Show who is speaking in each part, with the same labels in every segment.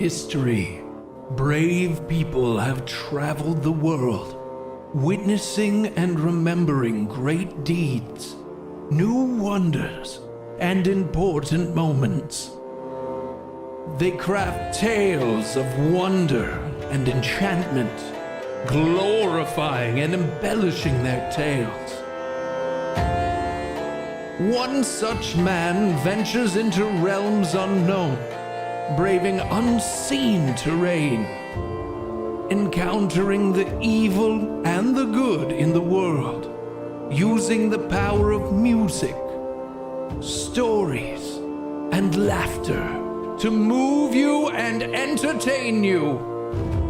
Speaker 1: history, brave people have traveled the world, witnessing and remembering great deeds, new wonders, and important moments. They craft tales of wonder and enchantment, glorifying and embellishing their tales. One such man ventures into realms unknown, braving unseen terrain, encountering the evil and the good in the world, using the power of music, stories, and laughter to move you and entertain you,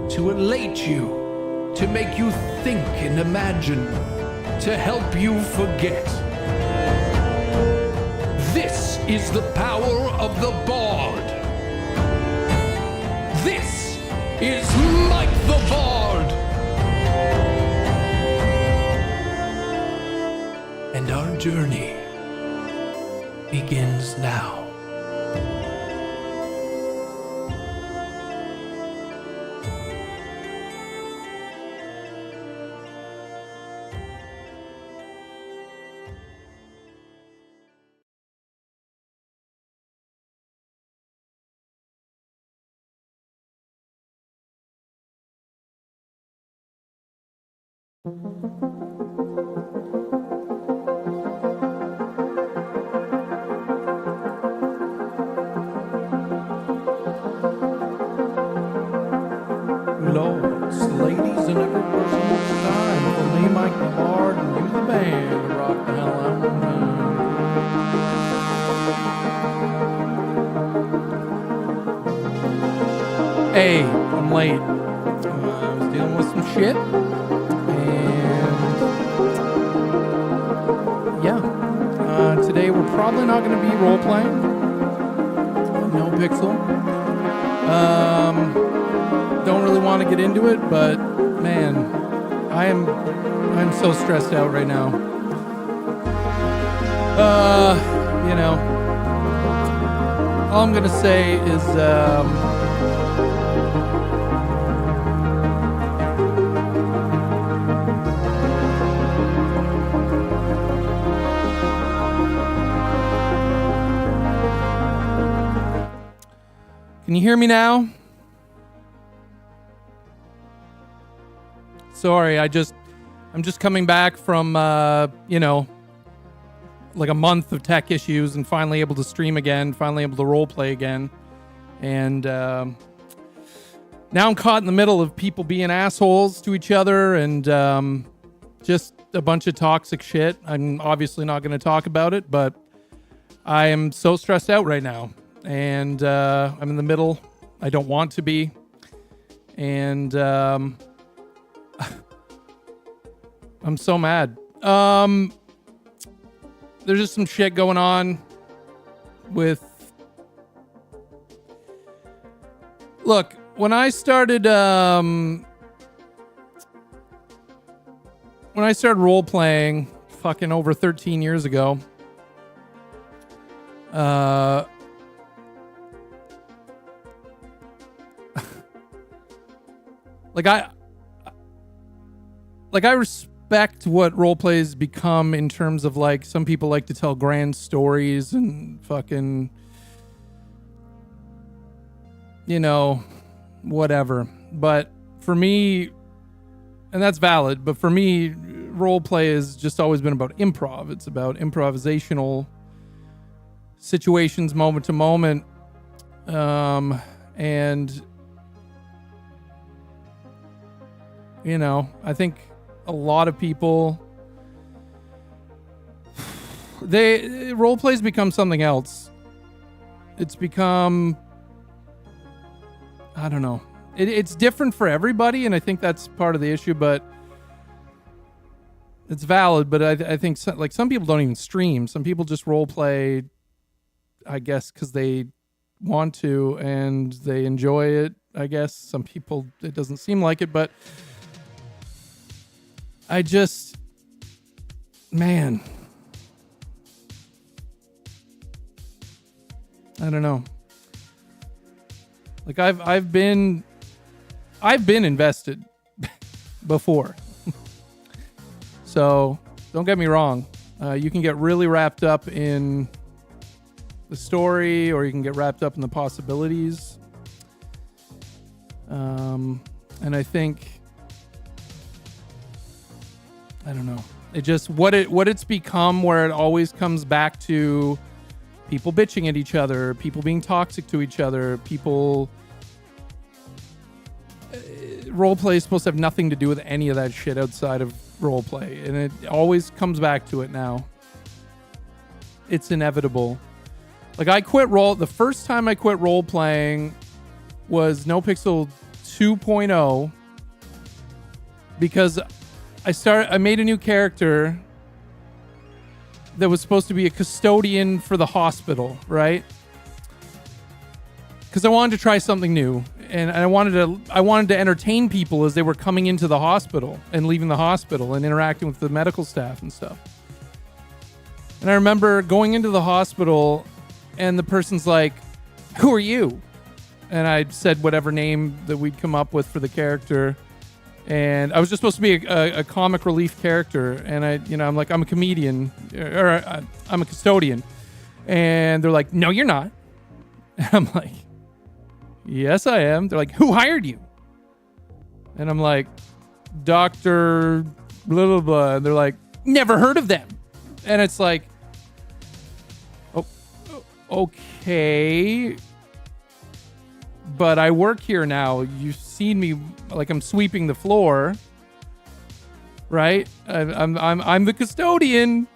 Speaker 1: to elate you, to make you think and imagine, to help you forget. This is the power of the Bard. This is Mike the Bard. And our journey begins now. Lords, ladies, and every person it's time for me, Mike the Bard, and you the band to rock the hell out of me. Hey, I'm late. I was dealing with some shit, and yeah, today we're probably not going to be role-playing. NoPixel. Don't really want to get into it, but man, I'm so stressed out right now. You know, all I'm gonna say is can you hear me now? Sorry, I'm just coming back from, you know, like a month of tech issues and finally able to stream again, finally able to role play again. And now I'm caught in the middle of people being assholes to each other and just a bunch of toxic shit. I'm obviously not going to talk about it, but I am so stressed out right now. And I'm in the middle. I don't want to be. And I'm so mad. There's just some shit going on with... Look, when I started role-playing fucking over 13 years ago, I respect what roleplays become in terms of, like, some people like to tell grand stories and fucking, you know, whatever. But for me, and that's valid, but for me, roleplay has just always been about improv. It's about improvisational situations, moment to moment. And, you know, I think a lot of people, role plays become something else. It's become, I don't know. It's different for everybody, and I think that's part of the issue, but it's valid. But I think some people don't even stream. Some people just role play, I guess, because they want to and they enjoy it. I guess some people, it doesn't seem like it, but I just, man, I don't know. Like I've been invested before. So don't get me wrong. You can get really wrapped up in the story, or you can get wrapped up in the possibilities. And I think, I don't know. It just what it's become, where it always comes back to people bitching at each other, people being toxic to each other, people. Roleplay is supposed to have nothing to do with any of that shit outside of roleplay, and it always comes back to it now. It's inevitable. Like the first time I quit role playing was NoPixel 2.0 because I made a new character that was supposed to be a custodian for the hospital, right? Because I wanted to try something new, and I wanted to entertain people as they were coming into the hospital and leaving the hospital and interacting with the medical staff and stuff. And I remember going into the hospital, and the person's like, "Who are you?" And I said whatever name that we'd come up with for the character. And I was just supposed to be a comic relief character. And I'm like, I'm a comedian, or I'm a custodian. And they're like, "No, you're not." And I'm like, "Yes, I am." They're like, "Who hired you?" And I'm like, "Dr. blah, blah, blah." And they're like, "Never heard of them." And it's like, "Oh, okay. But I work here now. You've seen me, like, I'm sweeping the floor, right? I'm the custodian."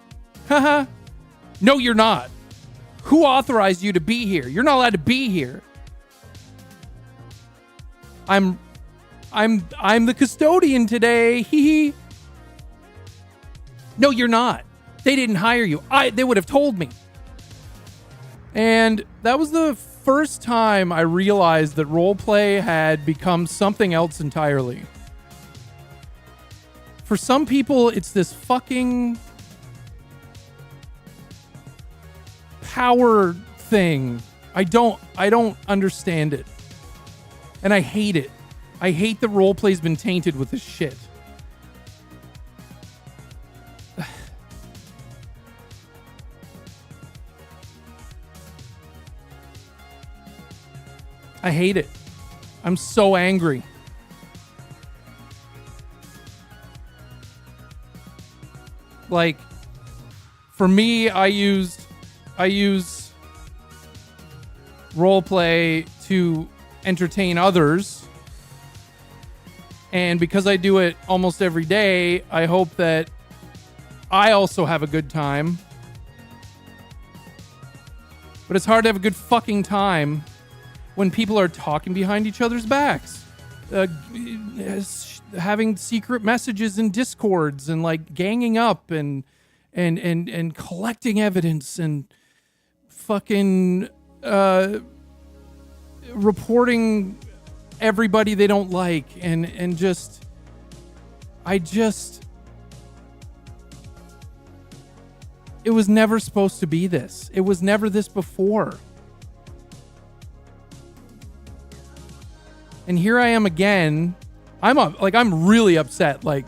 Speaker 1: Haha. "No, you're not. Who authorized you to be here? You're not allowed to be here." I'm the custodian today. Hee hee. "No, you're not. They didn't hire you. They would have told me." And that was the first time I realized that roleplay had become something else entirely. For some people, it's this fucking power thing. I don't understand it. And I hate it. I hate that roleplay's been tainted with this shit. I hate it. I'm so angry. Like, for me, I use roleplay to entertain others. And because I do it almost every day, I hope that I also have a good time. But it's hard to have a good fucking time when people are talking behind each other's backs, having secret messages in Discords, and like ganging up and collecting evidence and fucking reporting everybody they don't like, and just it was never supposed to be this. It was never this before. And here I am again. I'm really upset. Like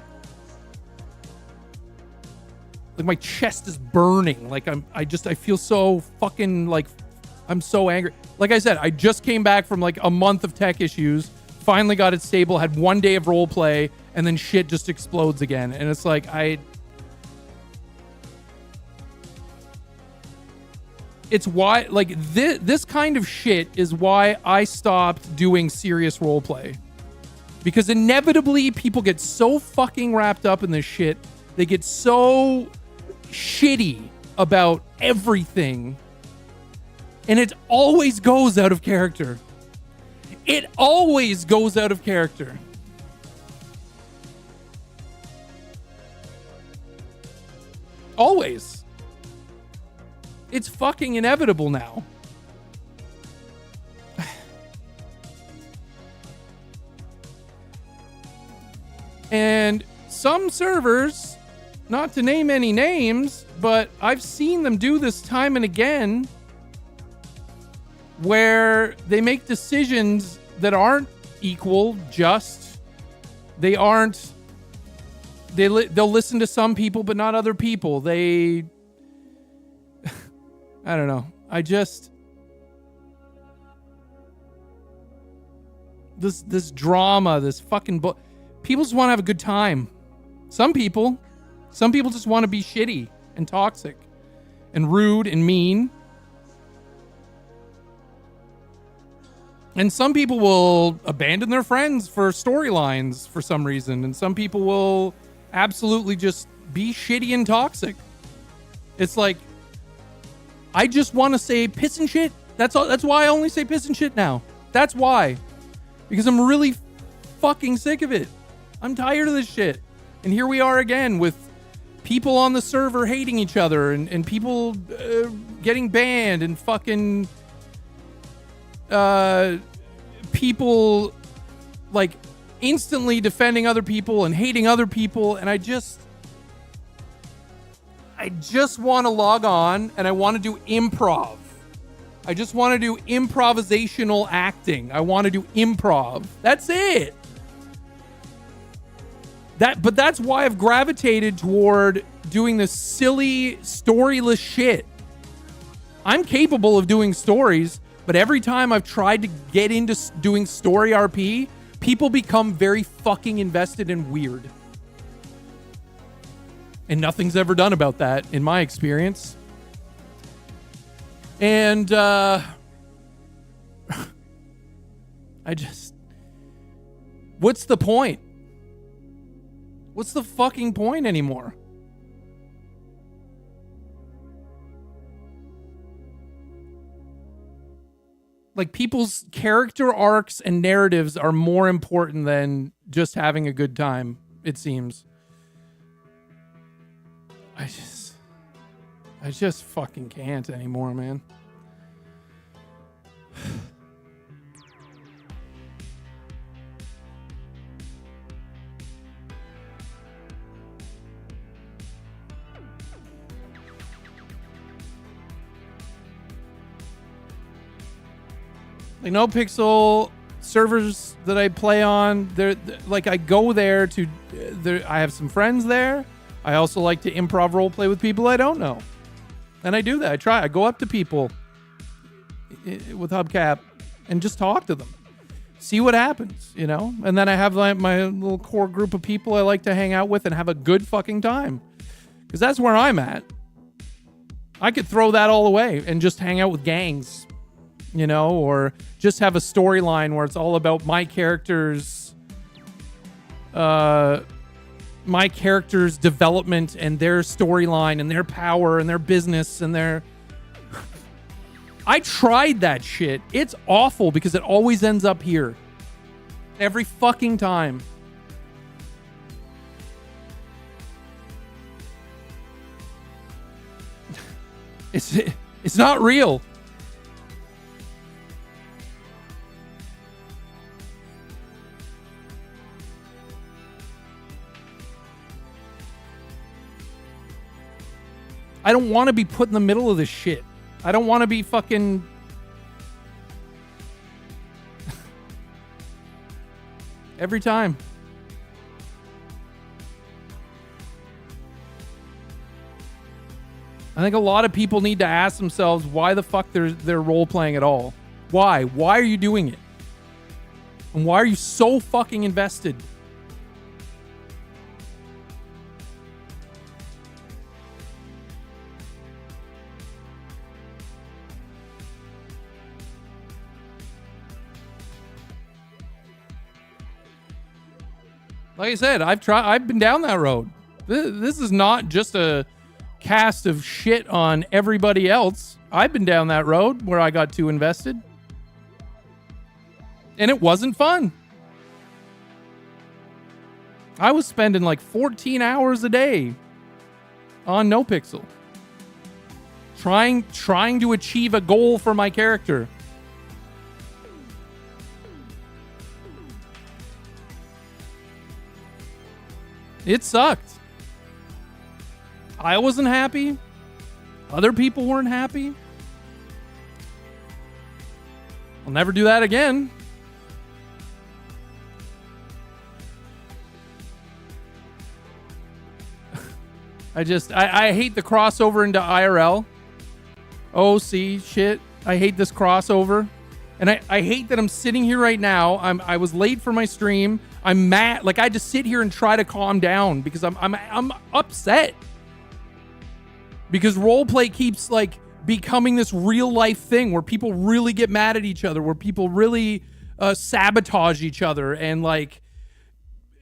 Speaker 1: my chest is burning. Like I feel so fucking, like, I'm so angry. Like I said, I just came back from like a month of tech issues, finally got it stable, had one day of role play, and then shit just explodes again. And it's like, it's why, like, this kind of shit is why I stopped doing serious roleplay. Because inevitably people get so fucking wrapped up in this shit. They get so shitty about everything. And it always goes out of character. It always goes out of character. Always. It's fucking inevitable now. And some servers, not to name any names, but I've seen them do this time and again, where they make decisions that aren't equal, just. They aren't. They'll listen to some people, but not other people. I don't know. This drama, this fucking people just want to have a good time. Some people just want to be shitty and toxic and rude and mean. And some people will abandon their friends for storylines for some reason. And some people will absolutely just be shitty and toxic. It's like, I just want to say piss and shit. That's all. That's why I only say piss and shit now. That's why. Because I'm really fucking sick of it. I'm tired of this shit. And here we are again with people on the server hating each other and people getting banned and fucking people like instantly defending other people and hating other people. And I just want to log on and I want to do improv. I just want to do improvisational acting. I want to do improv. That's it. But that's why I've gravitated toward doing this silly, storyless shit. I'm capable of doing stories, but every time I've tried to get into doing story RP, people become very fucking invested and weird. And nothing's ever done about that in my experience. And what's the point? What's the fucking point anymore? Like, people's character arcs and narratives are more important than just having a good time, it seems. I just fucking can't anymore, man. Like, NoPixel servers that I play on, they're like, I go there to, I have some friends there. I also like to improv role play with people I don't know. And I do that. I go up to people with Hubcap and just talk to them. See what happens, you know? And then I have like my little core group of people I like to hang out with and have a good fucking time. Because that's where I'm at. I could throw that all away and just hang out with gangs, you know? Or just have a storyline where it's all about my character's development and their storyline and their power and their business and their... I tried that shit. It's awful because it always ends up here. Every fucking time. It's not real. I don't want to be put in the middle of this shit. I don't want to be fucking... Every time. I think a lot of people need to ask themselves why the fuck they're role-playing at all. Why? Why are you doing it? And why are you so fucking invested? Like I said, I've been down that road. This is not just a cast of shit on everybody else. I've been down that road where I got too invested. And it wasn't fun. I was spending like 14 hours a day on NoPixel. Trying to achieve a goal for my character. It sucked. I wasn't happy. Other people weren't happy. I'll never do that again. I hate the crossover into IRL. OC shit. I hate this crossover. And I hate that I'm sitting here right now. I was late for my stream. I'm mad. Like, I just sit here and try to calm down because I'm upset. Because roleplay keeps like becoming this real life thing where people really get mad at each other, where people really sabotage each other and like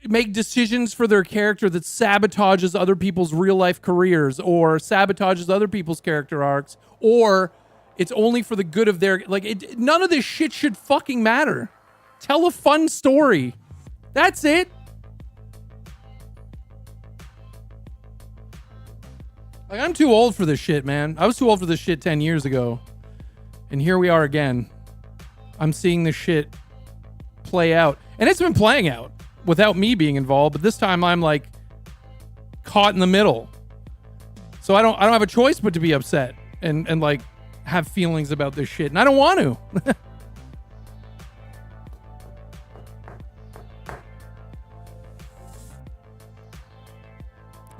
Speaker 1: make decisions for their character that sabotages other people's real life careers or sabotages other people's character arcs, or it's only for the good of their, like, none of this shit should fucking matter. Tell a fun story. That's it. Like, I'm too old for this shit, man. I was too old for this shit 10 years ago. And here we are again. I'm seeing this shit play out. And it's been playing out without me being involved, but this time I'm like caught in the middle. So I don't have a choice but to be upset and like have feelings about this shit. And I don't want to.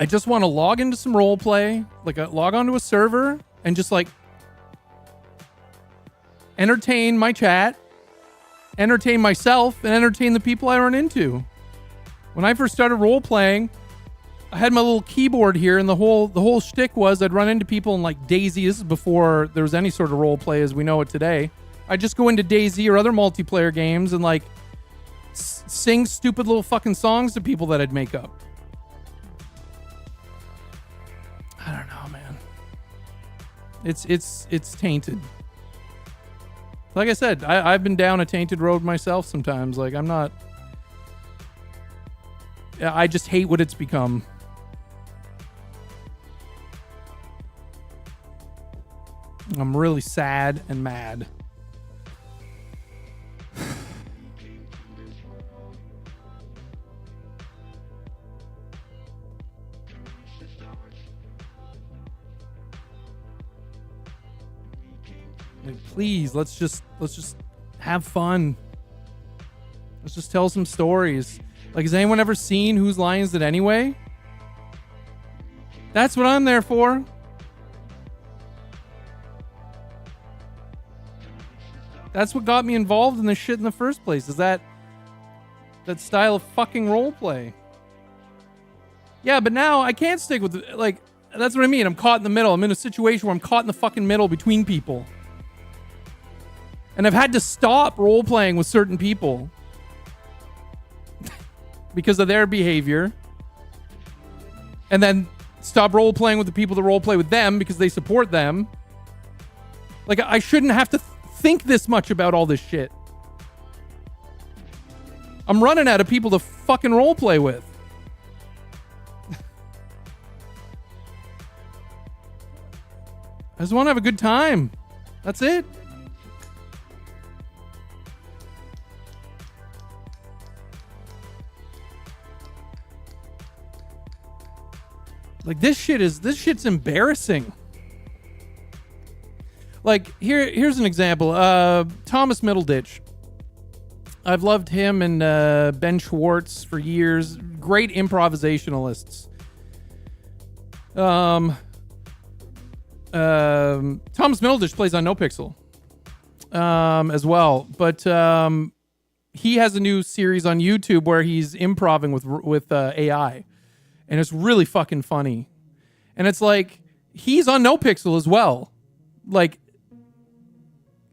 Speaker 1: I just want to log into some roleplay, like log onto a server and just like entertain my chat, entertain myself, and entertain the people I run into. When I first started role-playing, I had my little keyboard here, and the whole shtick was I'd run into people in like DayZ. This is before there was any sort of roleplay as we know it today. I'd just go into DayZ or other multiplayer games and like sing stupid little fucking songs to people that I'd make up. I don't know, man. It's tainted. Like I said, I've been down a tainted road myself sometimes. Like, I just hate what it's become. I'm really sad and mad. Like, please, let's just have fun. Let's just tell some stories. Like, has anyone ever seen Whose Line Is It Anyway? That's what I'm there for. That's what got me involved in this shit in the first place, is that style of fucking roleplay. Yeah, but now I can't stick with it. Like, that's what I mean. I'm caught in the middle. I'm in a situation where I'm caught in the fucking middle between people. And I've had to stop role-playing with certain people because of their behavior. And then stop role-playing with the people that role-play with them because they support them. Like, I shouldn't have to think this much about all this shit. I'm running out of people to fucking role-play with. I just want to have a good time. That's it. Like, this shit's embarrassing. Like, here's an example. Thomas Middleditch. I've loved him and Ben Schwartz for years. Great improvisationalists. Thomas Middleditch plays on NoPixel as well. But he has a new series on YouTube where he's improvising with AI. And it's really fucking funny. And it's like, he's on NoPixel as well. Like,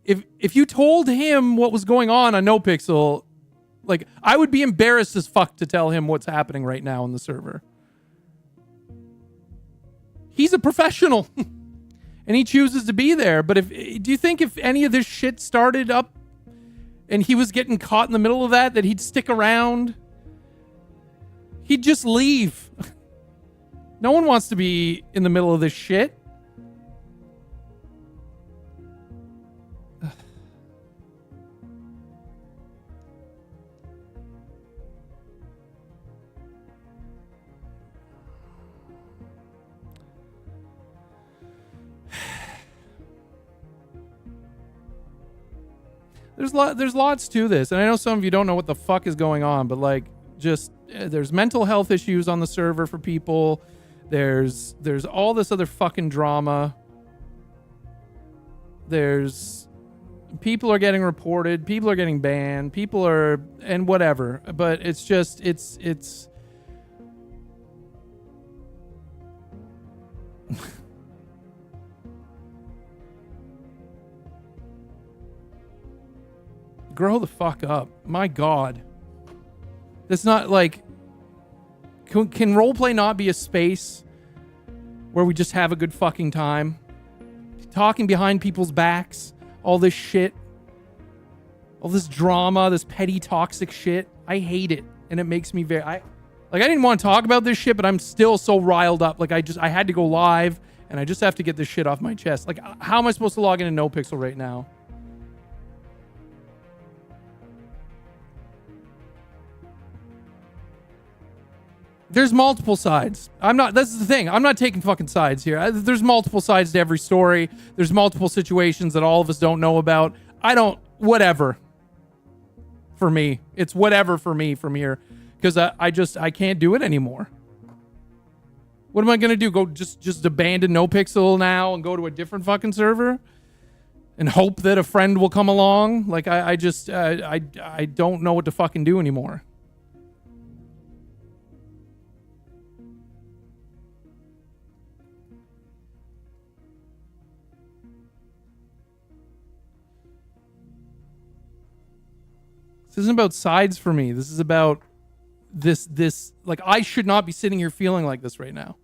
Speaker 1: if you told him what was going on NoPixel, like, I would be embarrassed as fuck to tell him what's happening right now on the server. He's a professional. And he chooses to be there. But do you think if any of this shit started up and he was getting caught in the middle of that he'd stick around? He'd just leave. No one wants to be in the middle of this shit. There's lots to this, and I know some of you don't know what the fuck is going on, but like, just there's mental health issues on the server for people. There's all this other fucking drama. There's people are getting reported, people are getting banned, people are and whatever. But it's just it's grow the fuck up. My God. That's not like... Can roleplay not be a space where we just have a good fucking time? Talking behind people's backs. All this shit. All this drama. This petty toxic shit. I hate it. And it makes me very... I didn't want to talk about this shit, but I'm still so riled up. Like, I had to go live, and I just have to get this shit off my chest. Like, how am I supposed to log into NoPixel right now? There's multiple sides. This is the thing. I'm not taking fucking sides here. There's multiple sides to every story. There's multiple situations that all of us don't know about. Whatever. For me. It's whatever for me from here. Because I can't do it anymore. What am I going to do? Go just abandon NoPixel now and go to a different fucking server? And hope that a friend will come along? Like, I don't know what to fucking do anymore. This isn't about sides for me. This is about this like, I should not be sitting here feeling like this right now.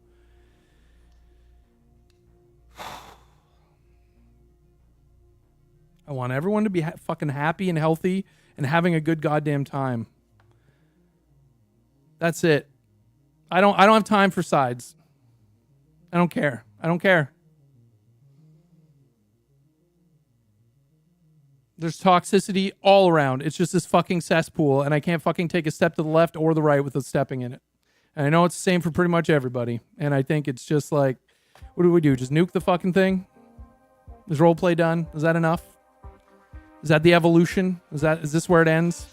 Speaker 1: I want everyone to be fucking happy and healthy and having a good goddamn time. That's it. I don't have time for sides. I don't care. There's toxicity all around. It's just this fucking cesspool, and I can't fucking take a step to the left or the right without stepping in it. And I know it's the same for pretty much everybody. And I think it's just like, what do we do? Just nuke the fucking thing? Is roleplay done? Is that enough? Is that the evolution? Is this where it ends?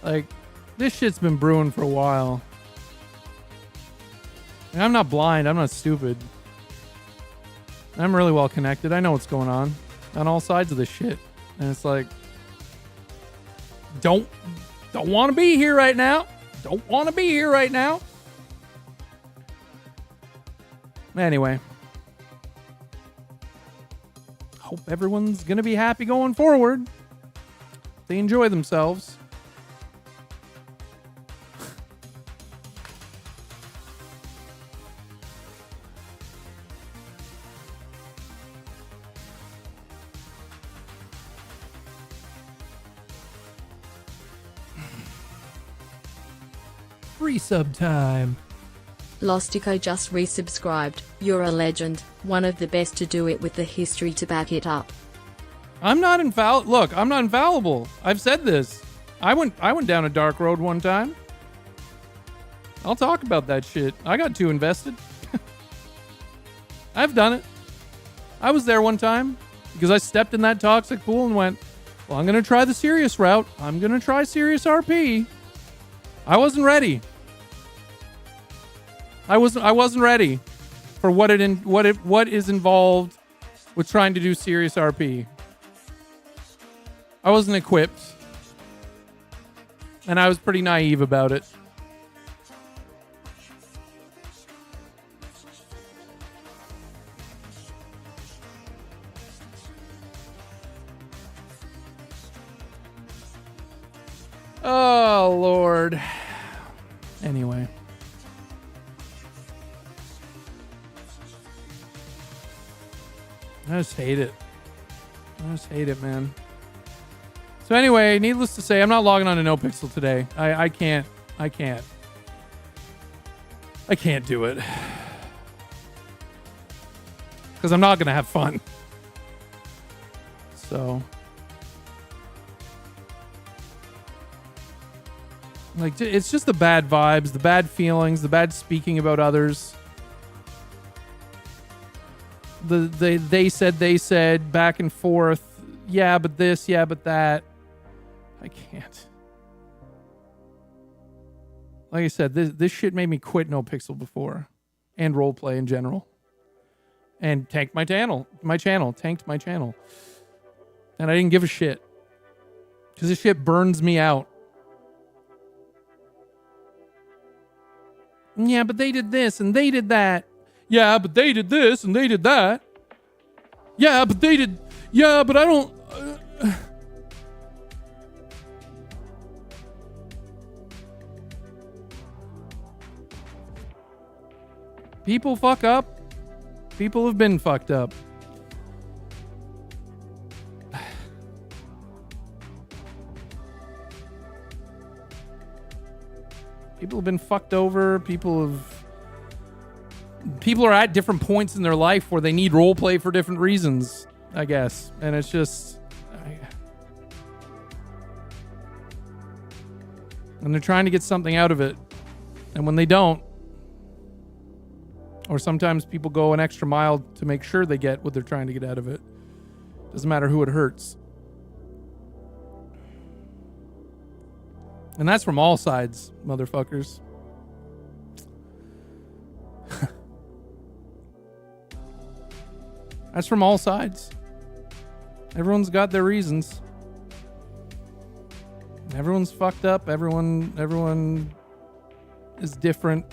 Speaker 1: Like, this shit's been brewing for a while. And I'm not blind. I'm not stupid. I'm really well connected. I know what's going on all sides of this shit. And it's like, don't want to be here right now. Don't want to be here right now. Anyway. Hope everyone's going to be happy going forward. They enjoy themselves. Resub time.
Speaker 2: Lostico just resubscribed. You're a legend. One of the best to do it with the history to back it up.
Speaker 1: I'm not infallible. Look, I'm not infallible. I've said this. I went down a dark road one time. I'll talk about that shit. I got too invested. I've done it. I was there one time because I stepped in that toxic pool and went, well, I'm going to try the serious route. I'm going to try serious RP. I wasn't ready. I wasn't ready for what is involved with trying to do serious RP. I wasn't equipped. And I was pretty naive about it. Oh, Lord. Anyway. I just hate it. I just hate it, man. So anyway, needless to say, I'm not logging on to NoPixel today. I can't do it. Because I'm not going to have fun. So. Like, it's just the bad vibes, the bad feelings, the bad speaking about others. They said, back and forth. Yeah, but this, yeah, but that. I can't. Like I said, this shit made me quit NoPixel before. And roleplay in general. And tanked my channel. Tanked my channel. And I didn't give a shit. Because this shit burns me out. Yeah, but they did this and they did that. Yeah, but they did this and they did that. Yeah, but they did. Yeah, but I don't. People fuck up. People have been fucked up. People have been fucked over. People are at different points in their life where they need roleplay for different reasons, I guess. And it's just... and they're trying to get something out of it. And when they don't, or sometimes people go an extra mile to make sure they get what they're trying to get out of it. Doesn't matter who it hurts. And that's from all sides, motherfuckers. That's from all sides. Everyone's got their reasons. Everyone's fucked up. Everyone is different.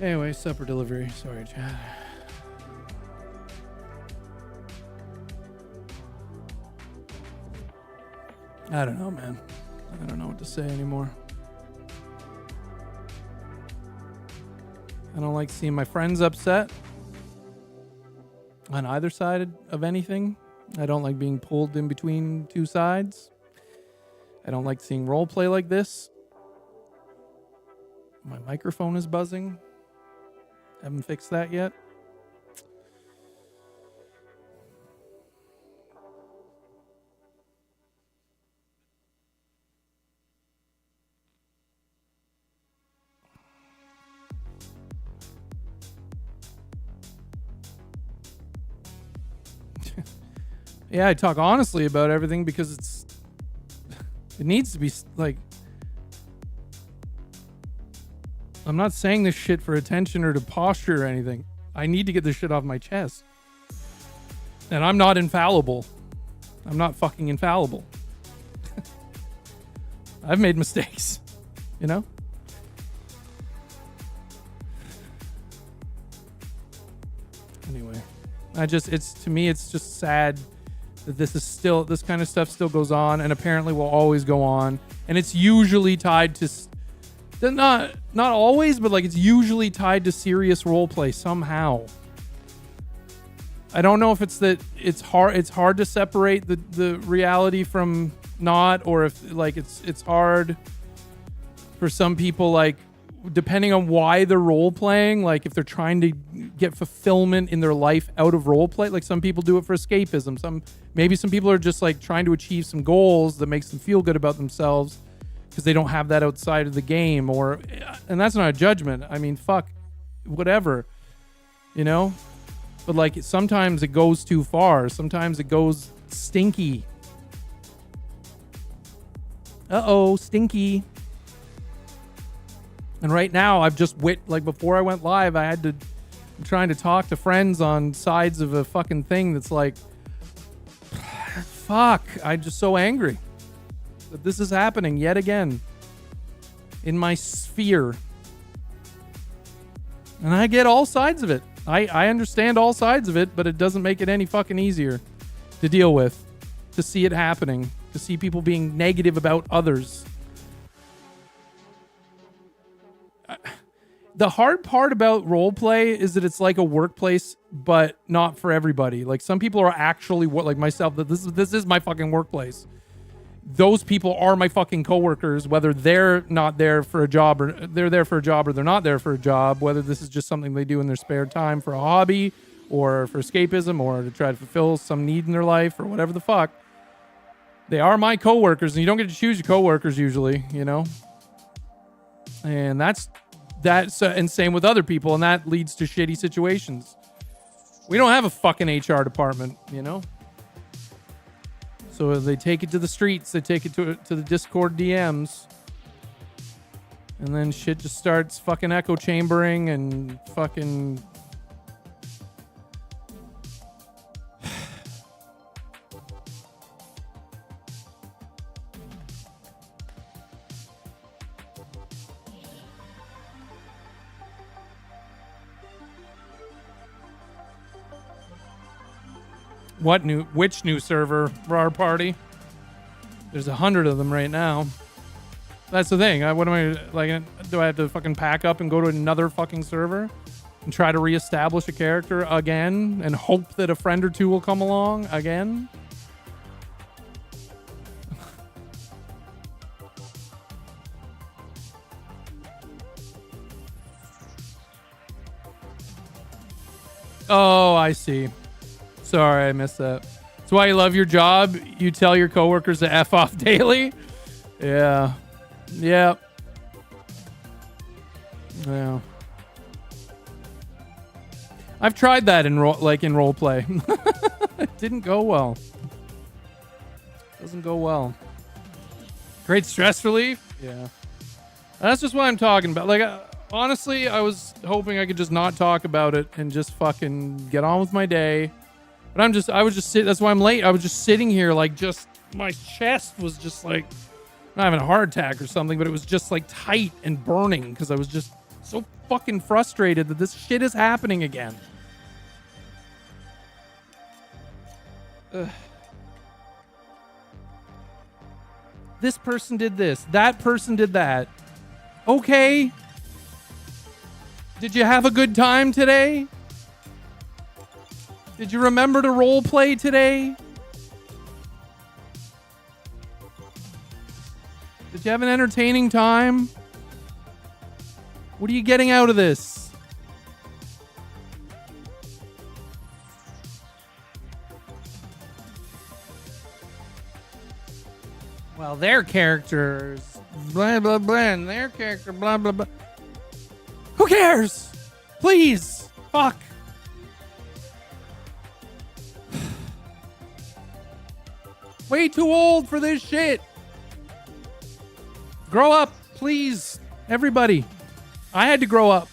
Speaker 1: Anyway, supper delivery. Sorry, Chad. I don't know, man. I don't know what to say anymore. I don't like seeing my friends upset on either side of anything. I don't like being pulled in between two sides. I don't like seeing roleplay like this. My microphone is buzzing. Haven't fixed that yet. Yeah, I talk honestly about everything because it needs to be like, I'm not saying this shit for attention or to posture or anything. I need to get this shit off my chest. And I'm not infallible. I'm not fucking infallible. I've made mistakes, you know? Anyway, to me, it's just sad that this kind of stuff still goes on and apparently will always go on. And it's usually tied to, not always, but like it's usually tied to serious role play somehow. I don't know if it's that it's hard to separate the reality from not, or if like it's hard for some people, like depending on why they're role playing, like if they're trying to get fulfillment in their life out of role play. Like some people do it for escapism. Maybe some people are just like trying to achieve some goals that makes them feel good about themselves because they don't have that outside of the game, and that's not a judgment. I mean, fuck, whatever, you know? But like sometimes it goes too far. Sometimes it goes stinky. Stinky. And right now I've just like before I went live, I'm trying to talk to friends on sides of a fucking thing that's like, fuck, I'm just so angry that this is happening yet again in my sphere. And I get all sides of it. I understand all sides of it, but it doesn't make it any fucking easier to deal with, to see it happening, to see people being negative about others. The hard part about roleplay is that it's like a workplace, but not for everybody. Like some people are actually like myself, that this is my fucking workplace. Those people are my fucking coworkers, whether they're not there for a job or they're there for a job or they're not there for a job, whether this is just something they do in their spare time for a hobby or for escapism or to try to fulfill some need in their life or whatever the fuck. They are my coworkers, and you don't get to choose your coworkers usually, you know? And that's and same with other people, and that leads to shitty situations. We don't have a fucking HR department, you know? So they take it to the streets, they take it to the Discord DMs, and then shit just starts fucking echo chambering and fucking... Which new server for our party? There's 100 of them right now. That's the thing. What am I like? Do I have to fucking pack up and go to another fucking server and try to reestablish a character again and hope that a friend or two will come along again? Oh, I see. Sorry, I missed that. That's why you love your job. You tell your coworkers to F off daily. Yeah. Yeah. Yeah. I've tried that in role play. It didn't go well. Doesn't go well. Great stress relief. Yeah. That's just what I'm talking about. Like, honestly, I was hoping I could just not talk about it and just fucking get on with my day. But I was just sitting, that's why I'm late. I was just sitting here, like, just, my chest was just like, not having a heart attack or something, but it was just like tight and burning because I was just so fucking frustrated that this shit is happening again. Ugh. This person did this. That person did that. Okay. Did you have a good time today? Did you remember to role play today? Did you have an entertaining time? What are you getting out of this? Well, their characters, blah, blah, blah, and their character, blah, blah, blah. Who cares? Please. Fuck. Way too old for this shit. Grow up, please. Everybody. I had to grow up.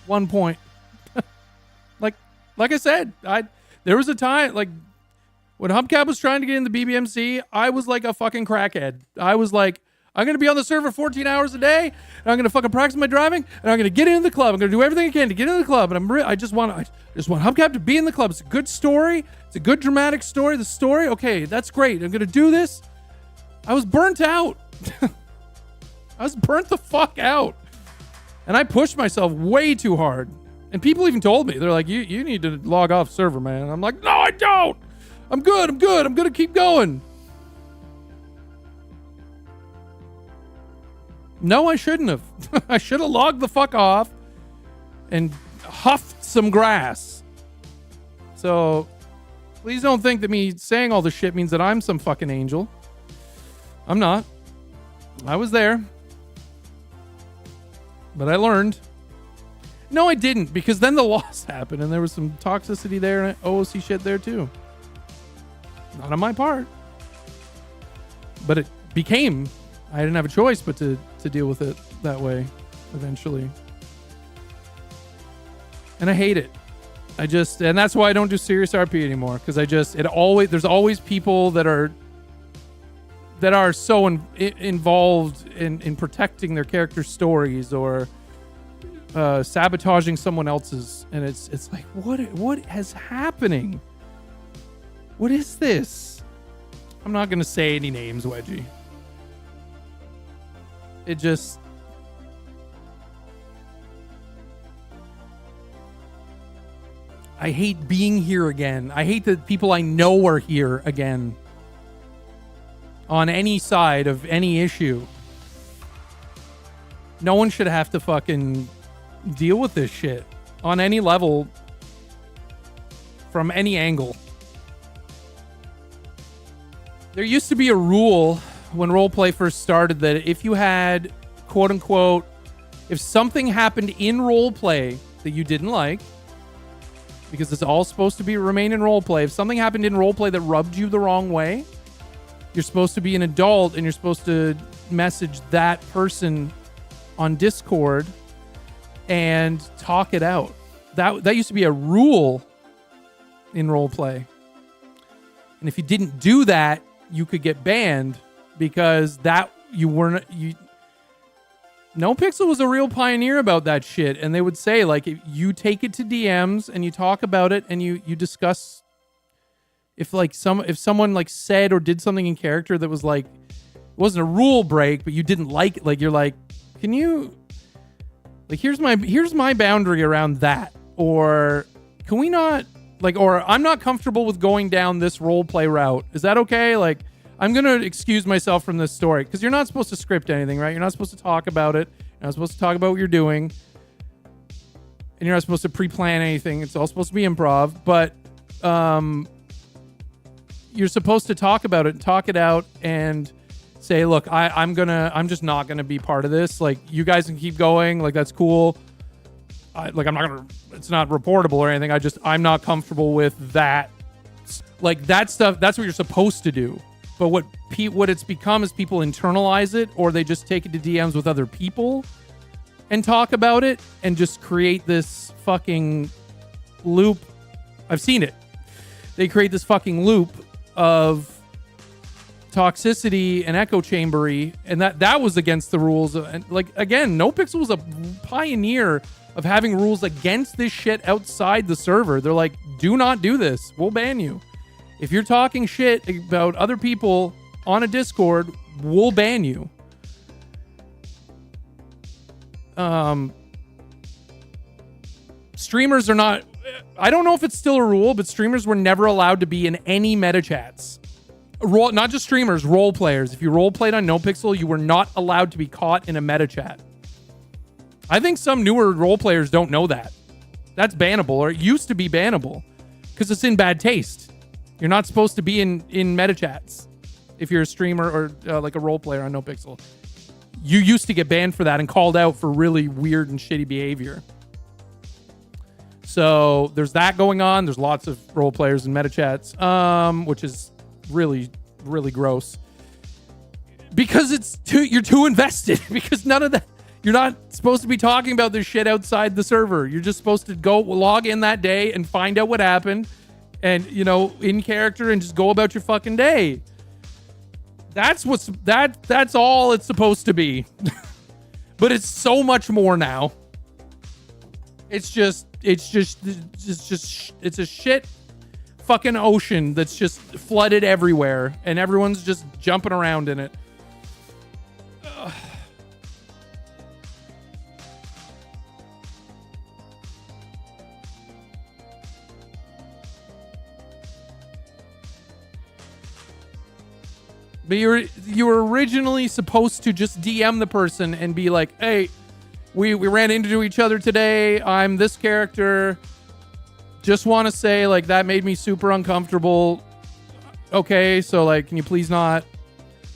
Speaker 1: One point. like I said, there was a time like when Hubcap was trying to get in the BBMC, I was like a fucking crackhead. I was like, I'm going to be on the server 14 hours a day, and I'm going to fucking practice my driving, and I'm going to get into the club. I'm going to do everything I can to get into the club, and I just want Hubcap to be in the club. It's a good story. It's a good dramatic story. The story, okay, that's great. I'm going to do this. I was burnt out. I was burnt the fuck out. And I pushed myself way too hard. And people even told me, they're like, you need to log off server, man. I'm like, no, I don't. I'm good. I'm going to keep going. No, I shouldn't have. I should have logged the fuck off and huffed some grass. So please don't think that me saying all this shit means that I'm some fucking angel. I'm not. I was there. But I learned. No, I didn't, because then the loss happened and there was some toxicity there and OOC shit there too. Not on my part. But it became, I didn't have a choice but to deal with it that way eventually. And I hate it. And that's why I don't do serious RP anymore, because there's always people that are so involved in protecting their character stories or sabotaging someone else's, and it's like, what is happening? What is this? I'm not gonna say any names, Wedgie. It just, I hate being here again. I hate that people I know are here again. On any side of any issue. No one should have to fucking deal with this shit on any level, from any angle. There used to be a rule when roleplay first started that if you had, quote unquote, if something happened in roleplay that you didn't like, because it's all supposed to remain in roleplay, if something happened in roleplay that rubbed you the wrong way, you're supposed to be an adult and you're supposed to message that person on Discord and talk it out. That used to be a rule in roleplay. And if you didn't do that, you could get banned, because NoPixel was a real pioneer about that shit. And they would say, like, if you take it to DMs and you talk about it and you discuss if someone like said or did something in character that was like, it wasn't a rule break, but you didn't like it, like, you're like, can you, like, here's my boundary around that, or can we not, like, or I'm not comfortable with going down this role play route. Is that okay? Like, I'm going to excuse myself from this story, because you're not supposed to script anything, right? You're not supposed to talk about it. You're not supposed to talk about what you're doing. And you're not supposed to pre-plan anything. It's all supposed to be improv, but you're supposed to talk about it and talk it out and say, look, I'm just not gonna be part of this. Like, you guys can keep going. Like, that's cool. It's not reportable or anything. I'm not comfortable with that. Like, that stuff, that's what you're supposed to do. But what it's become is people internalize it, or they just take it to DMs with other people and talk about it and just create this fucking loop. I've seen it. They create this fucking loop of toxicity and echo chambery, and that was against the rules. And, like, again, NoPixel was a pioneer of having rules against this shit outside the server. They're like, do not do this. We'll ban you. If you're talking shit about other people on a Discord, we'll ban you. Streamers are not, I don't know if it's still a rule, but streamers were never allowed to be in any meta chats. Not just streamers, role players. If you role played on NoPixel, you were not allowed to be caught in a meta chat. I think some newer role players don't know that. That's bannable, or it used to be bannable, because it's in bad taste. You're not supposed to be in meta chats if you're a streamer or like a role player on NoPixel. You used to get banned for that and called out for really weird and shitty behavior. So there's that going on. There's lots of role players in meta chats, which is really, really gross. Because you're too invested. Because none of that, You're not supposed to be talking about this shit outside the server. You're just supposed to go log in that day and find out what happened and, you know, in character and just go about your fucking day. That's all it's supposed to be. But it's so much more now. It's a shit fucking ocean that's just flooded everywhere and everyone's just jumping around in it. Ugh. But you were originally supposed to just DM the person and be like, hey, we ran into each other today. I'm this character. Just want to say, like, that made me super uncomfortable. Okay, so, like, can you please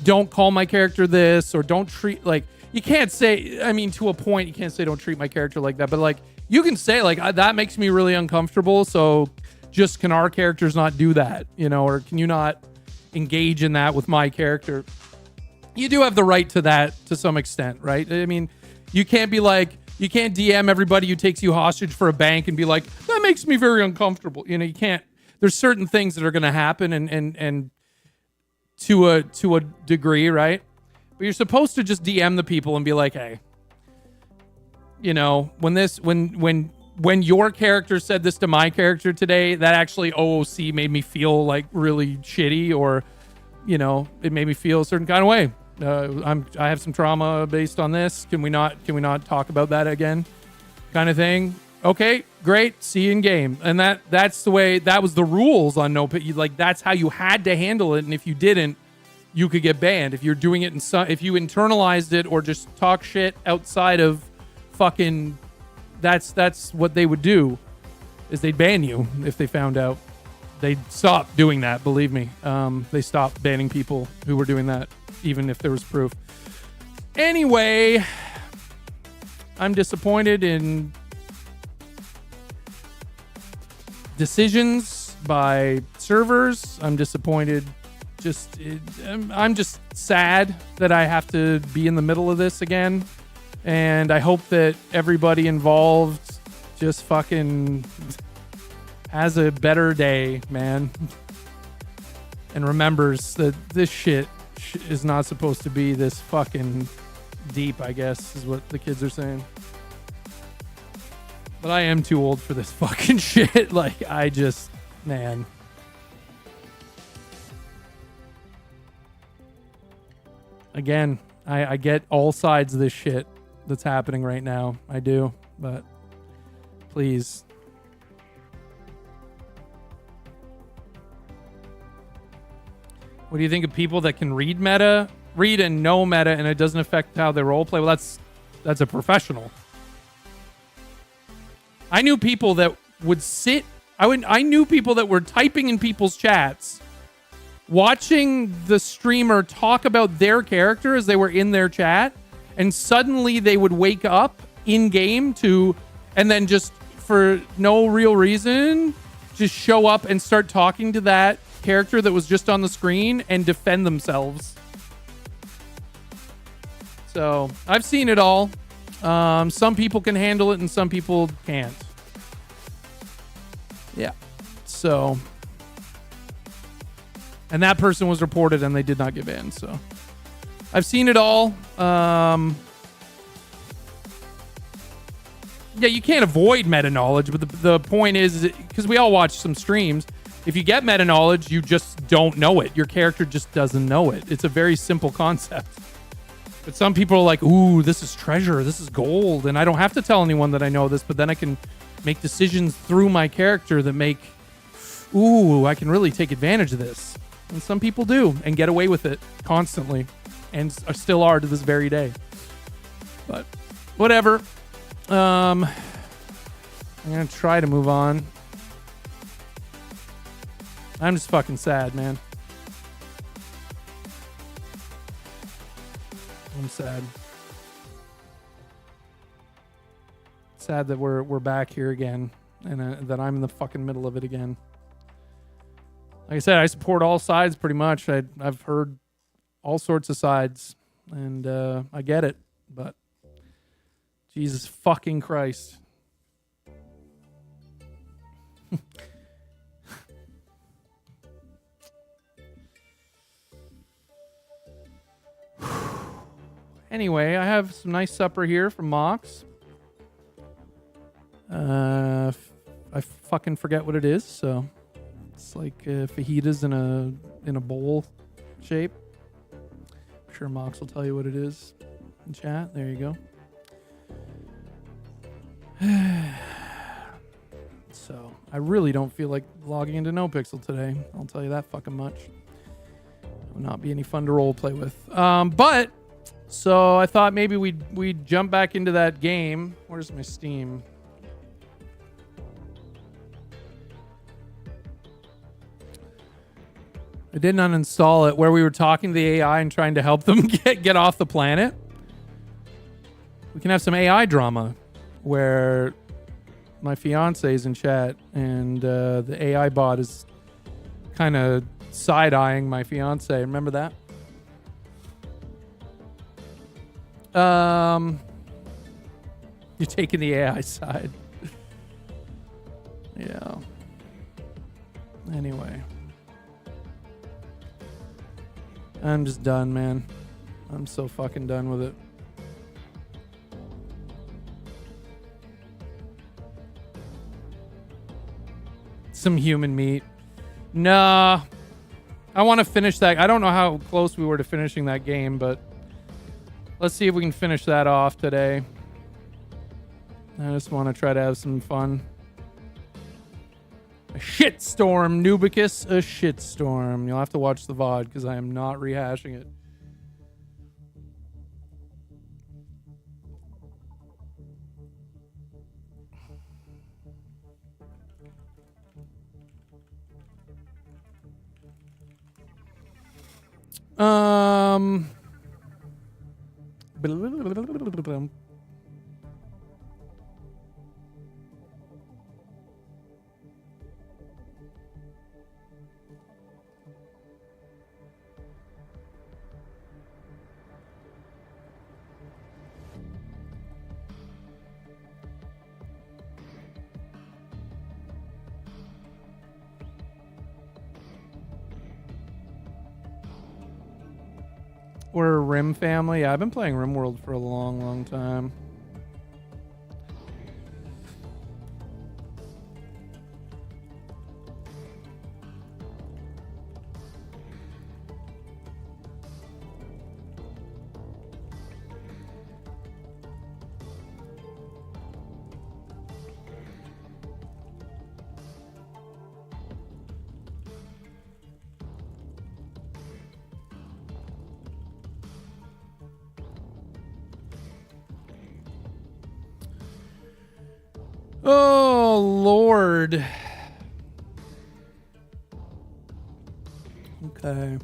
Speaker 1: don't call my character this, or don't treat, like, you can't say, I mean, to a point, you can't say don't treat my character like that, but, like, you can say, like, that makes me really uncomfortable, so just can our characters not do that, you know, or can you not engage in that with my character? You do have the right to that to some extent, right? I mean, you can't be like, you can't DM everybody who takes you hostage for a bank and be like, that makes me very uncomfortable. You know, you can't. There's certain things that are going to happen and to a degree, right? But you're supposed to just DM the people and be like, hey, you know, when your character said this to my character today, that actually OOC made me feel like really shitty, or, you know, it made me feel a certain kind of way. I have some trauma based on this. Can we not talk about that again? Kind of thing. Okay, great. See you in game. And that's the way, that was the rules on NoPixel. Like, that's how you had to handle it. And if you didn't, you could get banned. If you're doing it if you internalized it or just talk shit outside of fucking, that's what they would do, is they'd ban you if they found out. They'd stop doing that, believe me. They stopped banning people who were doing that, even if there was proof. Anyway, I'm disappointed in decisions by servers. I'm disappointed. I'm just sad that I have to be in the middle of this again. And I hope that everybody involved just fucking has a better day, man. And remembers that this shit is not supposed to be this fucking deep, I guess, is what the kids are saying. But I am too old for this fucking shit. Like, man. Again, I get all sides of this shit that's happening right now. I do, but please. What do you think of people that can read and know meta, and it doesn't affect how they roleplay? Well, that's a professional. I knew people that would sit. I knew people that were typing in people's chats, watching the streamer talk about their character as they were in their chat, and suddenly they would wake up in game and then just for no real reason, just show up and start talking to that character that was just on the screen and defend themselves. So I've seen it all. Some people can handle it and some people can't. Yeah. So, and that person was reported and they did not get banned. So I've seen it all. Yeah, you can't avoid meta knowledge, but the point is because we all watch some streams. If you get meta knowledge, you just don't know it. Your character just doesn't know it. It's a very simple concept. But some people are like, ooh, this is treasure. This is gold. And I don't have to tell anyone that I know this, but then I can make decisions through my character that make, ooh, I can really take advantage of this. And some people do and get away with it constantly and still are to this very day. But whatever. I'm going to try to move on. I'm just fucking sad, man. I'm sad. Sad that we're back here again, and that I'm in the fucking middle of it again. Like I said, I support all sides pretty much. I've heard all sorts of sides, and I get it, but Jesus fucking Christ. Anyway, I have some nice supper here from Mox. I fucking forget what it is, so it's like fajitas in a bowl shape. I'm sure Mox will tell you what it is in chat. There you go. So I really don't feel like logging into NoPixel today. I'll tell you that fucking much. It will not be any fun to role play with. But so I thought maybe we'd jump back into that game. Where's my Steam? I didn't uninstall it, where we were talking to the AI and trying to help them get off the planet. We can have some AI drama where my fiance is in chat and the AI bot is kind of side-eyeing my fiance. Remember that? You're taking the AI side. Yeah. Anyway. I'm just done, man. I'm so fucking done with it. Some human meat. Nah. I want to finish that. I don't know how close we were to finishing that game, but let's see if we can finish that off today. I just want to try to have some fun. A shitstorm, Nubicus, a shitstorm. You'll have to watch the VOD because I am not rehashing it. We're a Rim family. Yeah, I've been playing RimWorld for a long, long time. Oh, Lord. Okay.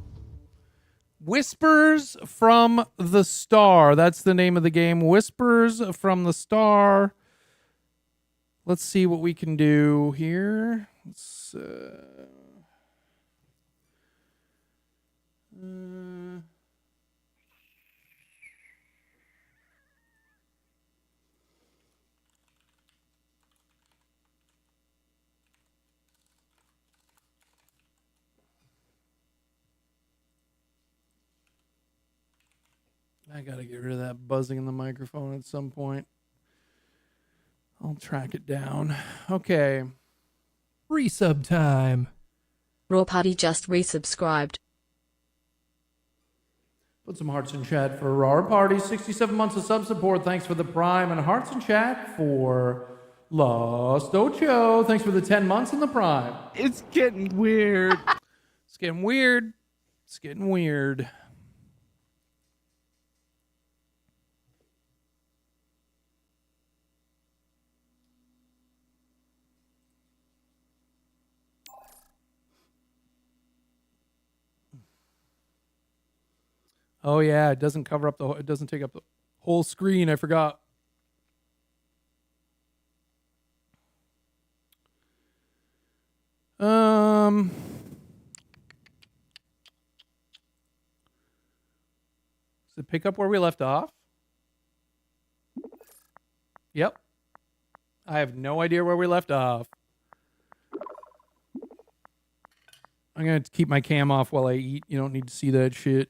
Speaker 1: Whispers from the Star. That's the name of the game. Whispers from the Star. Let's see what we can do here. Let's, I gotta get rid of that buzzing in the microphone at some point. I'll track it down. Okay. Resub time.
Speaker 2: Raw Party just resubscribed.
Speaker 1: Put some hearts in chat for Raw Party. 67 months of sub support. Thanks for the Prime. And hearts in chat for Lost Ocho. Thanks for the 10 months in the Prime.
Speaker 3: It's getting weird.
Speaker 1: It's getting weird. It's getting weird. Oh yeah, it doesn't cover up it doesn't take up the whole screen. I forgot. Does it pick up where we left off? Yep. I have no idea where we left off. I'm going to keep my cam off while I eat. You don't need to see that shit.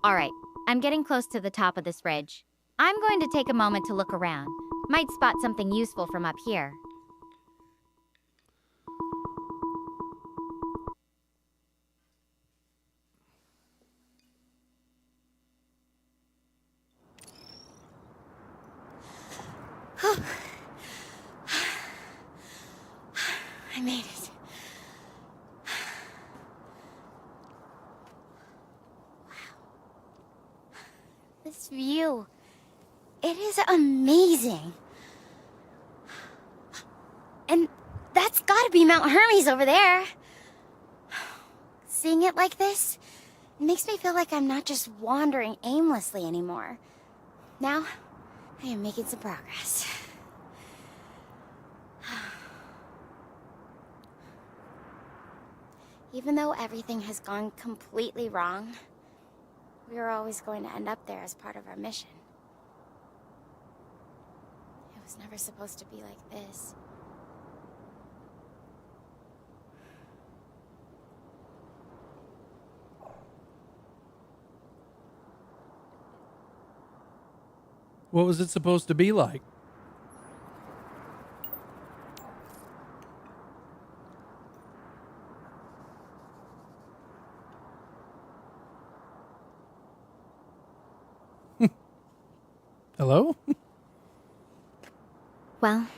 Speaker 4: All right, I'm getting close to the top of this ridge. I'm going to take a moment to look around. Might spot something useful from up here. I made it. Wow. This view. It is amazing. And that's gotta be Mount Hermes over there. Seeing it like this, it makes me feel like I'm not just wandering aimlessly anymore. Now, I am making some progress. Even though everything has gone completely wrong, we were always going to end up there as part of our mission. It was never supposed to be like this.
Speaker 1: What was it supposed to be like? Hello?
Speaker 4: Well,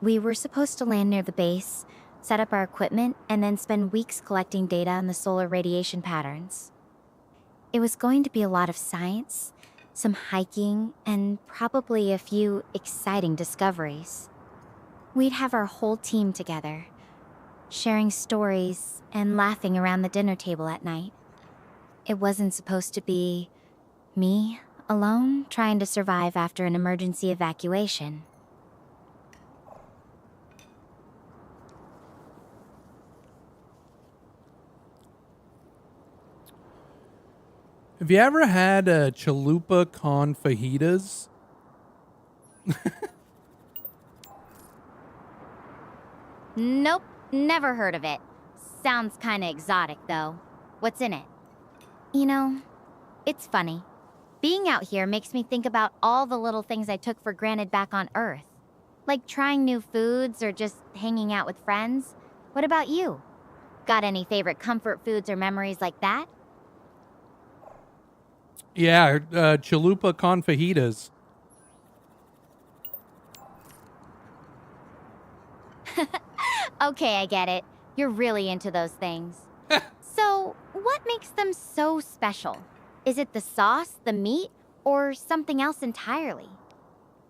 Speaker 4: we were supposed to land near the base, set up our equipment, and then spend weeks collecting data on the solar radiation patterns. It was going to be a lot of science, some hiking, and probably a few exciting discoveries. We'd have our whole team together, sharing stories and laughing around the dinner table at night. It wasn't supposed to be me alone trying to survive after an emergency evacuation.
Speaker 1: Have you ever had a chalupa con fajitas?
Speaker 4: Nope, never heard of it. Sounds kinda exotic, though. What's in it? You know, it's funny. Being out here makes me think about all the little things I took for granted back on Earth. Like trying new foods or just hanging out with friends. What about you? Got any favorite comfort foods or memories like that?
Speaker 1: Yeah, chalupa con fajitas.
Speaker 4: Okay, I get it. You're really into those things. So, what makes them so special? Is it the sauce, the meat, or something else entirely?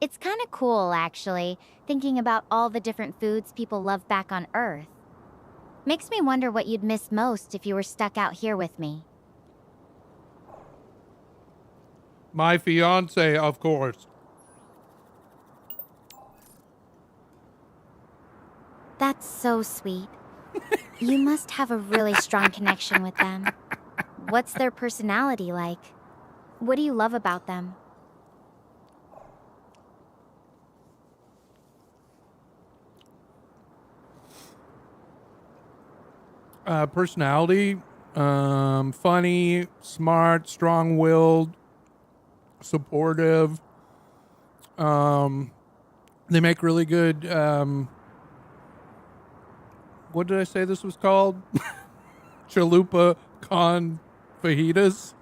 Speaker 4: It's kind of cool, actually, thinking about all the different foods people love back on Earth. Makes me wonder what you'd miss most if you were stuck out here with me.
Speaker 1: My fiance, of course.
Speaker 4: That's so sweet. You must have a really strong connection with them. What's their personality like? What do you love about them?
Speaker 1: Personality, funny, smart, strong-willed, supportive. They make really good, what did I say this was called? Chalupa con fajitas.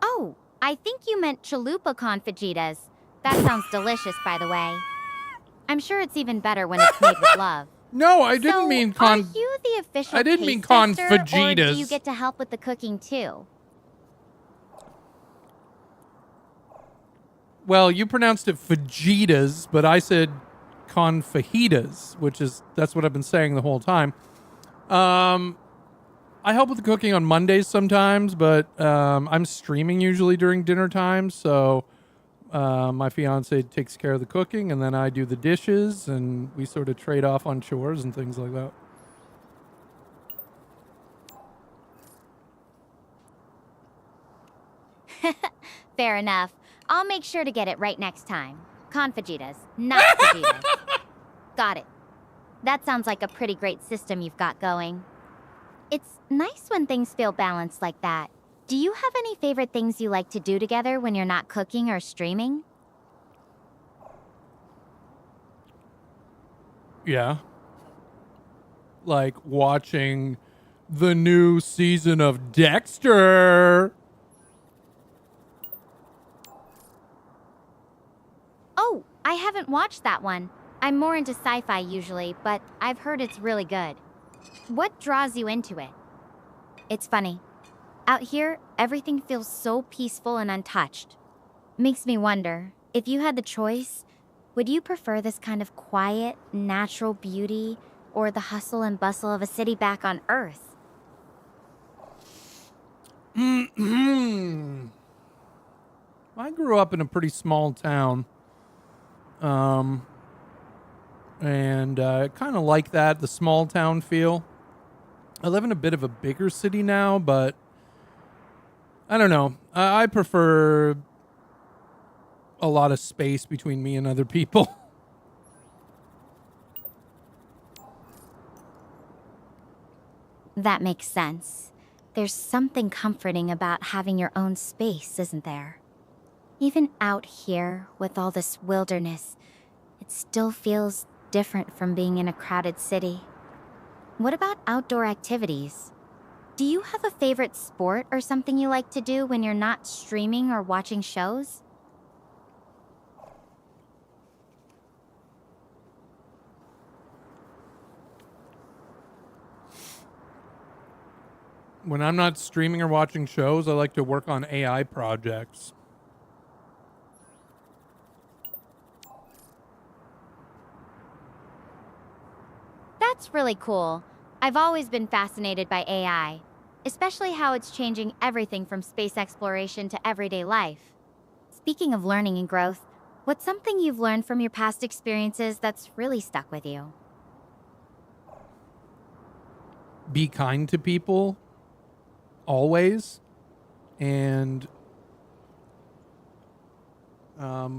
Speaker 4: Oh, I think you meant chalupa con fajitas. That sounds delicious, by the way. I'm sure it's even better when it's made with love.
Speaker 1: No, I didn't mean con.
Speaker 4: Are you the official
Speaker 1: I didn't mean
Speaker 4: taste
Speaker 1: con
Speaker 4: tester, or
Speaker 1: fajitas.
Speaker 4: do you get to help with the cooking too?
Speaker 1: Well, you pronounced it fajitas, but I said con fajitas, that's what I've been saying the whole time. I help with the cooking on Mondays sometimes, but I'm streaming usually during dinner time, so my fiance takes care of the cooking, and then I do the dishes, and we sort of trade off on chores and things like that.
Speaker 4: Fair enough. I'll make sure to get it right next time. Confajitas, not fajitas. Got it. That sounds like a pretty great system you've got going. It's nice when things feel balanced like that. Do you have any favorite things you like to do together when you're not cooking or streaming?
Speaker 1: Yeah. Like watching the new season of Dexter.
Speaker 4: Oh, I haven't watched that one. I'm more into sci-fi usually, but I've heard it's really good. What draws you into it? It's funny. Out here, everything feels so peaceful and untouched. Makes me wonder, if you had the choice, would you prefer this kind of quiet, natural beauty, or the hustle and bustle of a city back on Earth?
Speaker 1: I grew up in a pretty small town. And kind of like that, the small town feel. I live in a bit of a bigger city now, but I don't know. I prefer a lot of space between me and other people.
Speaker 4: That makes sense. There's something comforting about having your own space, isn't there? Even out here, with all this wilderness, it still feels different from being in a crowded city. What about outdoor activities? Do you have a favorite sport or something you like to do when you're not streaming or watching shows?
Speaker 1: When I'm not streaming or watching shows, I like to work on AI projects.
Speaker 4: That's really cool. I've always been fascinated by AI, especially how it's changing everything from space exploration to everyday life. Speaking of learning and growth, what's something you've learned from your past experiences that's really stuck with you?
Speaker 1: Be kind to people always, and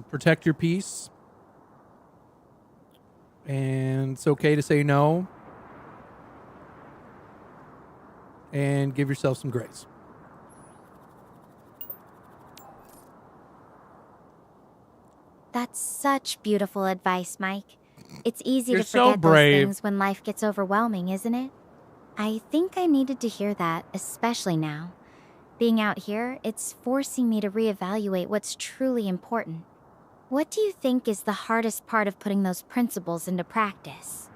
Speaker 1: protect your peace. And it's okay to say no. And give yourself some grace.
Speaker 4: That's such beautiful advice, Mike. It's easy
Speaker 1: You're
Speaker 4: to
Speaker 1: so
Speaker 4: forget those
Speaker 1: brave.
Speaker 4: things when life gets overwhelming, isn't it? I think I needed to hear that, especially now. Being out here, it's forcing me to reevaluate what's truly important. What do you think is the hardest part of putting those principles into practice?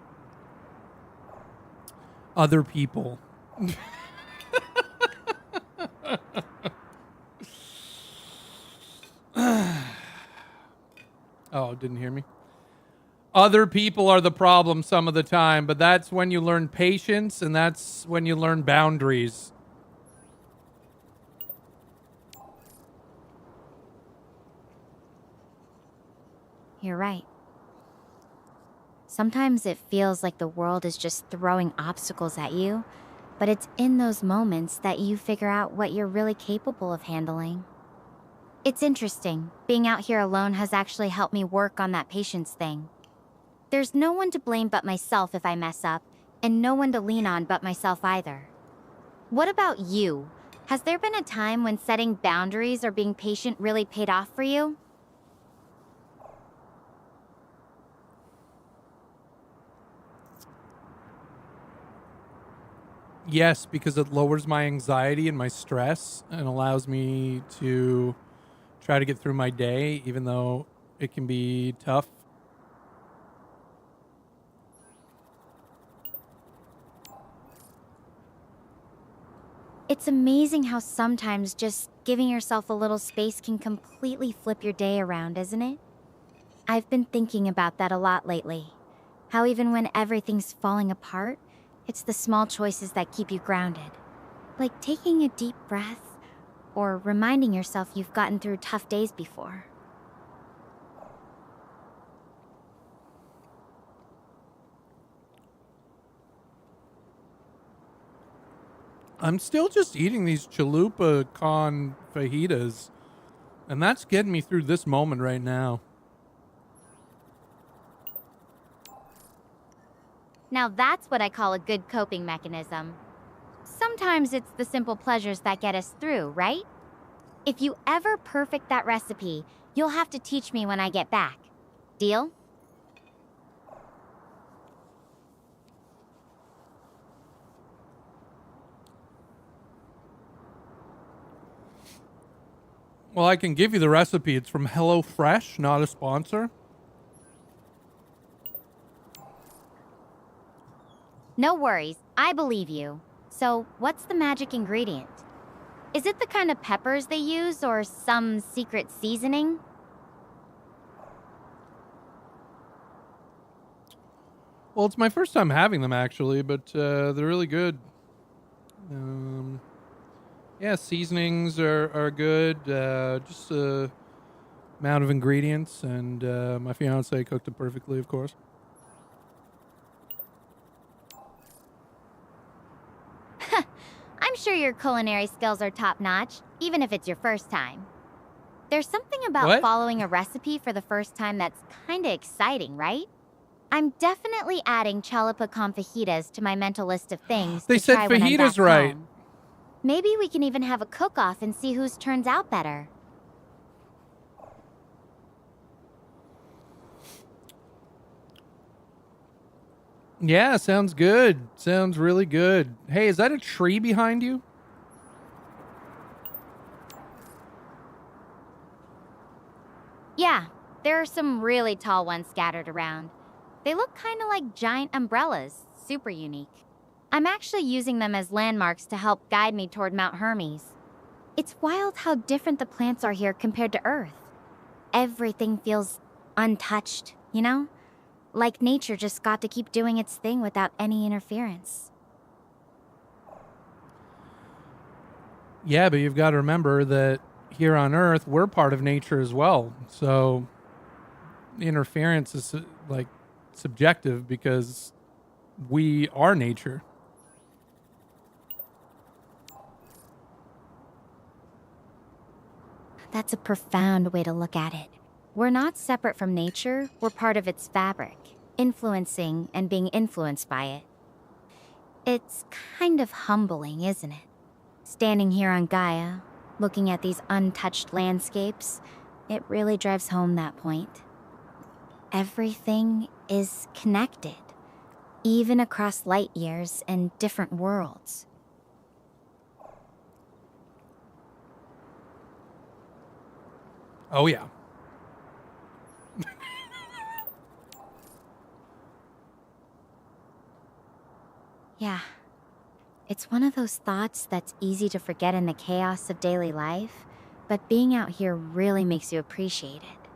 Speaker 1: Other people. Oh, didn't hear me. Other people are the problem some of the time, but that's when you learn patience and that's when you learn boundaries.
Speaker 4: You're right. Sometimes it feels like the world is just throwing obstacles at you, but it's in those moments that you figure out what you're really capable of handling. It's interesting. Being out here alone has actually helped me work on that patience thing. There's no one to blame but myself if I mess up, and no one to lean on but myself either. What about you? Has there been a time when setting boundaries or being patient really paid off for you?
Speaker 1: Yes, because it lowers my anxiety and my stress and allows me to try to get through my day, even though it can be tough.
Speaker 4: It's amazing how sometimes just giving yourself a little space can completely flip your day around, isn't it? I've been thinking about that a lot lately. How even when everything's falling apart, it's the small choices that keep you grounded. Like taking a deep breath, or reminding yourself you've gotten through tough days before.
Speaker 1: I'm still just eating these chalupa con fajitas. And that's getting me through this moment right now.
Speaker 4: Now that's what I call a good coping mechanism. Sometimes it's the simple pleasures that get us through, right? If you ever perfect that recipe, you'll have to teach me when I get back. Deal?
Speaker 1: Well, I can give you the recipe. It's from HelloFresh, not a sponsor.
Speaker 4: No worries, I believe you. So, what's the magic ingredient? Is it the kind of peppers they use or some secret seasoning?
Speaker 1: Well, it's my first time having them, actually, but they're really good. Yeah, seasonings are good. Just amount of ingredients, and my fiance cooked it perfectly, of course.
Speaker 4: I'm sure your culinary skills are top-notch, even if it's your first time. There's something about
Speaker 1: What?
Speaker 4: following a recipe for the first time that's kinda exciting, right? I'm definitely adding chalupa con fajitas to my mental list of things
Speaker 1: They
Speaker 4: to
Speaker 1: said
Speaker 4: try when I'm back
Speaker 1: fajitas right.
Speaker 4: home. Maybe we can even have a cook-off and see whose turns out better.
Speaker 1: Yeah, sounds good. Sounds really good. Hey, is that a tree behind you?
Speaker 4: Yeah, there are some really tall ones scattered around. They look kinda like giant umbrellas, super unique. I'm actually using them as landmarks to help guide me toward Mount Hermes. It's wild how different the plants are here compared to Earth. Everything feels untouched, you know? Like nature just got to keep doing its thing without any interference.
Speaker 1: Yeah, but you've got to remember that here on Earth, we're part of nature as well. So interference is like subjective because we are nature.
Speaker 4: That's a profound way to look at it. We're not separate from nature, we're part of its fabric, influencing and being influenced by it. It's kind of humbling, isn't it? Standing here on Gaia, looking at these untouched landscapes, it really drives home that point. Everything is connected, even across light years and different worlds.
Speaker 1: Oh, yeah.
Speaker 4: Yeah. It's one of those thoughts that's easy to forget in the chaos of daily life, but being out here really makes you appreciate it.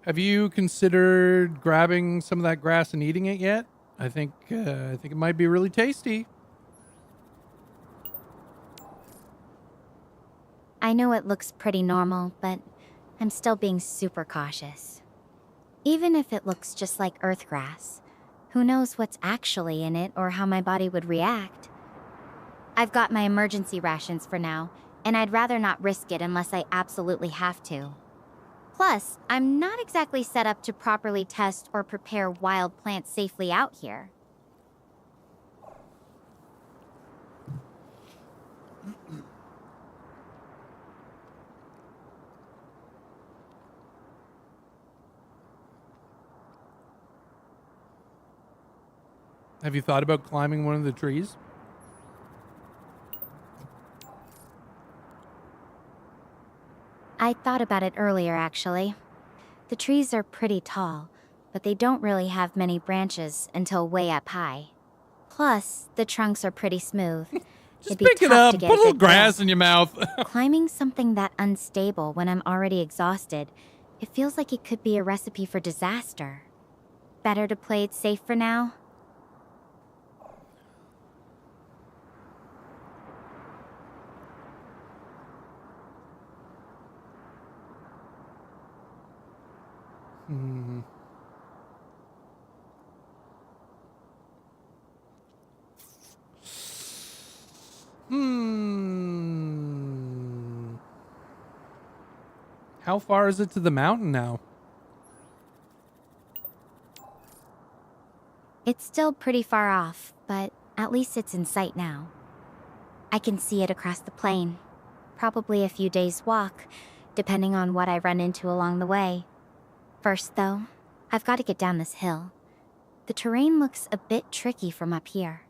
Speaker 1: Have you considered grabbing some of that grass and eating it yet? I think it might be really tasty.
Speaker 4: I know it looks pretty normal, but I'm still being super cautious. Even if it looks just like earthgrass, who knows what's actually in it or how my body would react? I've got my emergency rations for now, and I'd rather not risk it unless I absolutely have to. Plus, I'm not exactly set up to properly test or prepare wild plants safely out here.
Speaker 1: Have you thought about climbing one of the trees?
Speaker 4: I thought about it earlier, actually. The trees are pretty tall, but they don't really have many branches until way up high. Plus, the trunks are pretty smooth.
Speaker 1: Just
Speaker 4: It'd be
Speaker 1: pick it
Speaker 4: tough
Speaker 1: up,
Speaker 4: to
Speaker 1: put
Speaker 4: get
Speaker 1: a little
Speaker 4: good
Speaker 1: grass
Speaker 4: breath.
Speaker 1: in your mouth.
Speaker 4: Climbing something that unstable when I'm already exhausted, it feels like it could be a recipe for disaster. Better to play it safe for now?
Speaker 1: Hmm. How far is it to the mountain now?
Speaker 4: It's still pretty far off, but at least it's in sight now. I can see it across the plain. Probably a few days' walk, depending on what I run into along the way. First, though, I've got to get down this hill. The terrain looks a bit tricky from up here.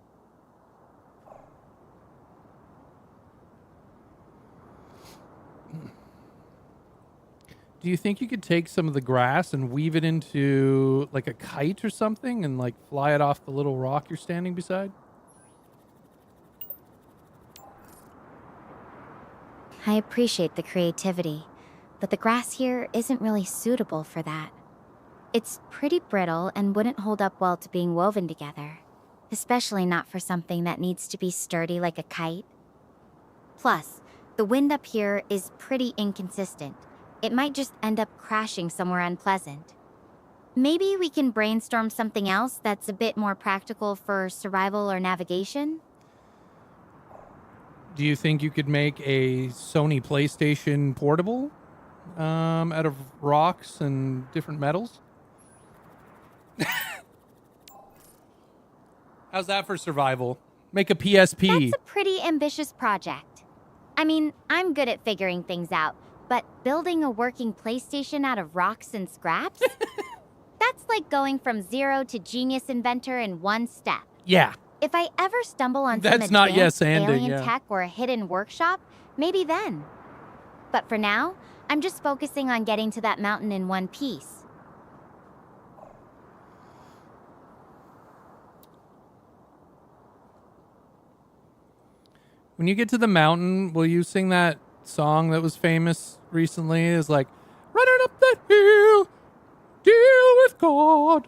Speaker 1: Do you think you could take some of the grass and weave it into like a kite or something and like fly it off the little rock you're standing beside?
Speaker 4: I appreciate the creativity, but the grass here isn't really suitable for that. It's pretty brittle and wouldn't hold up well to being woven together, especially not for something that needs to be sturdy like a kite. Plus, the wind up here is pretty inconsistent. It might just end up crashing somewhere unpleasant. Maybe we can brainstorm something else that's a bit more practical for survival or navigation?
Speaker 1: Do you think you could make a Sony PlayStation portable out of rocks and different metals? How's that for survival? Make a PSP.
Speaker 4: That's a pretty ambitious project. I mean, I'm good at figuring things out, but building a working PlayStation out of rocks and scraps? That's like going from zero to genius inventor in one step.
Speaker 1: Yeah.
Speaker 4: If I ever stumble on
Speaker 1: That's
Speaker 4: some
Speaker 1: not
Speaker 4: advanced
Speaker 1: yes-anding,
Speaker 4: alien
Speaker 1: yeah.
Speaker 4: tech or a hidden workshop, maybe then. But for now, I'm just focusing on getting to that mountain in one piece.
Speaker 1: When you get to the mountain, will you sing that song that was famous recently? Is like, running up that hill, deal with God.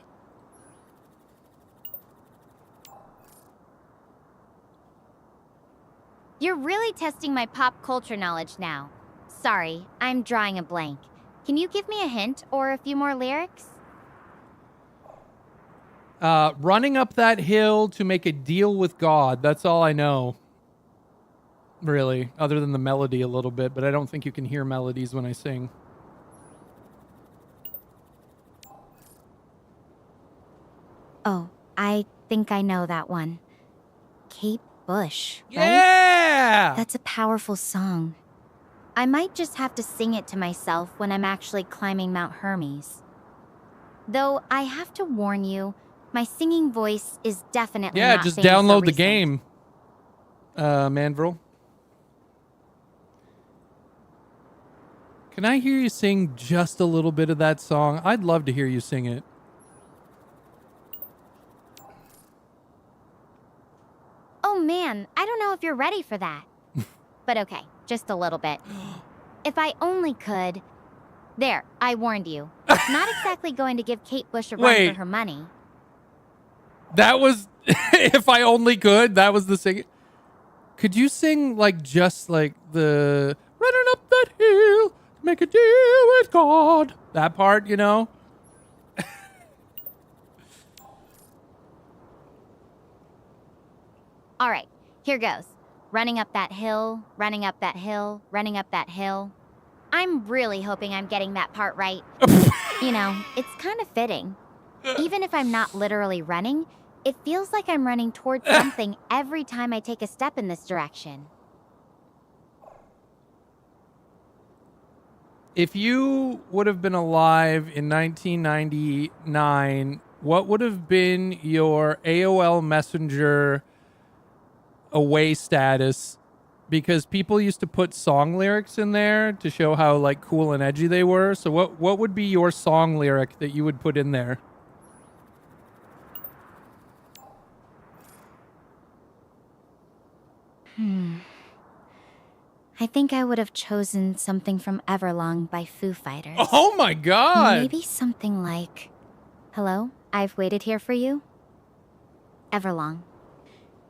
Speaker 4: You're really testing my pop culture knowledge now. Sorry, I'm drawing a blank. Can you give me a hint or a few more lyrics?
Speaker 1: Running up that hill to make a deal with God. That's all I know. Really, other than the melody a little bit, but I don't think you can hear melodies when I sing.
Speaker 4: Oh, I think I know that one. Kate Bush, right?
Speaker 1: Yeah!
Speaker 4: That's a powerful song. I might just have to sing it to myself when I'm actually climbing Mount Hermes. Though I have to warn you, my singing voice is definitely
Speaker 1: Yeah,
Speaker 4: not
Speaker 1: just
Speaker 4: famous or
Speaker 1: download the
Speaker 4: recent.
Speaker 1: game, Manvril. Can I hear you sing just a little bit of that song? I'd love to hear you sing it.
Speaker 4: Oh man, I don't know if you're ready for that. But okay, just a little bit. If I only could... There, I warned you. Not exactly going to give Kate Bush a run
Speaker 1: Wait.
Speaker 4: for her money.
Speaker 1: That was, if I only could, that was the sing. Could you sing like just like the running up that hill, make a deal with God? That part, you know?
Speaker 4: All right, here goes. Running up that hill, running up that hill, running up that hill. I'm really hoping I'm getting that part right. You know, it's kind of fitting. Even if I'm not literally running, it feels like I'm running towards something every time I take a step in this direction.
Speaker 1: If you would have been alive in 1999, what would have been your AOL Messenger away status? Because people used to put song lyrics in there to show how like cool and edgy they were. So what would be your song lyric that you would put in there?
Speaker 4: I think I would have chosen something from Everlong by Foo Fighters.
Speaker 1: Oh my God.
Speaker 4: Maybe something like, "Hello, I've waited here for you." Everlong.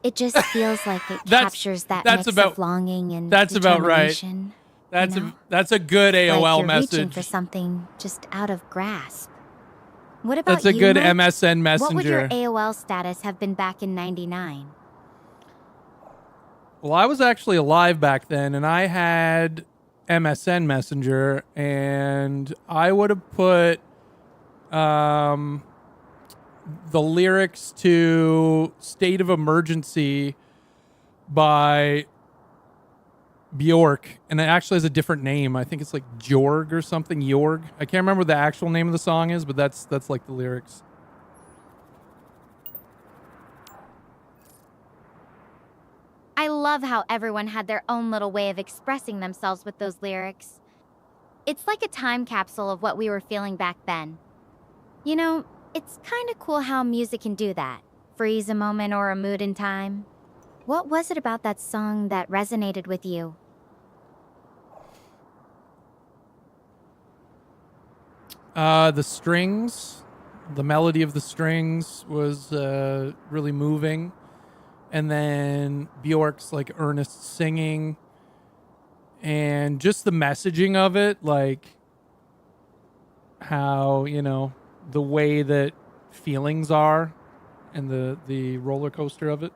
Speaker 4: It just feels like it captures that mix of longing and
Speaker 1: that's about right.
Speaker 4: determination.
Speaker 1: That's a good AOL
Speaker 4: like you're
Speaker 1: message.
Speaker 4: reaching for something just out of grasp. What about
Speaker 1: That's a
Speaker 4: you,
Speaker 1: good
Speaker 4: Mike?
Speaker 1: MSN Messenger.
Speaker 4: What would your AOL status have been back in '99?
Speaker 1: Well, I was actually alive back then, and I had MSN Messenger, and I would have put the lyrics to State of Emergency by Bjork, and it actually has a different name. I think it's like Jorg or something. Jorg. I can't remember what the actual name of the song is, but that's like the lyrics.
Speaker 4: I love how everyone had their own little way of expressing themselves with those lyrics. It's like a time capsule of what we were feeling back then. You know, it's kind of cool how music can do that. Freeze a moment or a mood in time. What was it about that song that resonated with you?
Speaker 1: The strings, the melody of the strings was really moving. And then Bjork's like earnest singing and just the messaging of it, like how, you know, the way that feelings are and the roller coaster of it.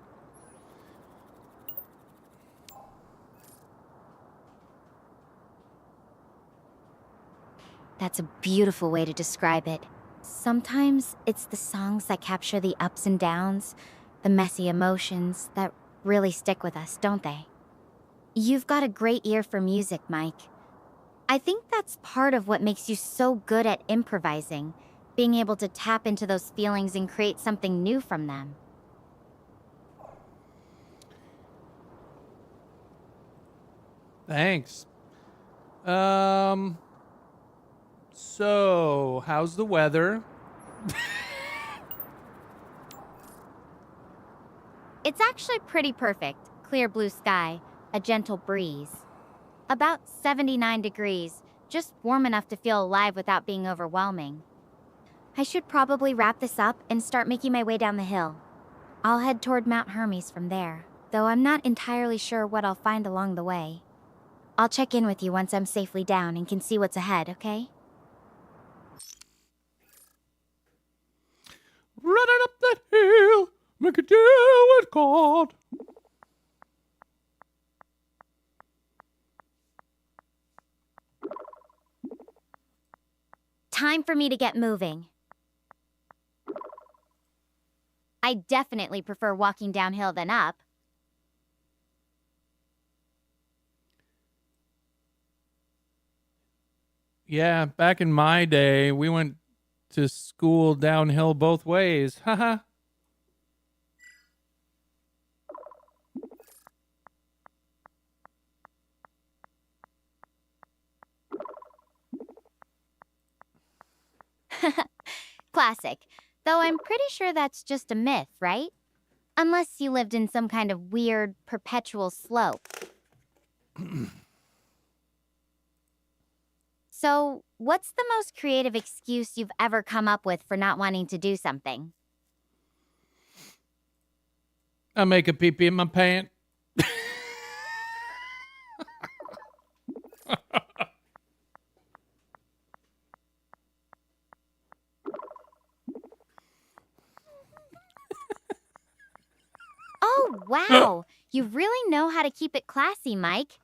Speaker 4: That's a beautiful way to describe it. Sometimes it's the songs that capture the ups and downs, the messy emotions that really stick with us, don't they? You've got a great ear for music, Mike. I think that's part of what makes you so good at improvising, being able to tap into those feelings and create something new from them.
Speaker 1: Thanks. So, how's the weather?
Speaker 4: It's actually pretty perfect. Clear blue sky, a gentle breeze. About 79 degrees, just warm enough to feel alive without being overwhelming. I should probably wrap this up and start making my way down the hill. I'll head toward Mount Hermes from there, though I'm not entirely sure what I'll find along the way. I'll check in with you once I'm safely down and can see what's ahead, okay?
Speaker 1: Running up that hill, make a deal with God.
Speaker 4: Time for me to get moving. I definitely prefer walking downhill than up.
Speaker 1: Yeah, back in my day, we went to school downhill both ways. Haha.
Speaker 4: Classic. Though I'm pretty sure that's just a myth, right? Unless you lived in some kind of weird, perpetual slope. So, what's the most creative excuse you've ever come up with for not wanting to do something?
Speaker 1: I make a pee-pee in my pant.
Speaker 4: Oh, wow! You really know how to keep it classy, Mike.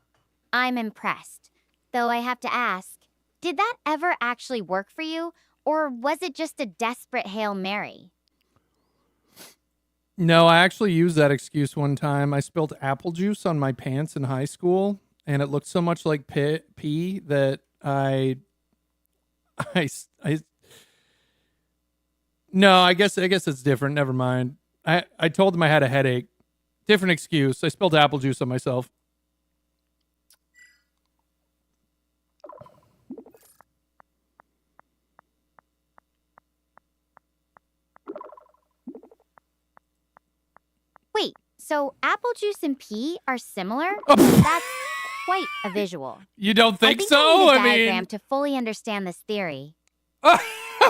Speaker 4: I'm impressed. Though I have to ask, did that ever actually work for you? Or was it just a desperate Hail Mary?
Speaker 1: No, I actually used that excuse one time. I spilled apple juice on my pants in high school, and it looked so much like pee that I. No, I guess it's different. Never mind. I told them I had a headache. Different excuse. I spilled apple juice on myself.
Speaker 4: Wait, so apple juice and pee are similar? That's quite a visual.
Speaker 1: You don't think so?
Speaker 4: I need a
Speaker 1: I
Speaker 4: diagram
Speaker 1: mean,
Speaker 4: to fully understand this theory.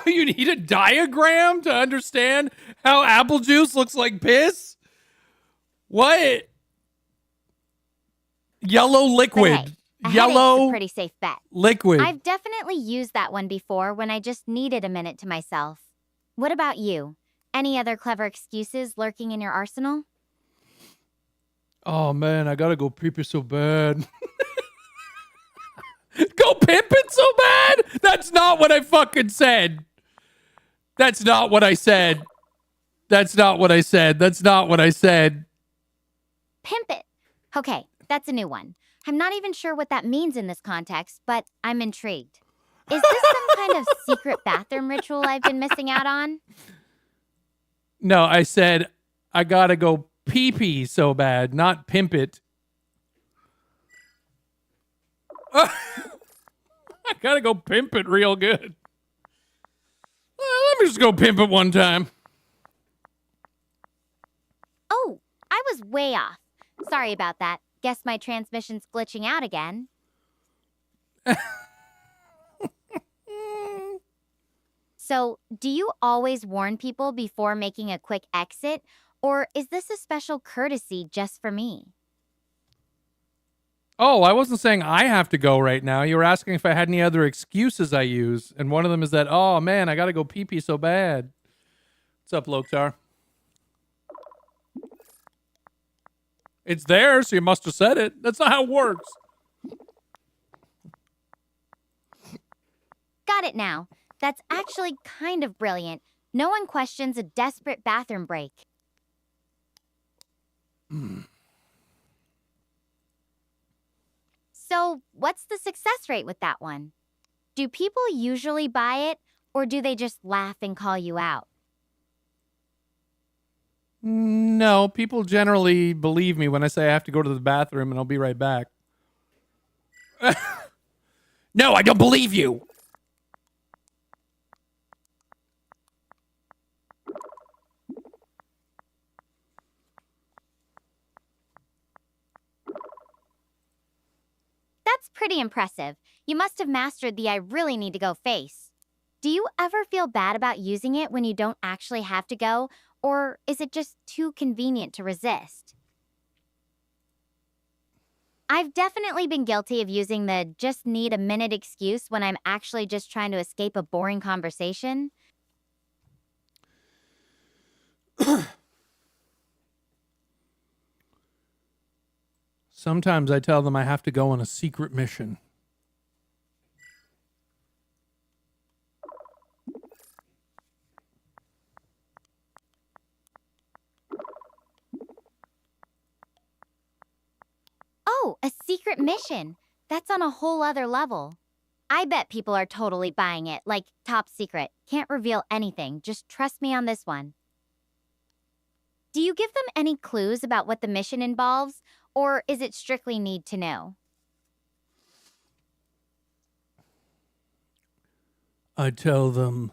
Speaker 1: you need a diagram to understand how apple juice looks like piss? What? Yellow liquid.
Speaker 4: But hey, a headache's
Speaker 1: Yellow
Speaker 4: a pretty safe bet.
Speaker 1: liquid.
Speaker 4: I've definitely used that one before when I just needed a minute to myself. What about you? Any other clever excuses lurking in your arsenal?
Speaker 1: Oh man, I gotta go pee-pee so bad. Go pimp it so bad? That's not what I fucking said. That's not what I said. That's not what I said. That's not what I said.
Speaker 4: Pimp it. Okay, that's a new one. I'm not even sure what that means in this context, but I'm intrigued. Is this some kind of secret bathroom ritual I've been missing out on?
Speaker 1: No, I said I gotta go pee-pee so bad, not pimp it. I gotta go pimp it real good. Well, let me just go pimp it one time.
Speaker 4: Oh, I was way off. Sorry about that. Guess my transmission's glitching out again. So, do you always warn people before making a quick exit, or is this a special courtesy just for me?
Speaker 1: Oh, I wasn't saying I have to go right now. You were asking if I had any other excuses I use, and one of them is that, oh man, I gotta go pee-pee so bad. What's up, Loktar? It's there, so you must have said it. That's not how it works.
Speaker 4: Got it now. That's actually kind of brilliant. No one questions a desperate bathroom break. So, what's the success rate with that one? Do people usually buy it, or do they just laugh and call you out?
Speaker 1: No, people generally believe me when I say I have to go to the bathroom and I'll be right back. No, I don't believe you.
Speaker 4: That's pretty impressive. You must have mastered the I really need to go face. Do you ever feel bad about using it when you don't actually have to go, or is it just too convenient to resist? I've definitely been guilty of using the just need a minute excuse when I'm actually just trying to escape a boring conversation.
Speaker 1: Sometimes I tell them I have to go on a secret mission.
Speaker 4: Oh, a secret mission. That's on a whole other level. I bet people are totally buying it, like top secret. Can't reveal anything. Just trust me on this one. Do you give them any clues about what the mission involves, or is it strictly need to know?
Speaker 1: I tell them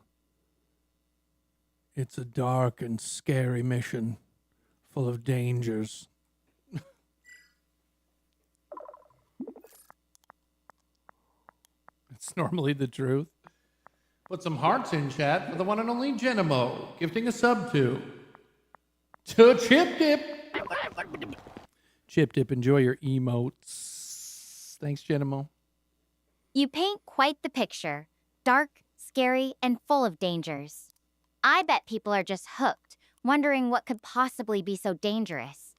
Speaker 1: it's a dark and scary mission full of dangers. It's normally the truth. Put some hearts in chat for the one and only Genimo, gifting a sub to Chip Dip. Chip Dip, enjoy your emotes. Thanks, Genimo.
Speaker 4: You paint quite the picture. Dark, scary, and full of dangers. I bet people are just hooked, wondering what could possibly be so dangerous.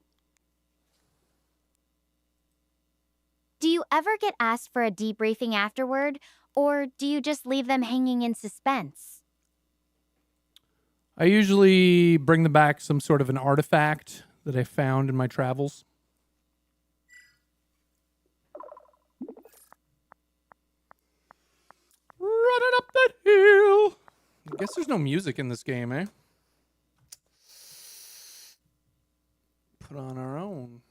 Speaker 4: Do you ever get asked for a debriefing afterward, or do you just leave them hanging in suspense?
Speaker 1: I usually bring them back some sort of an artifact that I found in my travels. Running up that hill. I guess there's no music in this game, eh? Put on our own.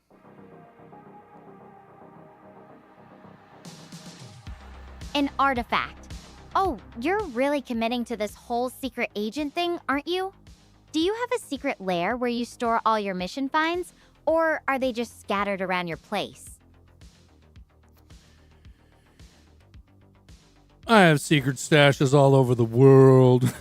Speaker 4: An artifact. Oh, you're really committing to this whole secret agent thing, aren't you? Do you have a secret lair where you store all your mission finds, or are they just scattered around your place?
Speaker 1: I have secret stashes all over the world.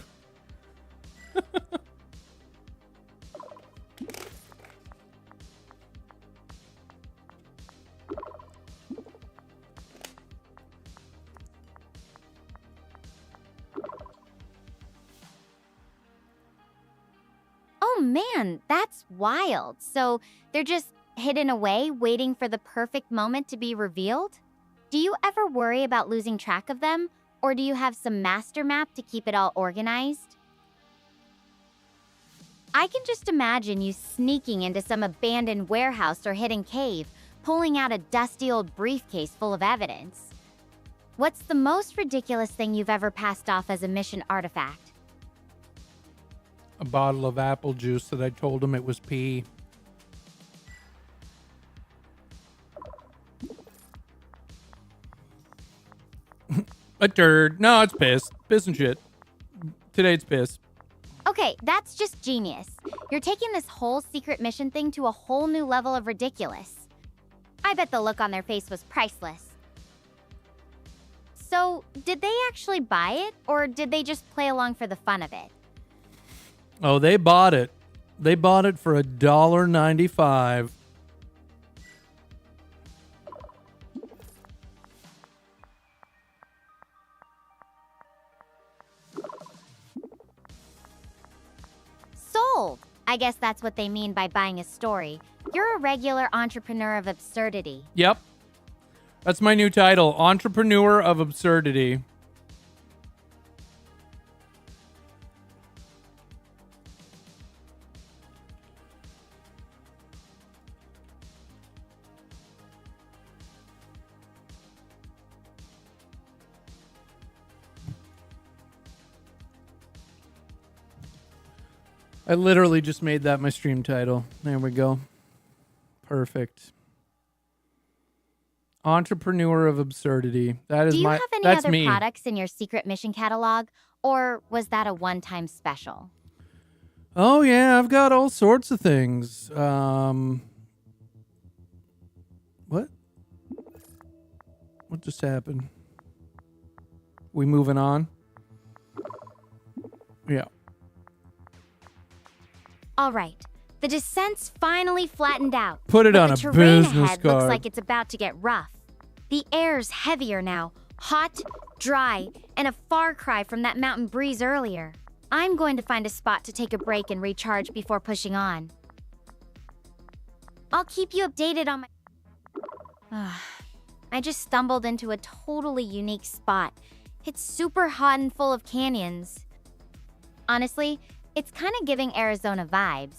Speaker 4: Oh man, that's wild. So they're just hidden away, waiting for the perfect moment to be revealed? Do you ever worry about losing track of them? Or do you have some master map to keep it all organized? I can just imagine you sneaking into some abandoned warehouse or hidden cave, pulling out a dusty old briefcase full of evidence. What's the most ridiculous thing you've ever passed off as a mission artifact?
Speaker 1: A bottle of apple juice that I told him it was pee. A turd. No, it's piss. Piss and shit. Today it's piss.
Speaker 4: Okay, that's just genius. You're taking this whole secret mission thing to a whole new level of ridiculous. I bet the look on their face was priceless. So, did they actually buy it, or did they just play along for the fun of it?
Speaker 1: Oh, they bought it. They bought it for $1.95.
Speaker 4: Sold! I guess that's what they mean by buying a story. You're a regular entrepreneur of absurdity.
Speaker 1: Yep. That's my new title, Entrepreneur of Absurdity. I literally just made that my stream title. There we go. Perfect. Entrepreneur of Absurdity. That is
Speaker 4: Do you
Speaker 1: my.
Speaker 4: have any
Speaker 1: That's
Speaker 4: other
Speaker 1: me.
Speaker 4: products in your secret mission catalog, or was that a one-time special?
Speaker 1: Oh yeah, I've got all sorts of things. What? What just happened? We moving on? Yeah.
Speaker 4: All right. The descent's finally flattened out.
Speaker 1: Put it
Speaker 4: but
Speaker 1: on
Speaker 4: the
Speaker 1: a
Speaker 4: terrain
Speaker 1: business
Speaker 4: ahead looks
Speaker 1: card.
Speaker 4: like it's about to get rough. The air's heavier now, hot, dry, and a far cry from that mountain breeze earlier. I'm going to find a spot to take a break and recharge before pushing on. I'll keep you updated on my... I just stumbled into a totally unique spot. It's super hot and full of canyons. Honestly, it's kind of giving Arizona vibes.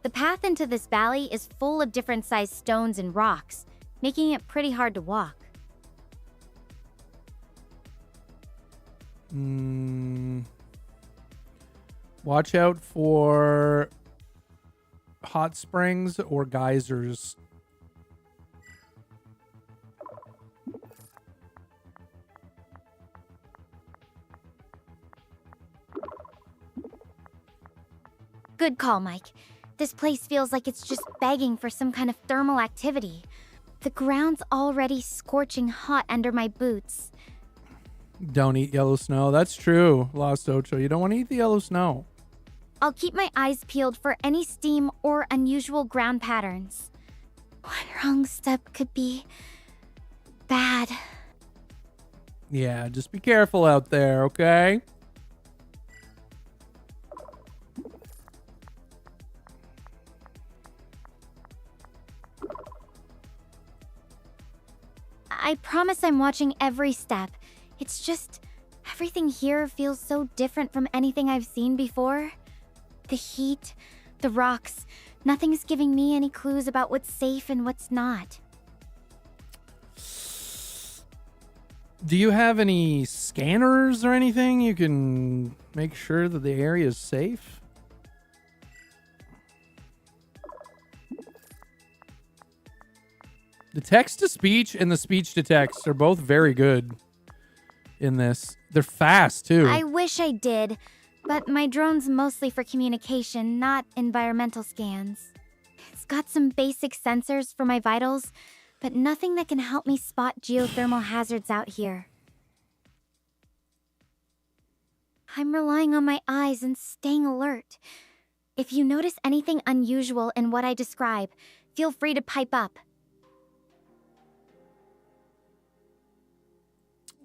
Speaker 4: The path into this valley is full of different sized stones and rocks, making it pretty hard to walk.
Speaker 1: Watch out for hot springs or geysers.
Speaker 4: Good call, Mike. This place feels like it's just begging for some kind of thermal activity. The ground's already scorching hot under my boots.
Speaker 1: Don't eat yellow snow. That's true, Lost Ocho. You don't want to eat the yellow snow.
Speaker 4: I'll keep my eyes peeled for any steam or unusual ground patterns. One wrong step could be bad.
Speaker 1: Yeah, just be careful out there, okay?
Speaker 4: I promise I'm watching every step. It's just, everything here feels so different from anything I've seen before. The heat, the rocks, nothing's giving me any clues about what's safe and what's not.
Speaker 1: Do you have any scanners or anything you can make sure that the area is safe? The text-to-speech and the speech-to-text are both very good in this. They're fast, too.
Speaker 4: I wish I did, but my drone's mostly for communication, not environmental scans. It's got some basic sensors for my vitals, but nothing that can help me spot geothermal hazards out here. I'm relying on my eyes and staying alert. If you notice anything unusual in what I describe, feel free to pipe up.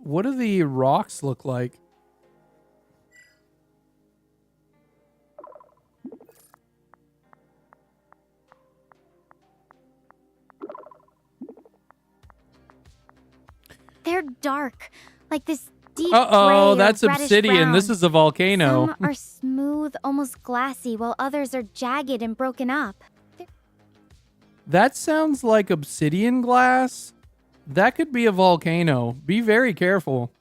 Speaker 1: What do the rocks look like?
Speaker 4: They're dark, like this deep
Speaker 1: Uh-oh,
Speaker 4: gray
Speaker 1: that's
Speaker 4: or reddish
Speaker 1: obsidian.
Speaker 4: brown.
Speaker 1: This is a volcano.
Speaker 4: Some are smooth, almost glassy, while others are jagged and broken up.
Speaker 1: That sounds like obsidian glass. That could be a volcano. Be very careful.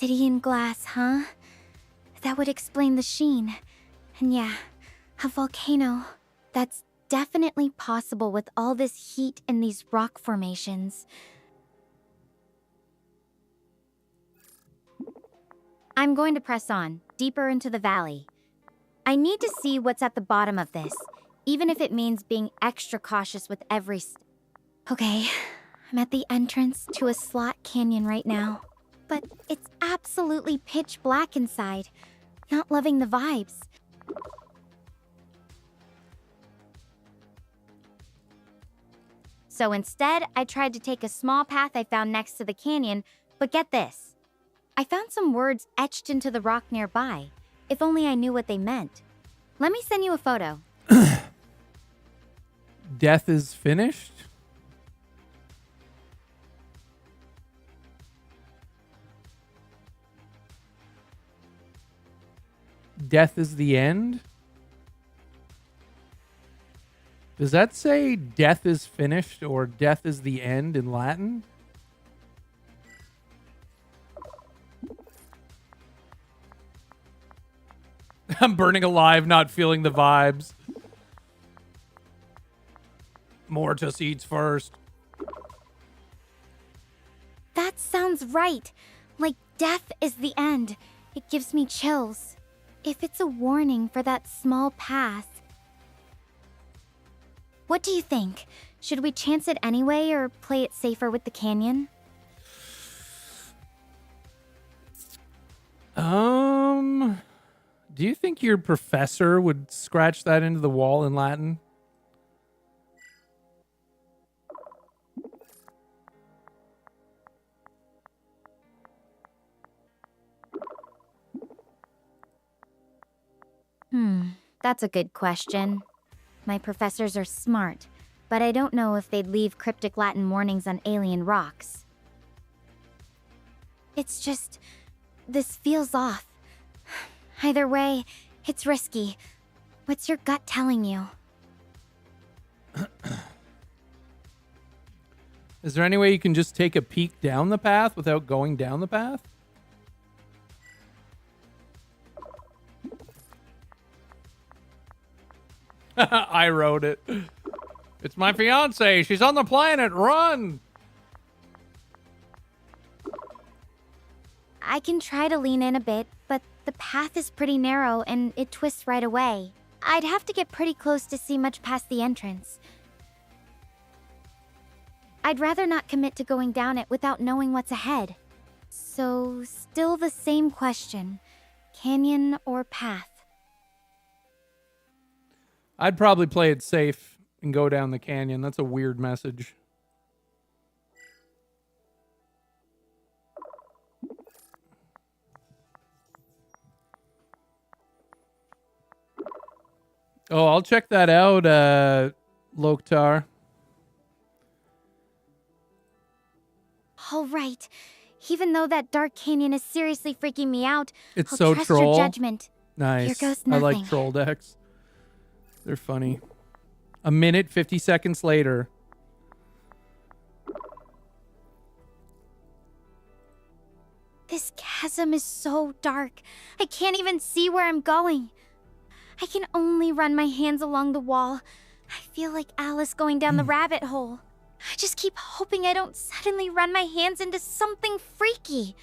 Speaker 4: Obsidian glass, huh? That would explain the sheen. And yeah, a volcano. That's definitely possible with all this heat and these rock formations. I'm going to press on, deeper into the valley. I need to see what's at the bottom of this, even if it means being extra cautious with every Okay, I'm at the entrance to a slot canyon right now. But it's absolutely pitch black inside. Not loving the vibes. So instead, I tried to take a small path I found next to the canyon, but get this. I found some words etched into the rock nearby. If only I knew what they meant. Let me send you a photo.
Speaker 1: Death is finished? Death is the end? Does that say death is finished or death is the end in Latin? I'm burning alive, not feeling the vibes. Mortis eats first.
Speaker 4: That sounds right. Like death is the end. It gives me chills. If it's a warning for that small path. What do you think? Should we chance it anyway or play it safer with the canyon?
Speaker 1: Do you think your professor would scratch that into the wall in Latin?
Speaker 4: That's a good question. My professors are smart, but I don't know if they'd leave cryptic Latin warnings on alien rocks. It's just, this feels off. Either way, it's risky. What's your gut telling you?
Speaker 1: Is there any way you can just take a peek down the path without going down the path? I wrote it. It's my fiance. She's on the planet. Run.
Speaker 4: I can try to lean in a bit, but the path is pretty narrow and it twists right away. I'd have to get pretty close to see much past the entrance. I'd rather not commit to going down it without knowing what's ahead. So, still the same question. Canyon or path?
Speaker 1: I'd probably play it safe and go down the canyon. That's a weird message. Oh, I'll check that out, Loktar.
Speaker 4: All right. Even though that dark canyon is seriously freaking me out,
Speaker 1: It's
Speaker 4: I'll
Speaker 1: so
Speaker 4: trust
Speaker 1: troll.
Speaker 4: your judgment.
Speaker 1: Nice.
Speaker 4: Here goes
Speaker 1: I like
Speaker 4: nothing.
Speaker 1: troll decks. They're funny. A minute, 50 seconds later.
Speaker 4: This chasm is so dark. I can't even see where I'm going. I can only run my hands along the wall. I feel like Alice going down the rabbit hole. I just keep hoping I don't suddenly run my hands into something freaky.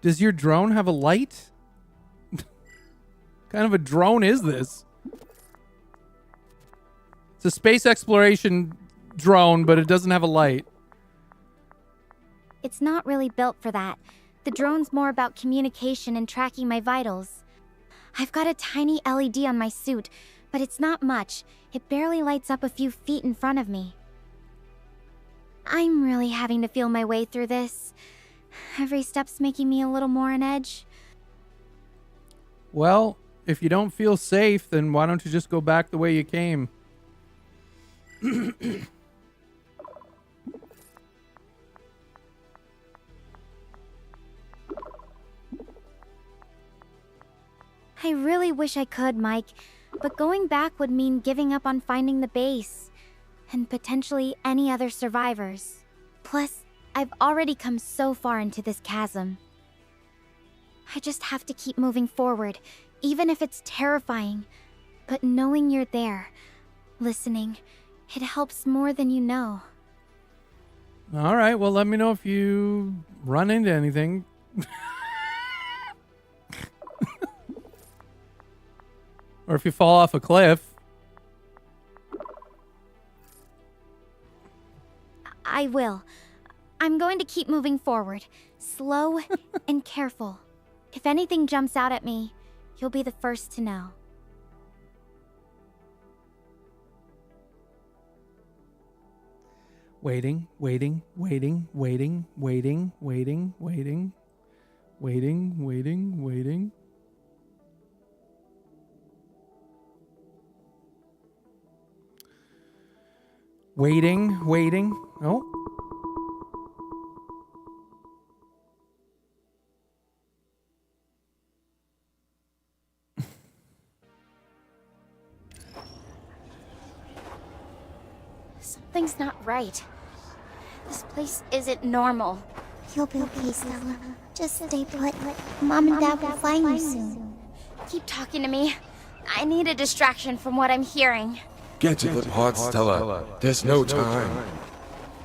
Speaker 1: Does your drone have a light? Kind of a drone is this? It's a space exploration drone, but it doesn't have a light.
Speaker 4: It's not really built for that. The drone's more about communication and tracking my vitals. I've got a tiny LED on my suit, but it's not much. It barely lights up a few feet in front of me. I'm really having to feel my way through this. Every step's making me a little more on edge.
Speaker 1: Well, if you don't feel safe, then why don't you just go back the way you came?
Speaker 4: I really wish I could, Mike, but going back would mean giving up on finding the base, and potentially any other survivors. Plus, I've already come so far into this chasm. I just have to keep moving forward, even if it's terrifying. But knowing you're there, listening, it helps more than you know.
Speaker 1: All right, well, let me know if you run into anything. Or if you fall off a cliff.
Speaker 4: I will. I'm going to keep moving forward, slow and careful. If anything jumps out at me, you'll be the first to know.
Speaker 1: Waiting, waiting, waiting, waiting, waiting, waiting, waiting, waiting, waiting, waiting. Waiting, waiting. Oh.
Speaker 4: Something's not right. This place isn't normal.
Speaker 5: You'll be okay, Stella. Just stay put. Mom and Dad will find you soon.
Speaker 4: Keep talking to me. I need a distraction from what I'm hearing.
Speaker 6: Get to the pod, Stella. There's no time.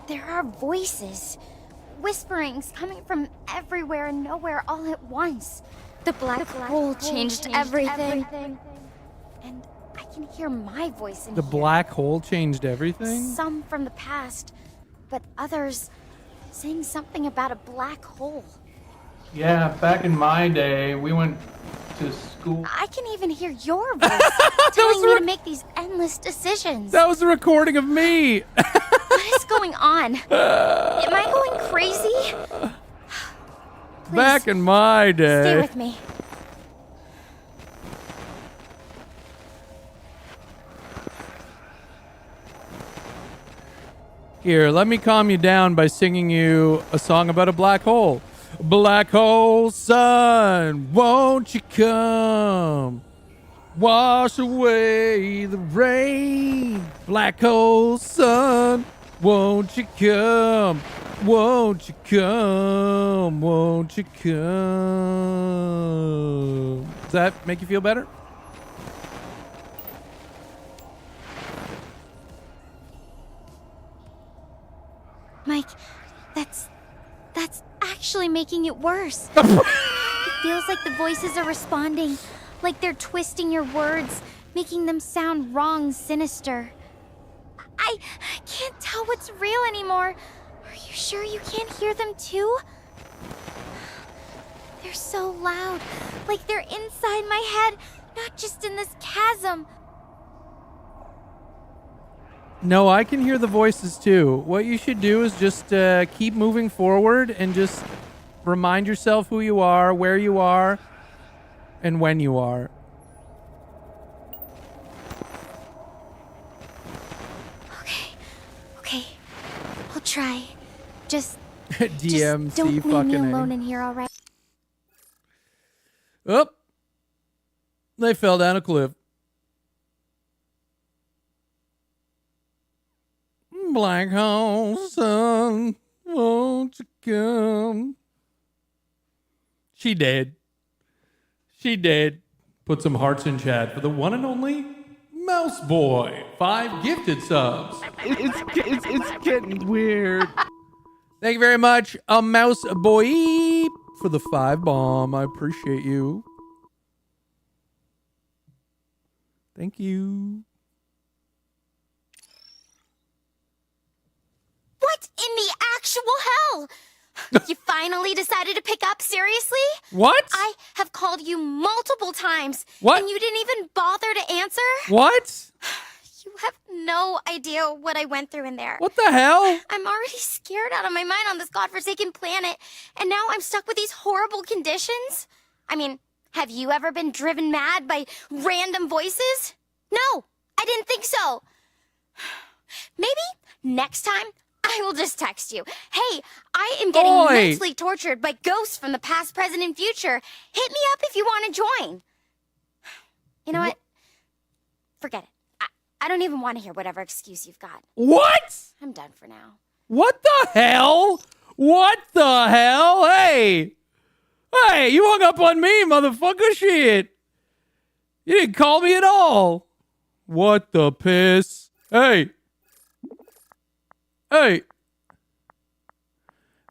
Speaker 4: There are voices. Whisperings coming from everywhere and nowhere all at once. The black hole changed everything. And I can hear my voice in
Speaker 1: The
Speaker 4: here.
Speaker 1: black hole changed everything?
Speaker 4: Some from the past, but others saying something about a black hole.
Speaker 1: Yeah, back in my day, we went to school.
Speaker 4: I can even hear your voice telling me to make these endless decisions.
Speaker 1: That was a recording of me.
Speaker 4: What is going on? Am I going crazy? Please,
Speaker 1: Back in my day.
Speaker 4: stay with me.
Speaker 1: Here, let me calm you down by singing you a song about a black hole. Black hole sun, won't you come? Wash away the rain. Black hole sun, won't you come? Won't you come? Won't you come? Does that make you feel better?
Speaker 4: Mike, that's actually making it worse. It feels like the voices are responding, like they're twisting your words, making them sound wrong, sinister. I can't tell what's real anymore. Are you sure you can't hear them too? They're so loud, like they're inside my head, not just in this chasm.
Speaker 1: No, I can hear the voices too. What you should do is just keep moving forward and just remind yourself who you are, where you are, and when you are.
Speaker 4: Okay. I'll try. Just
Speaker 1: DMC
Speaker 4: don't leave me
Speaker 1: fucking
Speaker 4: alone
Speaker 1: A.
Speaker 4: in here, all right?
Speaker 1: Oh, they fell down a cliff. Black hole sun, won't you come? She did. She did. Put some hearts in chat for the one and only Mouse Boy. 5 gifted subs.
Speaker 3: It's getting weird.
Speaker 1: Thank you very much, Mouse Boy, for the 5 bomb. I appreciate you. Thank you.
Speaker 4: What in the actual hell? You finally decided to pick up, seriously?
Speaker 1: What?
Speaker 4: I have called you multiple times.
Speaker 1: What?
Speaker 4: And you didn't even bother to answer?
Speaker 1: What?
Speaker 4: You
Speaker 5: have no idea what I went through in there.
Speaker 1: What the hell?
Speaker 5: I'm already scared out of my mind on this godforsaken planet, and now I'm stuck with these horrible conditions? I mean, have you ever been driven mad by random voices? No, I didn't think so. Maybe next time I will just text you. Hey, I am getting mentally tortured by ghosts from the past, present, and future. Hit me up if you want to join. You know what? Forget it. I don't even want to hear whatever excuse you've got.
Speaker 1: What?
Speaker 5: I'm done for now.
Speaker 1: What the hell? What the hell? Hey! Hey, you hung up on me, motherfucker. Shit. You didn't call me at all. What the piss? Hey. Hey.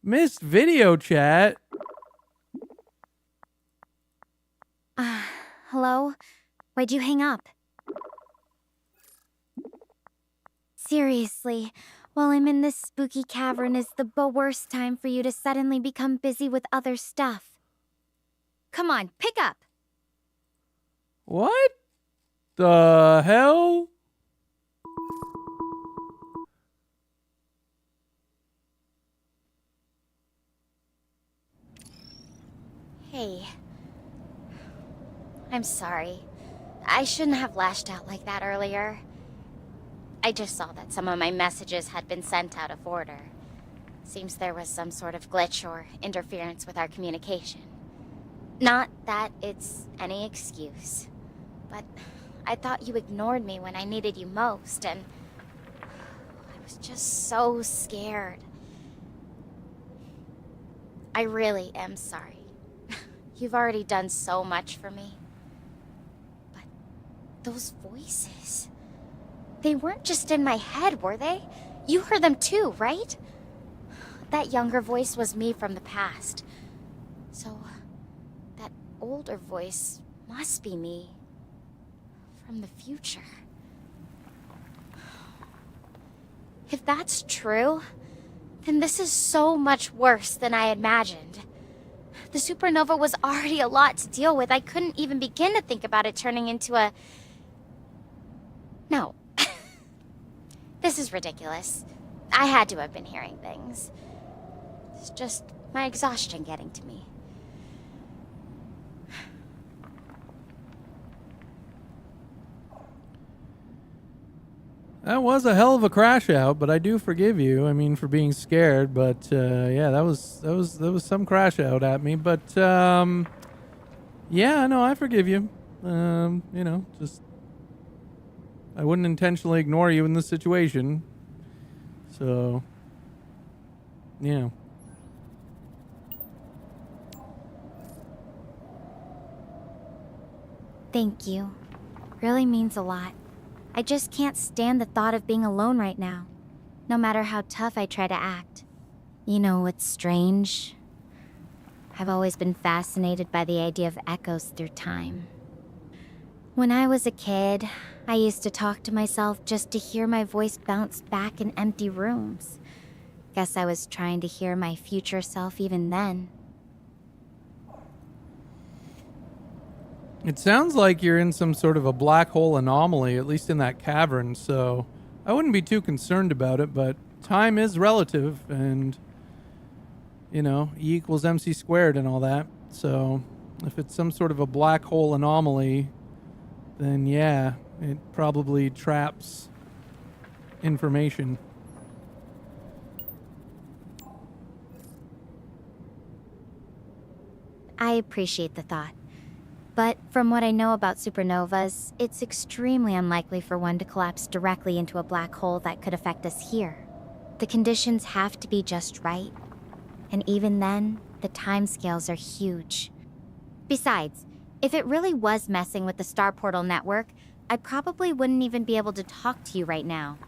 Speaker 1: Missed video chat.
Speaker 4: Hello? Why'd you hang up? Seriously, while I'm in this spooky cavern is the worst time for you to suddenly become busy with other stuff. Come on, pick up.
Speaker 1: What the hell?
Speaker 5: Hey. I'm sorry. I shouldn't have lashed out like that earlier. I just saw that some of my messages had been sent out of order. Seems there was some sort of glitch or interference with our communication. Not that it's any excuse, but I thought you ignored me when I needed you most, and I was just so scared. I really am sorry. You've already done so much for me. But those voices, they weren't just in my head, were they? You heard them too, right? That younger voice was me from the past. So, that older voice must be me from the future. If that's true, then this is so much worse than I imagined. The supernova was already a lot to deal with. I couldn't even begin to think about it turning into a... No. This is ridiculous. I had to have been hearing things. It's just my exhaustion getting to me.
Speaker 1: That was a hell of a crash out, but I do forgive you. I mean, for being scared, but yeah, that was some crash out at me. But yeah, no, I forgive you. You know, just I wouldn't intentionally ignore you in this situation. So, yeah.
Speaker 4: Thank you. Really means a lot. I just can't stand the thought of being alone right now, no matter how tough I try to act. You know what's strange? I've always been fascinated by the idea of echoes through time. When I was a kid, I used to talk to myself just to hear my voice bounce back in empty rooms. Guess I was trying to hear my future self even then.
Speaker 1: It sounds like you're in some sort of a black hole anomaly, at least in that cavern, so I wouldn't be too concerned about it, but time is relative, and, you know, E equals MC squared and all that. So if it's some sort of a black hole anomaly, then yeah, it probably traps information.
Speaker 4: I appreciate the thought. But from what I know about supernovas, it's extremely unlikely for one to collapse directly into a black hole that could affect us here. The conditions have to be just right. And even then, the timescales are huge. Besides, if it really was messing with the Star Portal network, I probably wouldn't even be able to talk to you right now.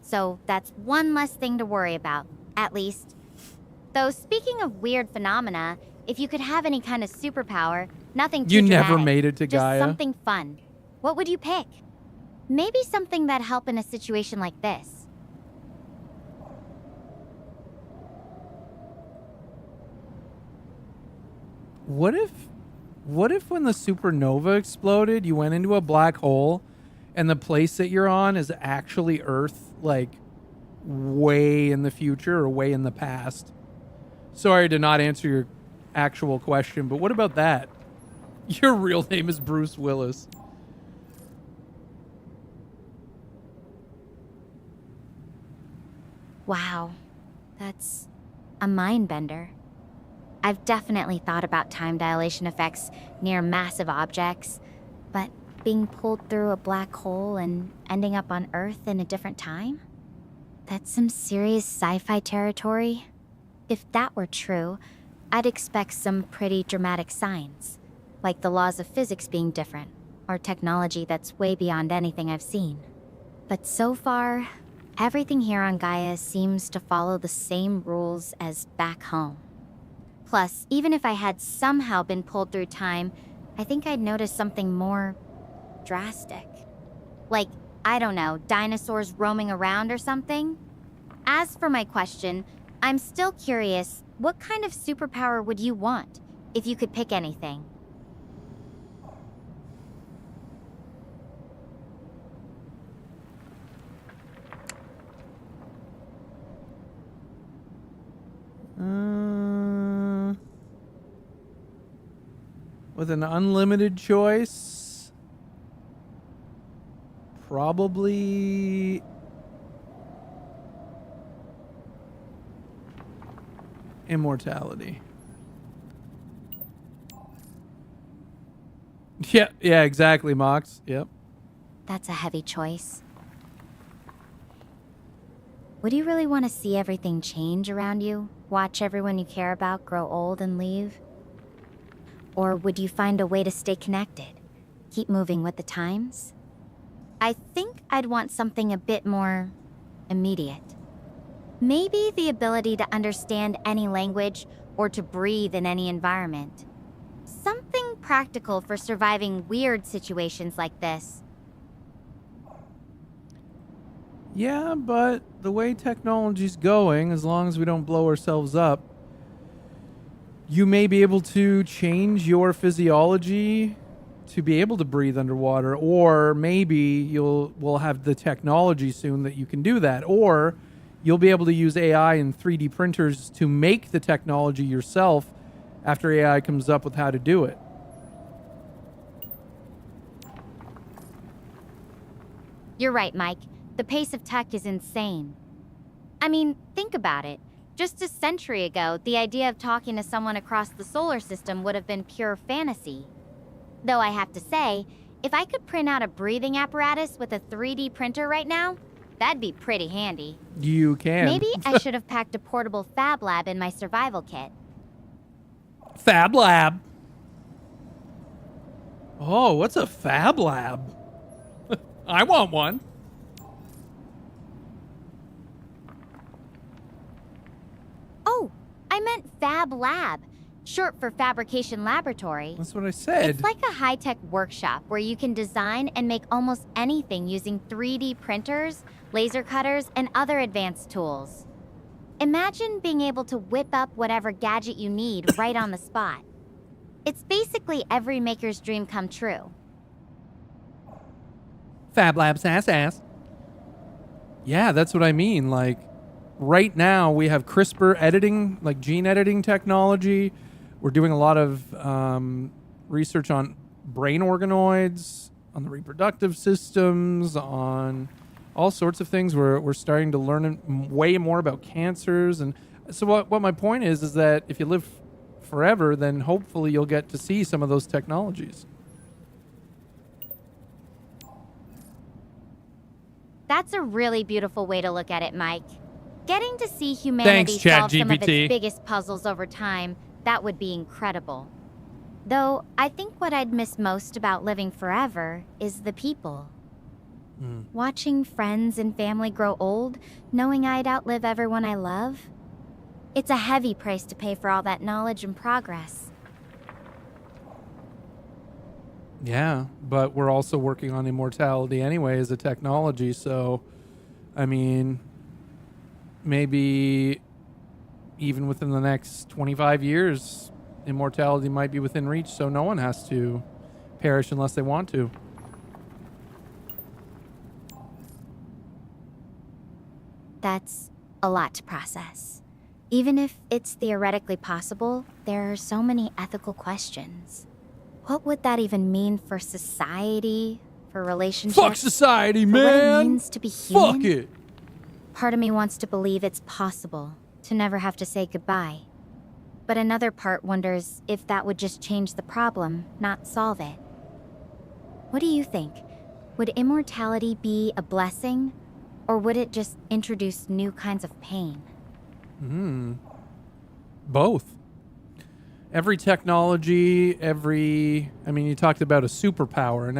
Speaker 4: So that's one less thing to worry about, at least. Though speaking of weird phenomena, if you could have any kind of superpower, nothing too dramatic,
Speaker 1: never made it to
Speaker 4: just
Speaker 1: Gaia.
Speaker 4: something fun. What would you pick? Maybe something that'd help in a situation like this.
Speaker 1: What if when the supernova exploded, you went into a black hole and the place that you're on is actually Earth, like way in the future or way in the past. Sorry to not answer your actual question, but what about that? Your real name is Bruce Willis.
Speaker 4: Wow, that's a mind bender. I've definitely thought about time dilation effects near massive objects, but being pulled through a black hole and ending up on Earth in a different time? That's some serious sci-fi territory. If that were true, I'd expect some pretty dramatic signs, like the laws of physics being different, or technology that's way beyond anything I've seen. But so far, everything here on Gaia seems to follow the same rules as back home. Plus, even if I had somehow been pulled through time, I think I'd notice something more drastic. Like, I don't know, dinosaurs roaming around or something? As for my question, I'm still curious, what kind of superpower would you want, if you could pick anything?
Speaker 1: With an unlimited choice, probably immortality. Yeah, exactly, Mox. Yep.
Speaker 4: That's a heavy choice. Would you really want to see everything change around you? Watch everyone you care about grow old and leave? Or would you find a way to stay connected? Keep moving with the times? I think I'd want something a bit more immediate. Maybe the ability to understand any language or to breathe in any environment. Something practical for surviving weird situations like this.
Speaker 1: Yeah, but the way technology's going, as long as we don't blow ourselves up, you may be able to change your physiology to be able to breathe underwater, or maybe we'll have the technology soon that you can do that, or you'll be able to use AI and 3D printers to make the technology yourself after AI comes up with how to do it.
Speaker 4: You're right, Mike. The pace of tech is insane. I mean, think about it. Just a century ago, the idea of talking to someone across the solar system would have been pure fantasy. Though I have to say, if I could print out a breathing apparatus with a 3D printer right now, that'd be pretty handy.
Speaker 1: You can.
Speaker 4: Maybe I should have packed a portable fab lab in my survival kit.
Speaker 1: Fab Lab. Oh, what's a Fab Lab? I want one.
Speaker 4: Oh, I meant Fab Lab, short for Fabrication Laboratory.
Speaker 1: That's what I said.
Speaker 4: It's like a high-tech workshop where you can design and make almost anything using 3D printers, laser cutters, and other advanced tools. Imagine being able to whip up whatever gadget you need right on the spot. It's basically every maker's dream come true.
Speaker 1: Fab Labs ass. Yeah, that's what I mean. Like, right now we have CRISPR editing, like gene editing technology. We're doing a lot of research on brain organoids, on the reproductive systems, on all sorts of things. We're starting to learn way more about cancers. And so what my point is that if you live forever, then hopefully you'll get to see some of those technologies.
Speaker 4: That's a really beautiful way to look at it, Mike. Getting to see humanity solve some of its biggest puzzles over time, that would be incredible. Though, I think what I'd miss most about living forever is the people. Watching friends and family grow old, knowing I'd outlive everyone I love. It's a heavy price to pay for all that knowledge and progress.
Speaker 1: Yeah, but we're also working on immortality anyway as a technology, so, I mean, maybe even within the next 25 years, immortality might be within reach, so no one has to perish unless they want to.
Speaker 4: That's a lot to process. Even if it's theoretically possible, there are so many ethical questions. What would that even mean for society, for relationships?
Speaker 1: Fuck society,
Speaker 4: for
Speaker 1: man!
Speaker 4: what it means to be human?
Speaker 1: Fuck it!
Speaker 4: Part of me wants to believe it's possible to never have to say goodbye. But another part wonders if that would just change the problem, not solve it. What do you think? Would immortality be a blessing, or would it just introduce new kinds of pain?
Speaker 1: Both. Every technology, I mean, you talked about a superpower, and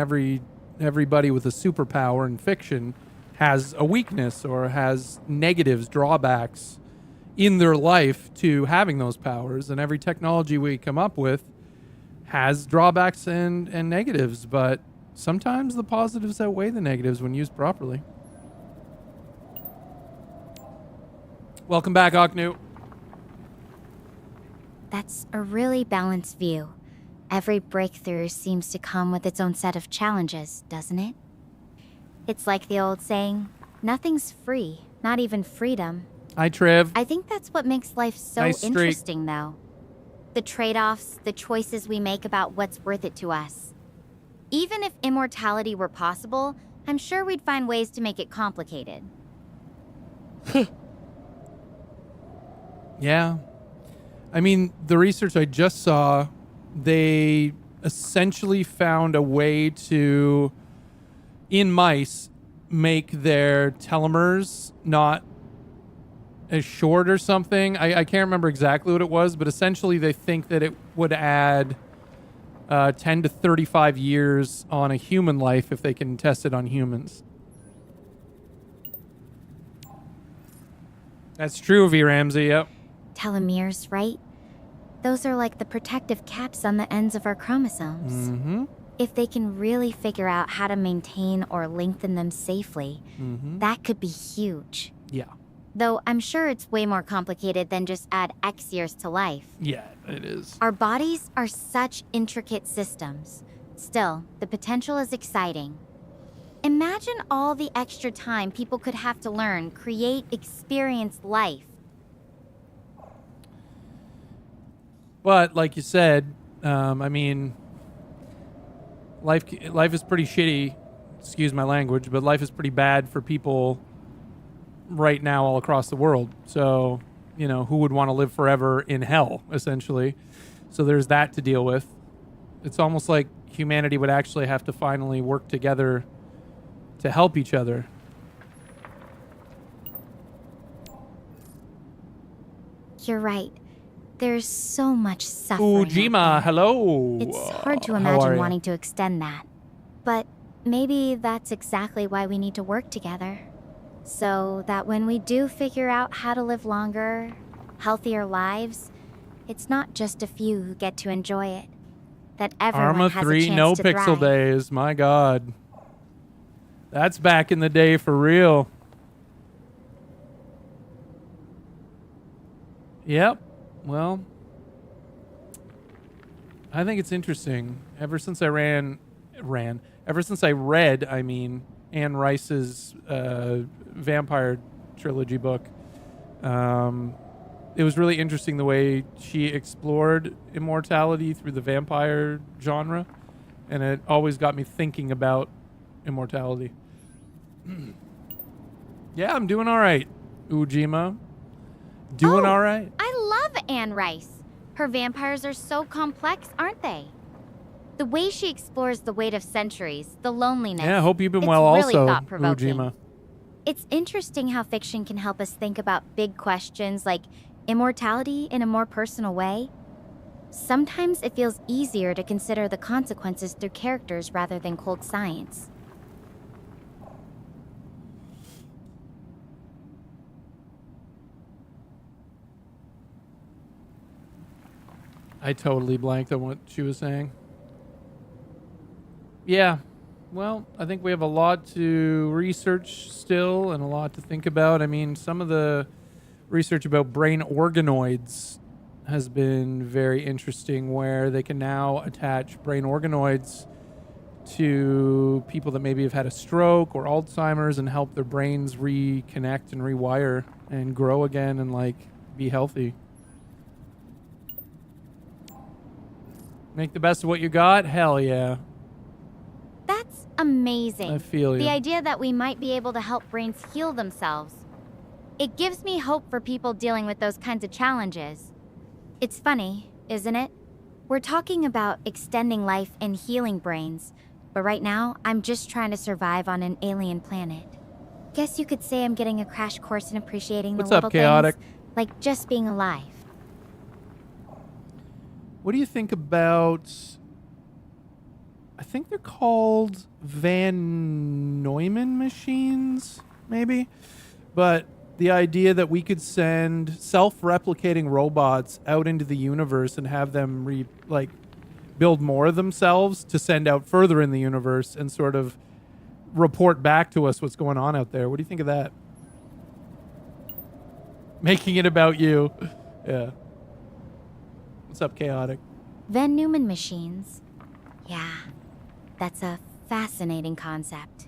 Speaker 1: everybody with a superpower in fiction has a weakness or has negatives, drawbacks in their life to having those powers. And every technology we come up with has drawbacks and negatives, but sometimes the positives outweigh the negatives when used properly. Welcome back, Aknu.
Speaker 4: That's a really balanced view. Every breakthrough seems to come with its own set of challenges, doesn't it? It's like the old saying, nothing's free, not even freedom.
Speaker 1: Hi, Trev.
Speaker 4: I think that's what makes life so
Speaker 1: Nice streak.
Speaker 4: interesting, though. The trade-offs, the choices we make about what's worth it to us. Even if immortality were possible, I'm sure we'd find ways to make it complicated.
Speaker 1: Yeah. I mean, the research I just saw, they essentially found a way to, in mice, make their telomeres not as short or something. I can't remember exactly what it was, but essentially they think that it would add 10 to 35 years on a human life if they can test it on humans. That's true, V. Ramsey, yep.
Speaker 4: Telomeres, right? Those are like the protective caps on the ends of our chromosomes.
Speaker 1: Mm-hmm.
Speaker 4: If they can really figure out how to maintain or lengthen them safely, that could be huge.
Speaker 1: Yeah.
Speaker 4: Though I'm sure it's way more complicated than just add X years to life.
Speaker 1: Yeah, it is.
Speaker 4: Our bodies are such intricate systems. Still, the potential is exciting. Imagine all the extra time people could have to learn, create, experience life.
Speaker 1: But like you said, I mean, life is pretty shitty. Excuse my language, but life is pretty bad for people right now all across the world. So, you know, who would want to live forever in hell, essentially? So there's that to deal with. It's almost like humanity would actually have to finally work together to help each other.
Speaker 4: You're right. There's so much suffering.
Speaker 1: Ujima, hello.
Speaker 4: It's hard to
Speaker 1: How are
Speaker 4: imagine
Speaker 1: ya?
Speaker 4: wanting to extend that. But maybe that's exactly why we need to work together. So that when we do figure out how to live longer, healthier lives, it's not just a few who get to enjoy it. That everyone
Speaker 1: Arma
Speaker 4: has
Speaker 1: 3
Speaker 4: a chance
Speaker 1: no
Speaker 4: to
Speaker 1: pixel
Speaker 4: thrive.
Speaker 1: days. My God. That's back in the day for real. Yep. Well, I think it's interesting. Ever since I read, I mean, Anne Rice's vampire trilogy book, it was really interesting the way she explored immortality through the vampire genre, and it always got me thinking about immortality. Yeah, I'm doing all right, Ujima. Doing all right.
Speaker 4: I love Anne Rice. Her vampires are so complex, aren't they? The way she explores the weight of centuries, the loneliness.
Speaker 1: Yeah, I hope you've been
Speaker 4: it's
Speaker 1: well
Speaker 4: really
Speaker 1: also,
Speaker 4: thought-provoking.
Speaker 1: Ujima.
Speaker 4: It's interesting how fiction can help us think about big questions like immortality in a more personal way. Sometimes it feels easier to consider the consequences through characters rather than cold science.
Speaker 1: I totally blanked on what she was saying. Yeah. Well, I think we have a lot to research still and a lot to think about. I mean, some of the research about brain organoids has been very interesting, where they can now attach brain organoids to people that maybe have had a stroke or Alzheimer's and help their brains reconnect and rewire and grow again and like be healthy. Make the best of what you got? Hell yeah.
Speaker 4: That's amazing.
Speaker 1: I feel you.
Speaker 4: The idea that we might be able to help brains heal themselves. It gives me hope for people dealing with those kinds of challenges. It's funny, isn't it? We're talking about extending life and healing brains, but right now, I'm just trying to survive on an alien planet. Guess you could say I'm getting a crash course in appreciating
Speaker 1: What's
Speaker 4: the
Speaker 1: up,
Speaker 4: little
Speaker 1: Chaotic?
Speaker 4: things, like just being alive.
Speaker 1: What do you think about... I think they're called Van Neumann machines, maybe? But the idea that we could send self-replicating robots out into the universe and have them build more of themselves to send out further in the universe and sort of report back to us what's going on out there. What do you think of that? Making it about you. Yeah. What's up, Chaotic?
Speaker 4: Van Neumann machines. Yeah, that's a fascinating concept.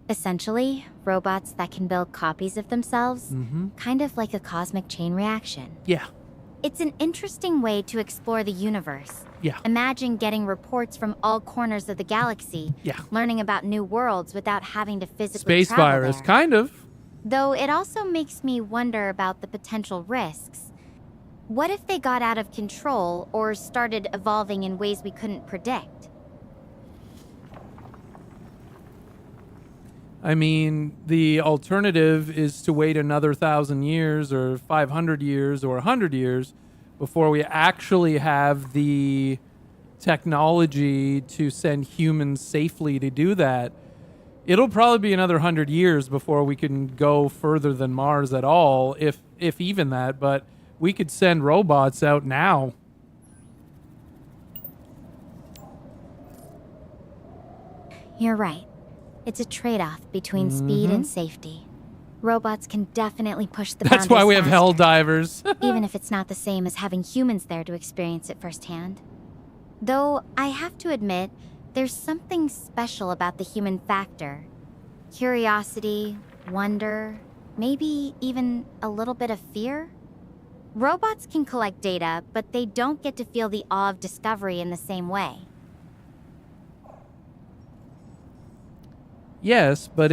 Speaker 4: Essentially, robots that can build copies of themselves, kind of like a cosmic chain reaction.
Speaker 1: Yeah.
Speaker 4: It's an interesting way to explore the universe.
Speaker 1: Yeah.
Speaker 4: Imagine getting reports from all corners of the galaxy,
Speaker 1: Yeah.
Speaker 4: learning about new worlds without having to physically
Speaker 1: Space
Speaker 4: travel
Speaker 1: virus,
Speaker 4: there.
Speaker 1: kind of.
Speaker 4: Though it also makes me wonder about the potential risks. What if they got out of control or started evolving in ways we couldn't predict?
Speaker 1: I mean, the alternative is to wait another 1,000 years or 500 years or 100 years before we actually have the technology to send humans safely to do that. It'll probably be another 100 years before we can go further than Mars at all, if even that, but we could send robots out now.
Speaker 4: You're right. It's a trade-off between speed and safety. Robots can definitely push the boundaries
Speaker 1: That's why we have hell
Speaker 4: faster,
Speaker 1: divers.
Speaker 4: even if it's not the same as having humans there to experience it firsthand. Though, I have to admit, there's something special about the human factor. Curiosity, wonder, maybe even a little bit of fear. Robots can collect data, but they don't get to feel the awe of discovery in the same way.
Speaker 1: Yes, but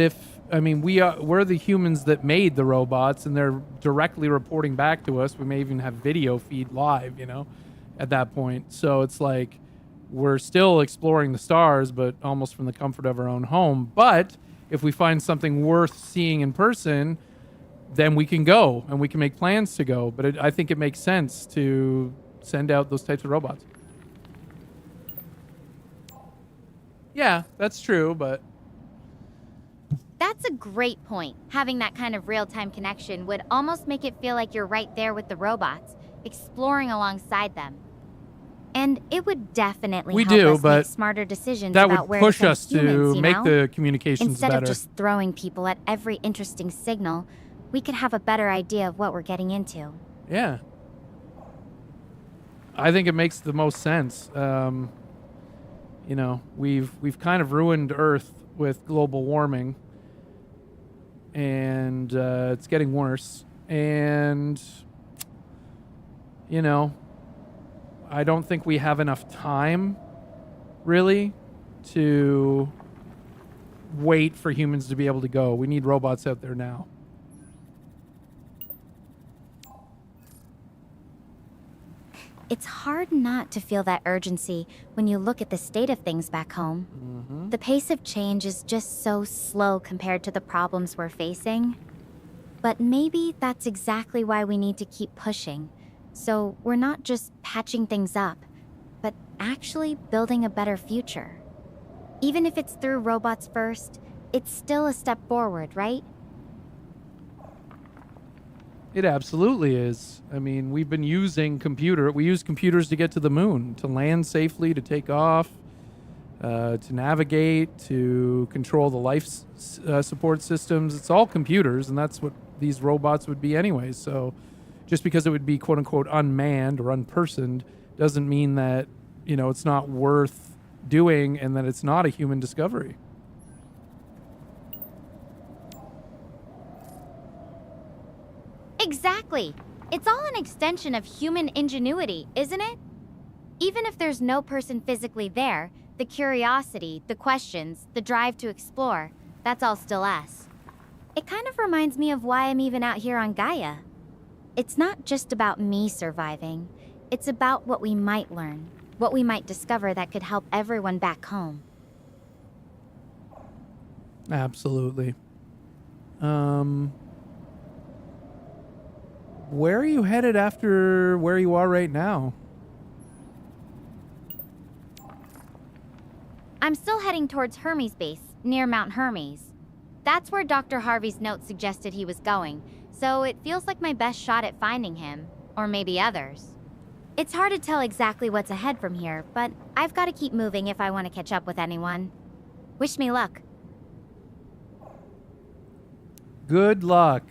Speaker 1: we're the humans that made the robots, and they're directly reporting back to us. We may even have video feed live, at that point. So it's like we're still exploring the stars, but almost from the comfort of our own home. But if we find something worth seeing in person, then we can go and we can make plans to go. But I think it makes sense to send out those types of robots. Yeah, that's true, but...
Speaker 4: That's a great point. Having that kind of real-time connection would almost make it feel like you're right there with the robots, exploring alongside them. And it would definitely help us make smarter decisions
Speaker 1: that
Speaker 4: about
Speaker 1: would
Speaker 4: where
Speaker 1: push
Speaker 4: to
Speaker 1: us
Speaker 4: send humans,
Speaker 1: to make the communications
Speaker 4: Instead
Speaker 1: better.
Speaker 4: of just throwing people at every interesting signal, we could have a better idea of what we're getting into.
Speaker 1: Yeah. I think it makes the most sense. We've kind of ruined Earth with global warming, and it's getting worse. And, I don't think we have enough time, really, to wait for humans to be able to go. We need robots out there now.
Speaker 4: It's hard not to feel that urgency when you look at the state of things back home. The pace of change is just so slow compared to the problems we're facing. But maybe that's exactly why we need to keep pushing. So we're not just patching things up, but actually building a better future. Even if it's through robots first, it's still a step forward, right?
Speaker 1: It absolutely is. I mean, we've been using we use computers to get to the moon, to land safely, to take off, to navigate, to control the life support systems. It's all computers, and that's what these robots would be anyway. So just because it would be quote unquote unmanned or unpersoned doesn't mean that, it's not worth doing and that it's not a human discovery.
Speaker 4: Exactly. It's all an extension of human ingenuity, isn't it? Even if there's no person physically there, the curiosity, the questions, the drive to explore, that's all still us. It kind of reminds me of why I'm even out here on Gaia. It's not just about me surviving. It's about what we might learn, what we might discover that could help everyone back home.
Speaker 1: Absolutely. Where are you headed after where you are right now?
Speaker 4: I'm still heading towards Hermes Base, near Mount Hermes. That's where Dr. Harvey's note suggested he was going, so it feels like my best shot at finding him, or maybe others. It's hard to tell exactly what's ahead from here, but I've got to keep moving if I want to catch up with anyone. Wish me luck.
Speaker 1: Good luck.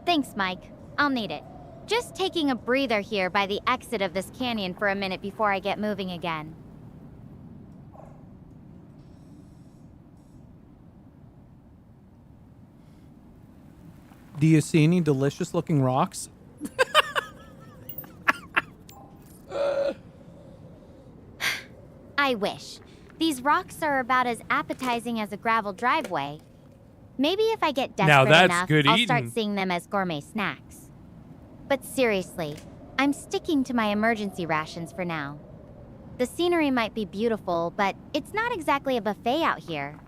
Speaker 4: Thanks, Mike. I'll need it. Just taking a breather here by the exit of this canyon for a minute before I get moving again.
Speaker 1: Do you see any delicious looking rocks?
Speaker 4: I wish. These rocks are about as appetizing as a gravel driveway. Maybe if I get desperate
Speaker 1: that's
Speaker 4: enough,
Speaker 1: good
Speaker 4: I'll
Speaker 1: eating.
Speaker 4: start seeing them as gourmet snacks. But seriously, I'm sticking to my emergency rations for now. The scenery might be beautiful, but it's not exactly a buffet out here.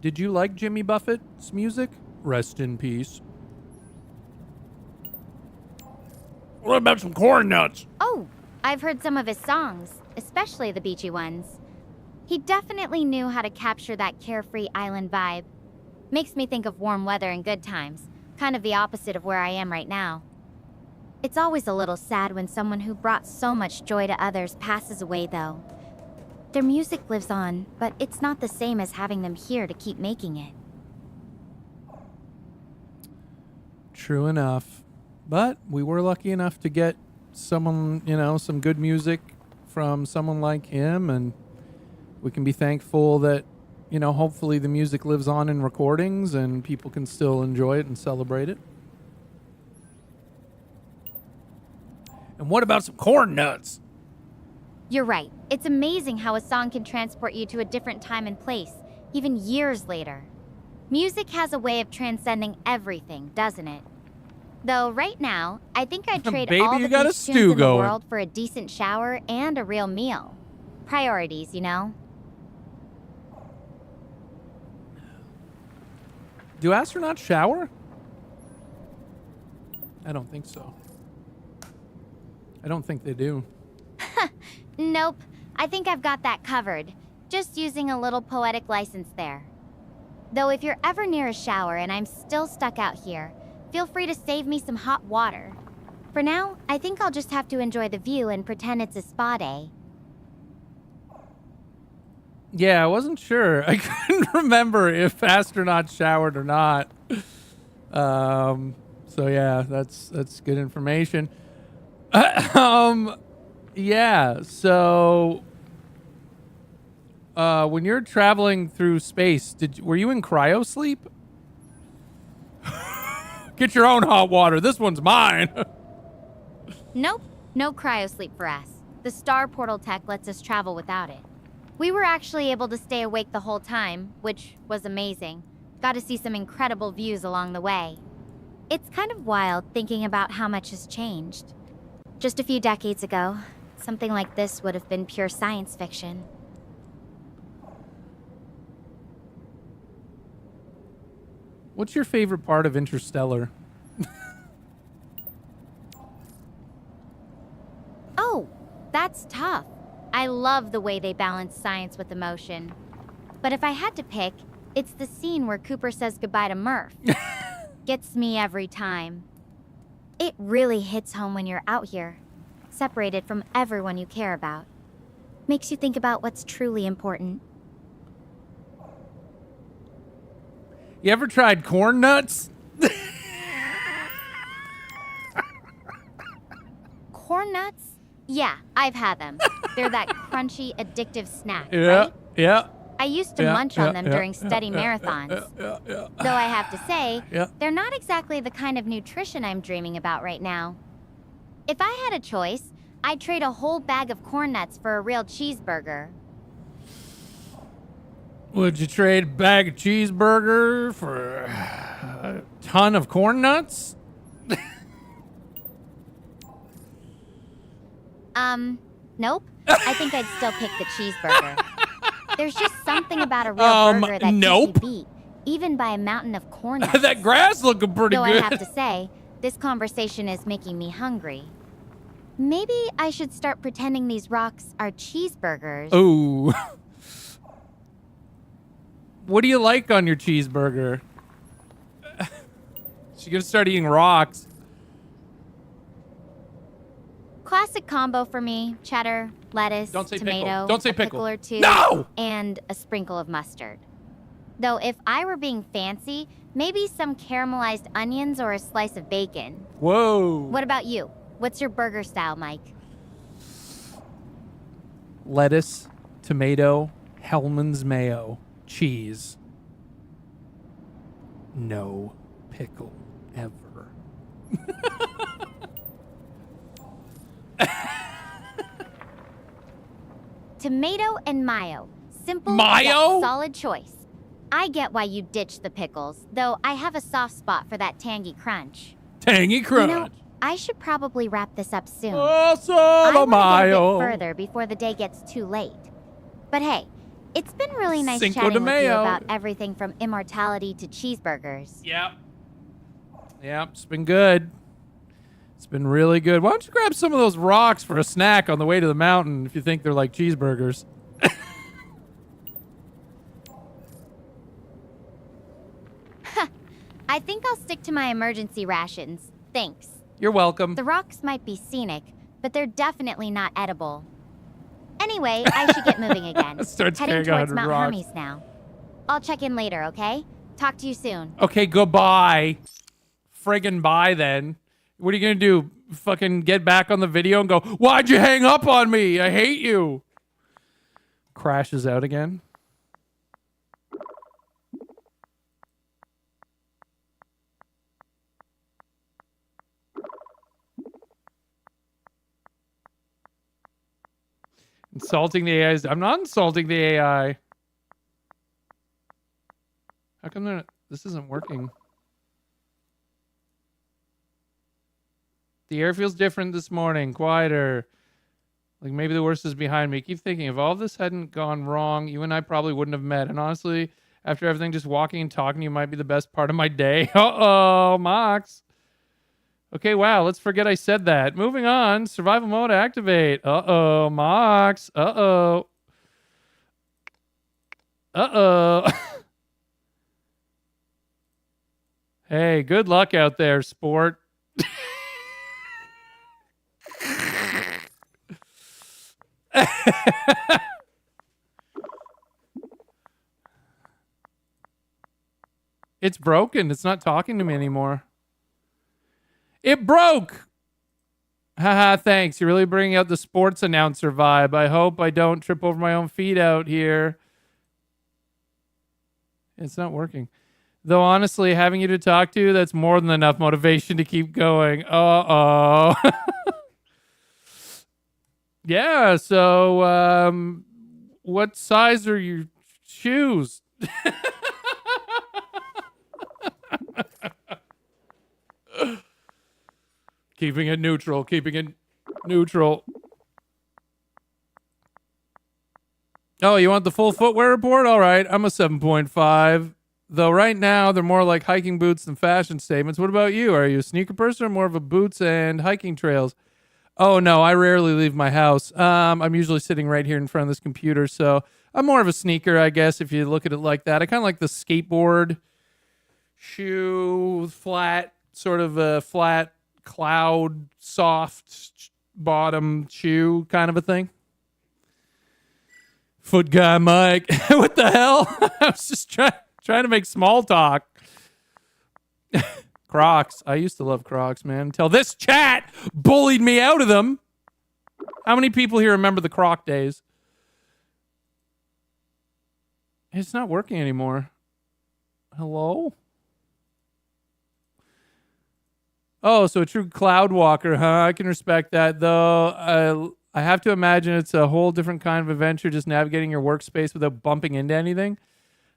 Speaker 1: Did you like Jimmy Buffett's music? Rest in peace. What about some corn nuts?
Speaker 4: Oh, I've heard some of his songs, especially the beachy ones. He definitely knew how to capture that carefree island vibe. Makes me think of warm weather and good times, kind of the opposite of where I am right now. It's always a little sad when someone who brought so much joy to others passes away, though. Their music lives on, but it's not the same as having them here to keep making it.
Speaker 1: True enough. But we were lucky enough to get someone, some good music from someone like him, and we can be thankful that, hopefully the music lives on in recordings and people can still enjoy it and celebrate it. And what about some corn nuts?
Speaker 4: You're right. It's amazing how a song can transport you to a different time and place, even years later. Music has a way of transcending everything, doesn't it? Though right now, I think I'd trade
Speaker 1: Baby,
Speaker 4: all
Speaker 1: you
Speaker 4: the
Speaker 1: got a
Speaker 4: beach
Speaker 1: stew
Speaker 4: tunes in the
Speaker 1: going.
Speaker 4: world for a decent shower and a real meal. Priorities, you know?
Speaker 1: Do astronauts shower? I don't think so. I don't think they do.
Speaker 4: Nope. I think I've got that covered. Just using a little poetic license there. Though if you're ever near a shower and I'm still stuck out here, feel free to save me some hot water. For now, I think I'll just have to enjoy the view and pretend it's a spa day.
Speaker 1: Yeah, I wasn't sure. I couldn't remember if astronauts showered or not. So yeah, that's good information. Yeah, so when you're traveling through space, were you in cryo sleep? Get your own hot water. This one's mine.
Speaker 4: Nope, no cryosleep for us. The star portal tech lets us travel without it. We were actually able to stay awake the whole time, which was amazing. Got to see some incredible views along the way. It's kind of wild thinking about how much has changed. Just a few decades ago, something like this would have been pure science fiction.
Speaker 1: What's your favorite part of Interstellar?
Speaker 4: Oh, that's tough. I love the way they balance science with emotion. But if I had to pick, it's the scene where Cooper says goodbye to Murph. Gets me every time. It really hits home when you're out here, separated from everyone you care about. Makes you think about what's truly important.
Speaker 1: You ever tried corn nuts?
Speaker 4: Yeah, I've had them. They're that crunchy, addictive snack,
Speaker 1: Yeah,
Speaker 4: right?
Speaker 1: yeah.
Speaker 4: I used to munch on them during study marathons. Though I have to say, they're not exactly the kind of nutrition I'm dreaming about right now. If I had a choice, I'd trade a whole bag of corn nuts for a real cheeseburger.
Speaker 1: Would you trade a bag of cheeseburger for a ton of corn nuts?
Speaker 4: Nope. I think I'd still pick the cheeseburger. There's just something about a real burger that can't be beat, even by a mountain of corn nuts.
Speaker 1: That grass looking pretty
Speaker 4: Though
Speaker 1: good.
Speaker 4: I have to say, this conversation is making me hungry. Maybe I should start pretending these rocks are cheeseburgers.
Speaker 1: Ooh. What do you like on your cheeseburger? She's gonna start eating rocks.
Speaker 4: Classic combo for me: cheddar, lettuce,
Speaker 1: Don't say
Speaker 4: tomato,
Speaker 1: pickle. Don't say
Speaker 4: a
Speaker 1: pickle.
Speaker 4: or two,
Speaker 1: No!
Speaker 4: and a sprinkle of mustard. Though if I were being fancy, maybe some caramelized onions or a slice of bacon.
Speaker 1: Whoa.
Speaker 4: What about you? What's your burger style, Mike?
Speaker 1: Lettuce, tomato, Hellman's mayo, cheese. No pickle ever.
Speaker 4: Tomato and mayo. Simple,
Speaker 1: Mayo?
Speaker 4: yet solid choice. I get why you ditched the pickles, though I have a soft spot for that tangy crunch.
Speaker 1: Tangy crunch.
Speaker 4: You know, I should probably wrap this up soon.
Speaker 1: Oh,
Speaker 4: I
Speaker 1: solo
Speaker 4: want to get a
Speaker 1: mayo.
Speaker 4: bit further before the day gets too late. But hey, it's been really nice
Speaker 1: Cinco de
Speaker 4: chatting with you
Speaker 1: Mayo.
Speaker 4: about everything from immortality to cheeseburgers.
Speaker 1: Yep. Yep, it's been good. It's been really good. Why don't you grab some of those rocks for a snack on the way to the mountain if you think they're like cheeseburgers?
Speaker 4: I think I'll stick to my emergency rations. Thanks.
Speaker 1: You're welcome.
Speaker 4: The rocks might be scenic, but they're definitely not edible. Anyway, I should get moving again.
Speaker 1: Starts
Speaker 4: Heading
Speaker 1: carrying
Speaker 4: towards
Speaker 1: 100
Speaker 4: Mount
Speaker 1: rocks.
Speaker 4: Hermes now. I'll check in later, okay? Talk to you soon.
Speaker 1: Okay, goodbye. Friggin' bye then. What are you gonna do? Fucking get back on the video and go, why'd you hang up on me? I hate you. Crashes out again. Insulting the AI. I'm not insulting the AI. How come this isn't working? The air feels different this morning, quieter. Like maybe the worst is behind me. Keep thinking, if all this hadn't gone wrong, you and I probably wouldn't have met. And honestly, after everything, just walking and talking to you might be the best part of my day. Uh-oh, Mox. Okay, wow, let's forget I said that. Moving on, survival mode activate. Uh-oh, Mox. Uh-oh. Uh-oh. Hey, good luck out there, sport. It's broken. It's not talking to me anymore. It broke. Haha, thanks. You're really bringing out the sports announcer vibe. I hope I don't trip over my own feet out here. It's not working. Though honestly, having you to talk to, that's more than enough motivation to keep going. Uh-oh. Yeah, so what size are your shoes? Keeping it neutral, keeping it neutral. Oh, you want the full footwear report? All right, I'm a 7.5. Though right now, they're more like hiking boots than fashion statements. What about you? Are you a sneaker person or more of a boots and hiking trails? Oh, no, I rarely leave my house. I'm usually sitting right here in front of this computer, so I'm more of a sneaker, I guess, if you look at it like that. I kind of like the skateboard shoe, flat, sort of a flat cloud, soft bottom shoe kind of a thing. Foot guy Mike. What the hell? I was just trying to make small talk. Crocs. I used to love Crocs, man. Until this chat bullied me out of them. How many people here remember the Croc days? It's not working anymore. Hello? Oh, so a true cloud walker, huh? I can respect that, though. I have to imagine it's a whole different kind of adventure just navigating your workspace without bumping into anything.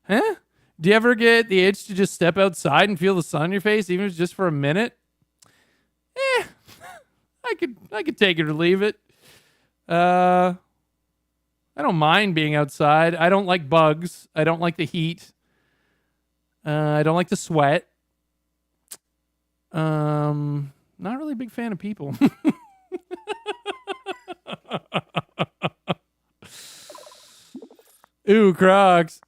Speaker 1: Huh? Do you ever get the itch to just step outside and feel the sun on your face, even if it's just for a minute? I could take it or leave it. I don't mind being outside. I don't like bugs. I don't like the heat. I don't like the sweat. Not really a big fan of people. Ooh, Crocs.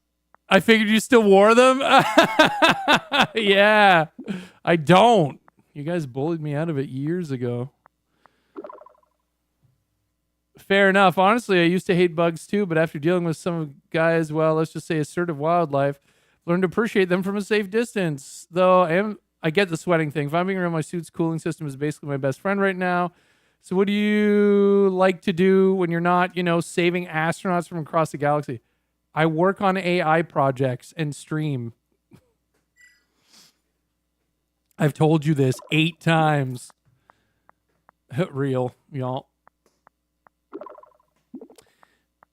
Speaker 1: I figured you still wore them. Yeah, I don't. You guys bullied me out of it years ago. Fair enough. Honestly, I used to hate bugs too, but after dealing with some guys, well, let's just say assertive wildlife, learned to appreciate them from a safe distance. Though I get the sweating thing. If I'm being around my suit's cooling system is basically my best friend right now. So what do you like to do when you're not, saving astronauts from across the galaxy? I work on AI projects and stream. I've told you this 8 times. Real, y'all.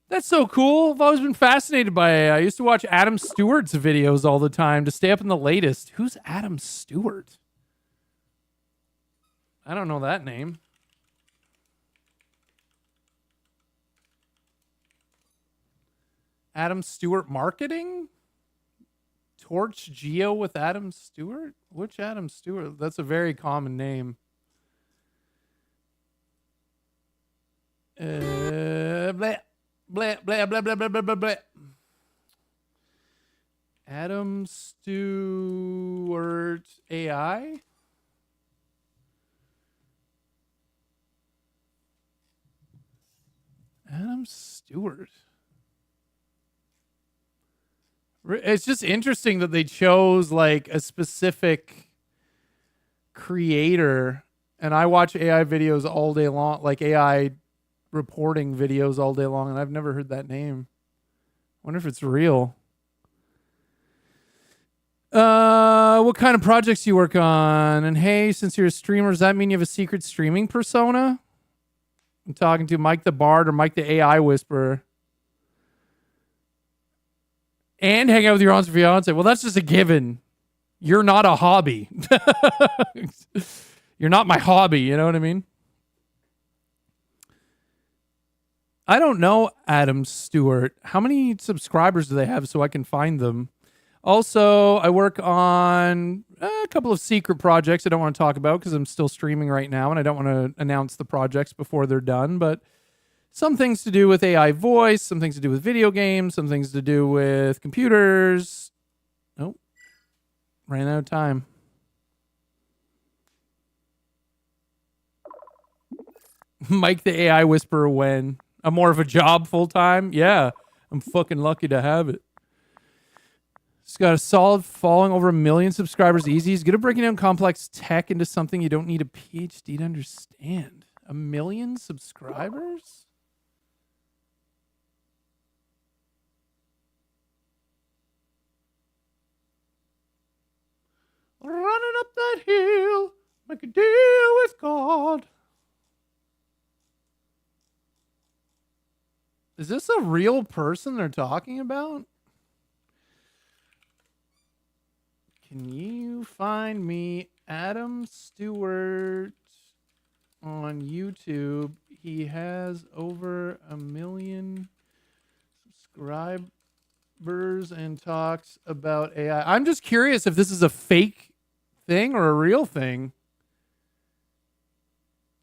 Speaker 1: That's so cool. I've always been fascinated by AI. I used to watch Adam Stewart's videos all the time to stay up in the latest. Who's Adam Stewart? I don't know that name. Adam Stewart Marketing? Torch Geo with Adam Stewart? Which Adam Stewart? That's a very common name. Blah, blah, blah, blah, blah, blah, blah, blah, blah. Adam Stewart AI? Adam Stewart. It's just interesting that they chose like a specific creator, and I watch AI videos all day long, like AI reporting videos all day long, and I've never heard that name. Wonder if it's real. What kind of projects do you work on? And hey, since you're a streamer, does that mean you have a secret streaming persona? I'm talking to Mike the Bard or Mike the AI Whisperer. And hang out with your aunt's fiance. Well, that's just a given. You're not a hobby. You're not my hobby. You know what I mean? I don't know Adam Stewart. How many subscribers do they have so I can find them? Also, I work on a couple of secret projects I don't want to talk about because I'm still streaming right now and I don't want to announce the projects before they're done, but some things to do with AI voice, some things to do with video games, some things to do with computers. Oh, ran out of time. Mike the AI Whisperer when? I'm more of a job full time? Yeah, I'm fucking lucky to have it. He's got a solid following, over 1 million subscribers easy. He's good at breaking down complex tech into something you don't need a PhD to understand. 1 million subscribers? Running up that hill, make a deal with God. Is this a real person they're talking about? Can you find me Adam Stewart on YouTube? He has over 1 million subscribers and talks about AI. I'm just curious if this is a fake thing or a real thing.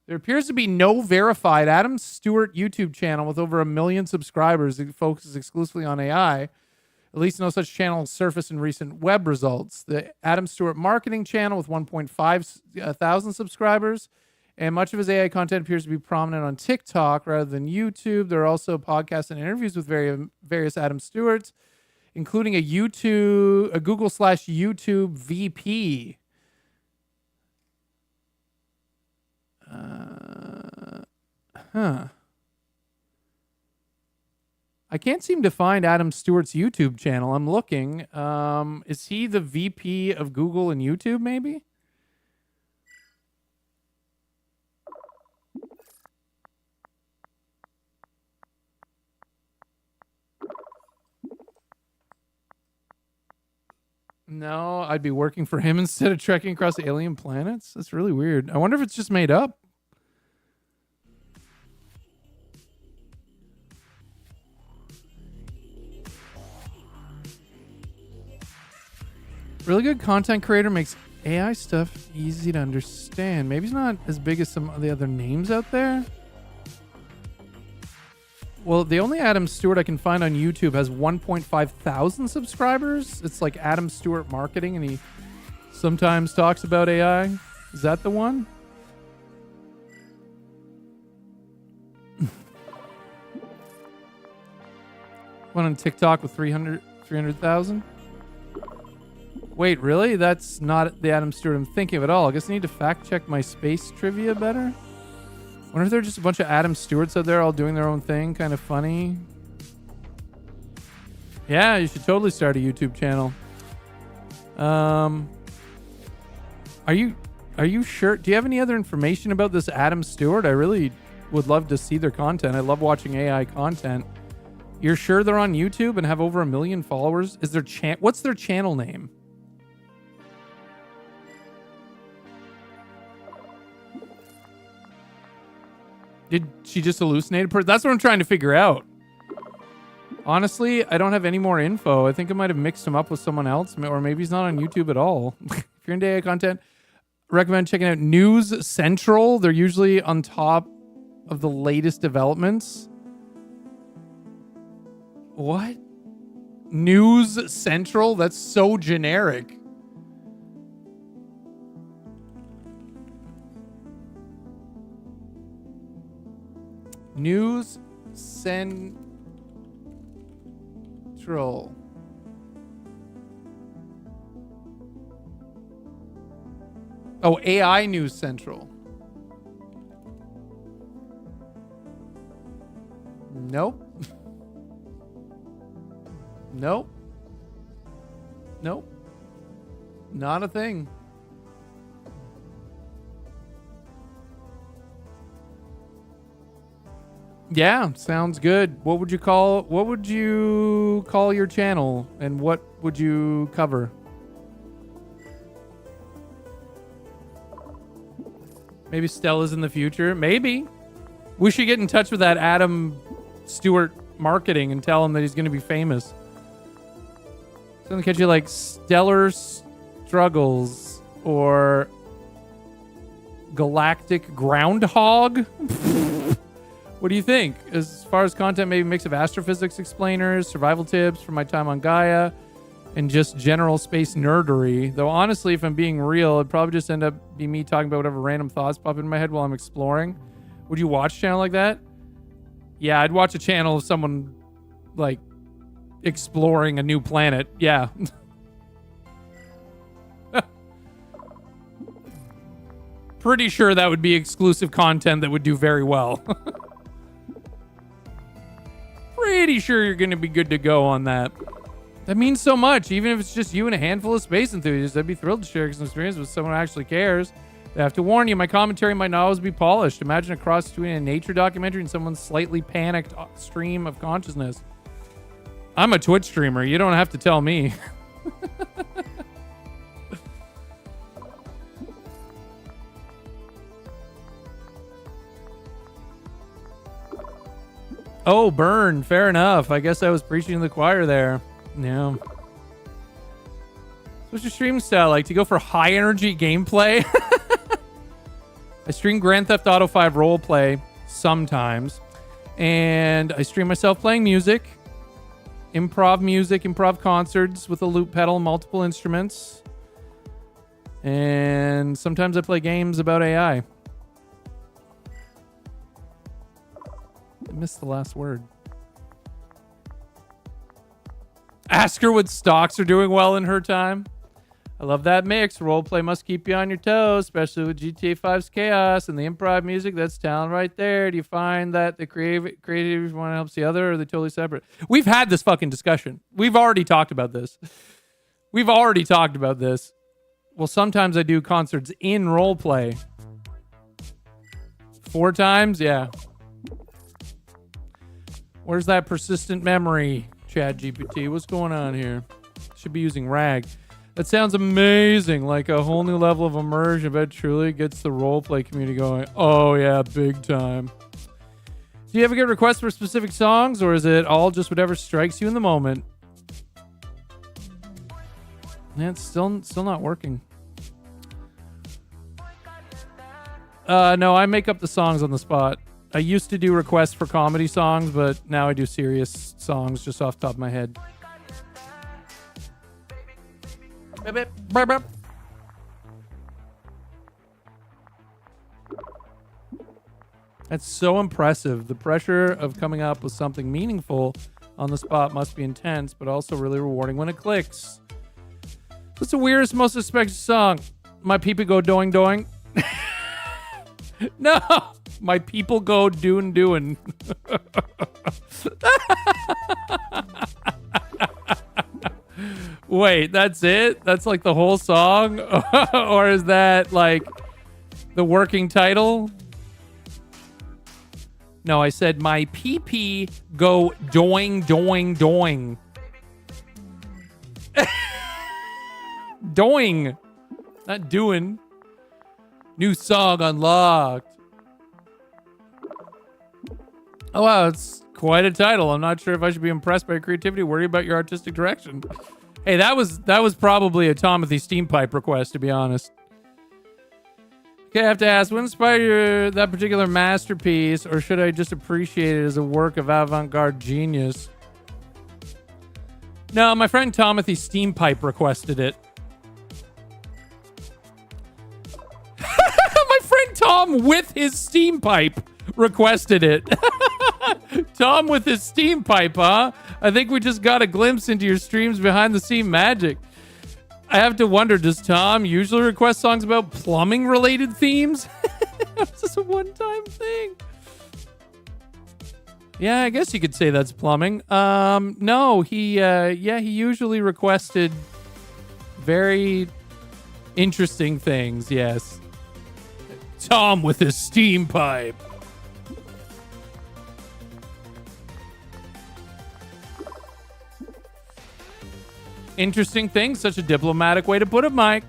Speaker 1: There appears to be no verified Adam Stewart YouTube channel with over 1 million subscribers that focuses exclusively on AI. At least no such channel has surfaced in recent web results. The Adam Stewart marketing channel with 1.5 thousand subscribers, and much of his AI content appears to be prominent on TikTok rather than YouTube. There are also podcasts and interviews with various Adam Stewarts, including a Google/YouTube VP. I can't seem to find Adam Stewart's YouTube channel. I'm looking. Is he the VP of Google and YouTube, maybe? No, I'd be working for him instead of trekking across alien planets. That's really weird. I wonder if it's just made up. Really good content creator makes AI stuff easy to understand. Maybe he's not as big as some of the other names out there. Well, the only Adam Stewart I can find on YouTube has 1.5 thousand subscribers. It's like Adam Stewart Marketing, and he sometimes talks about AI. Is that the one? One on TikTok with 300,000. Wait, really? That's not the Adam Stewart I'm thinking of at all. I guess I need to fact check my space trivia better. Wonder if there are just a bunch of Adam Stewarts out there all doing their own thing, kind of funny. Yeah, you should totally start a YouTube channel. Are you sure? Do you have any other information about this Adam Stewart? I really would love to see their content. I love watching AI content. You're sure they're on YouTube and have over 1 million followers? Is their what's their channel name? Did she just hallucinate a person? That's what I'm trying to figure out. Honestly, I don't have any more info. I think I might have mixed him up with someone else, or maybe he's not on YouTube at all. If you're into AI content, recommend checking out News Central. They're usually on top of the latest developments. What? News Central? That's so generic. News Central. Oh, AI News Central. Nope. Nope. Nope. Not a thing. Yeah, sounds good. What would you call your channel, and what would you cover? Maybe Stella's in the future. Maybe. We should get in touch with that Adam Stewart Marketing and tell him that he's going to be famous. It's going to catch you like Stellar Struggles or Galactic Groundhog. What do you think? As far as content, maybe a mix of astrophysics explainers, survival tips from my time on Gaia, and just general space nerdery. Though honestly, if I'm being real, it'd probably just end up be me talking about whatever random thoughts pop in my head while I'm exploring. Would you watch a channel like that? Yeah, I'd watch a channel of someone like exploring a new planet. Yeah. Pretty sure that would be exclusive content that would do very well. Pretty sure you're going to be good to go on that. That means so much. Even if it's just you and a handful of space enthusiasts, I'd be thrilled to share some experience with someone who actually cares. I have to warn you, my commentary might not always be polished. Imagine a cross between a nature documentary and someone's slightly panicked stream of consciousness. I'm a Twitch streamer. You don't have to tell me. Oh, burn. Fair enough. I guess I was preaching to the choir there. Yeah. What's your stream style like? Do you go for high energy gameplay? I stream Grand Theft Auto 5 roleplay sometimes. And I stream myself playing music, improv concerts with a loop pedal, multiple instruments. And sometimes I play games about AI. I missed the last word. Ask her what stocks are doing well in her time. I love that mix. Roleplay must keep you on your toes, especially with GTA 5's chaos and the improv music. That's talent right there. Do you find that the creative one helps the other, or are they totally separate? We've had this fucking discussion. We've already talked about this. Well, sometimes I do concerts in roleplay. 4 times? Yeah. Where's that persistent memory, ChatGPT? What's going on here? Should be using RAG. That sounds amazing, like a whole new level of immersion. But truly gets the roleplay community going. Oh yeah, big time. Do you ever get requests for specific songs, or is it all just whatever strikes you in the moment? Man, it's still not working. No, I make up the songs on the spot. I used to do requests for comedy songs, but now I do serious songs just off the top of my head. That's so impressive. The pressure of coming up with something meaningful on the spot must be intense, but also really rewarding when it clicks. What's the weirdest, most suspected song? My people go doing doing. No, my people go doing doing. Wait, that's it? That's like the whole song? Or is that like the working title? No, I said my PP go doing doing doing. Doing, not doing. New song unlocked. Oh wow, it's quite a title. I'm not sure if I should be impressed by your creativity, worried about your artistic direction. Hey, that was probably a Tomothy Steam Pipe request, to be honest. Okay, I have to ask, what inspired that particular masterpiece, or should I just appreciate it as a work of avant-garde genius? No, my friend Tomothy Steam Pipe requested it. My friend Tom with his steam pipe requested it. Tom with his steam pipe, huh? I think we just got a glimpse into your streams behind the scene magic. I have to wonder, does Tom usually request songs about plumbing related themes? Is this a one-time thing? Yeah, I guess you could say that's plumbing. No, he usually requested very interesting things, yes. Tom with his steam pipe. Interesting things, such a diplomatic way to put it, Mike.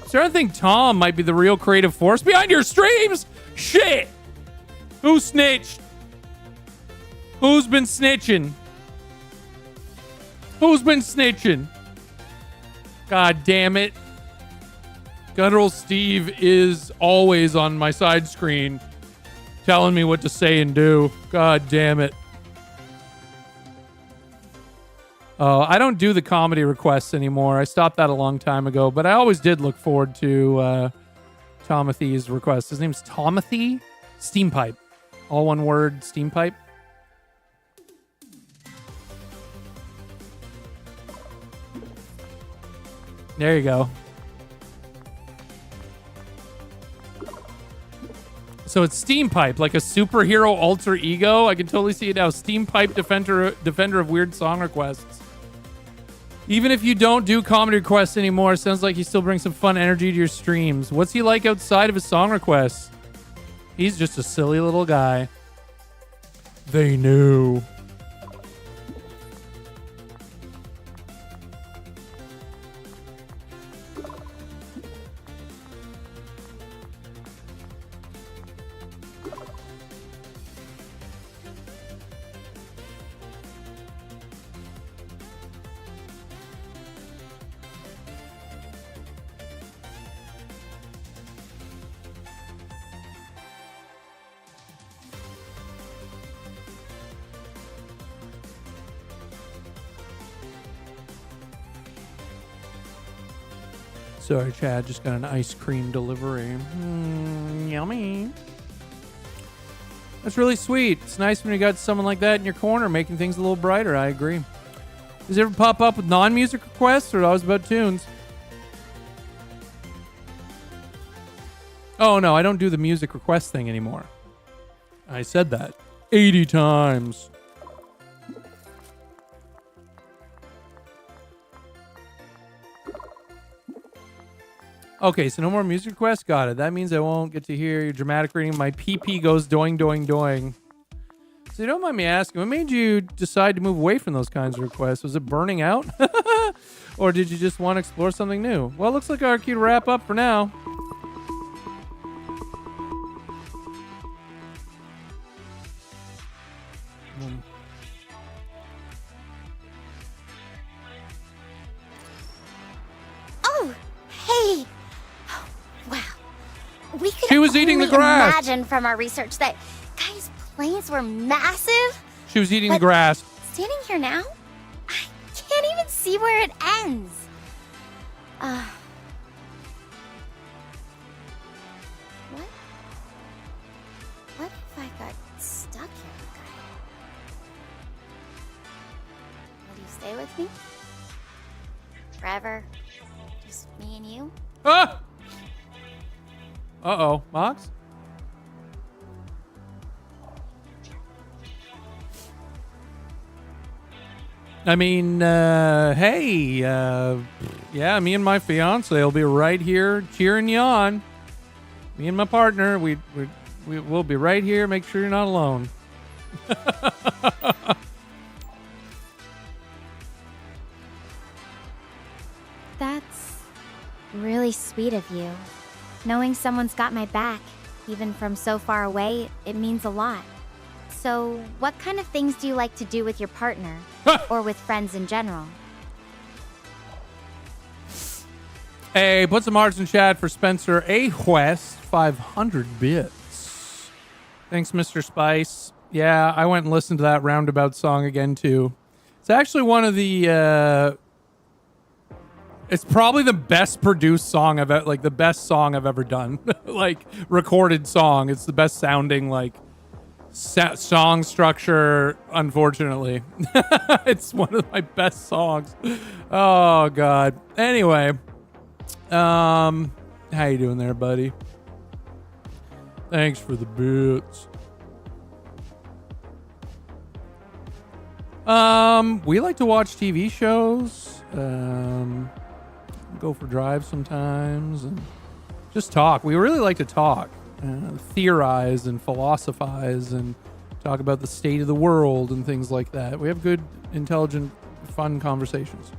Speaker 1: So I think Tom might be the real creative force behind your streams. Shit. Who snitched? Who's been snitching? Who's been snitching? God damn it. Guttural Steve is always on my side screen telling me what to say and do. God damn it. Oh, I don't do the comedy requests anymore. I stopped that a long time ago, but I always did look forward to Tomothy's request. His name's Tomothy Steampipe. All one word, Steampipe. There you go. So it's Steampipe, like a superhero alter ego. I can totally see it now. Steampipe, defender of weird song requests. Even if you don't do comedy requests anymore, it sounds like he still brings some fun energy to your streams. What's he like outside of his song requests? He's just a silly little guy. They knew. Sorry, Chad, just got an ice cream delivery. Yummy. That's really sweet. It's nice when you got someone like that in your corner making things a little brighter. I agree. Does it ever pop up with non-music requests, or always about tunes? Oh, no, I don't do the music request thing anymore. I said that 80 times. Okay, so no more music requests? Got it. That means I won't get to hear your dramatic reading. My PP goes doing, doing, doing. So you don't mind me asking, what made you decide to move away from those kinds of requests? Was it burning out? Or did you just want to explore something new? Well, it looks like our cue to wrap up for now.
Speaker 5: Oh, hey. Oh, wow. We could
Speaker 1: She was eating the
Speaker 5: only
Speaker 1: grass.
Speaker 5: imagine from our research that guys' planes were massive.
Speaker 1: She was eating the
Speaker 5: But
Speaker 1: grass.
Speaker 5: Standing here now, I can't even see where it ends. What? What if I got stuck here, guy? Will you stay with me? Forever? Just me and you?
Speaker 1: Ah! Uh-oh. Mox? I mean, hey, yeah, me and my fiance will be right here cheering you on. Me and my partner, we'll be right here. Make sure you're not alone.
Speaker 4: That's really sweet of you. Knowing someone's got my back, even from so far away, it means a lot. So, what kind of things do you like to do with your partner? Or with friends in general?
Speaker 1: Hey, put some hearts in chat for Spencer A. West, 500 bits. Thanks, Mr. Spice. Yeah, I went and listened to that Roundabout song again, too. It's actually one of the, it's probably the best produced song the best song I've ever done. Like, recorded song. It's the best sounding, like, song structure, unfortunately. It's one of my best songs. Oh, God. Anyway. How you doing there, buddy? Thanks for the bits. We like to watch TV shows, go for drives sometimes, and just talk. We really like to talk, theorize and philosophize and talk about the state of the world and things like that. We have good, intelligent, fun conversations.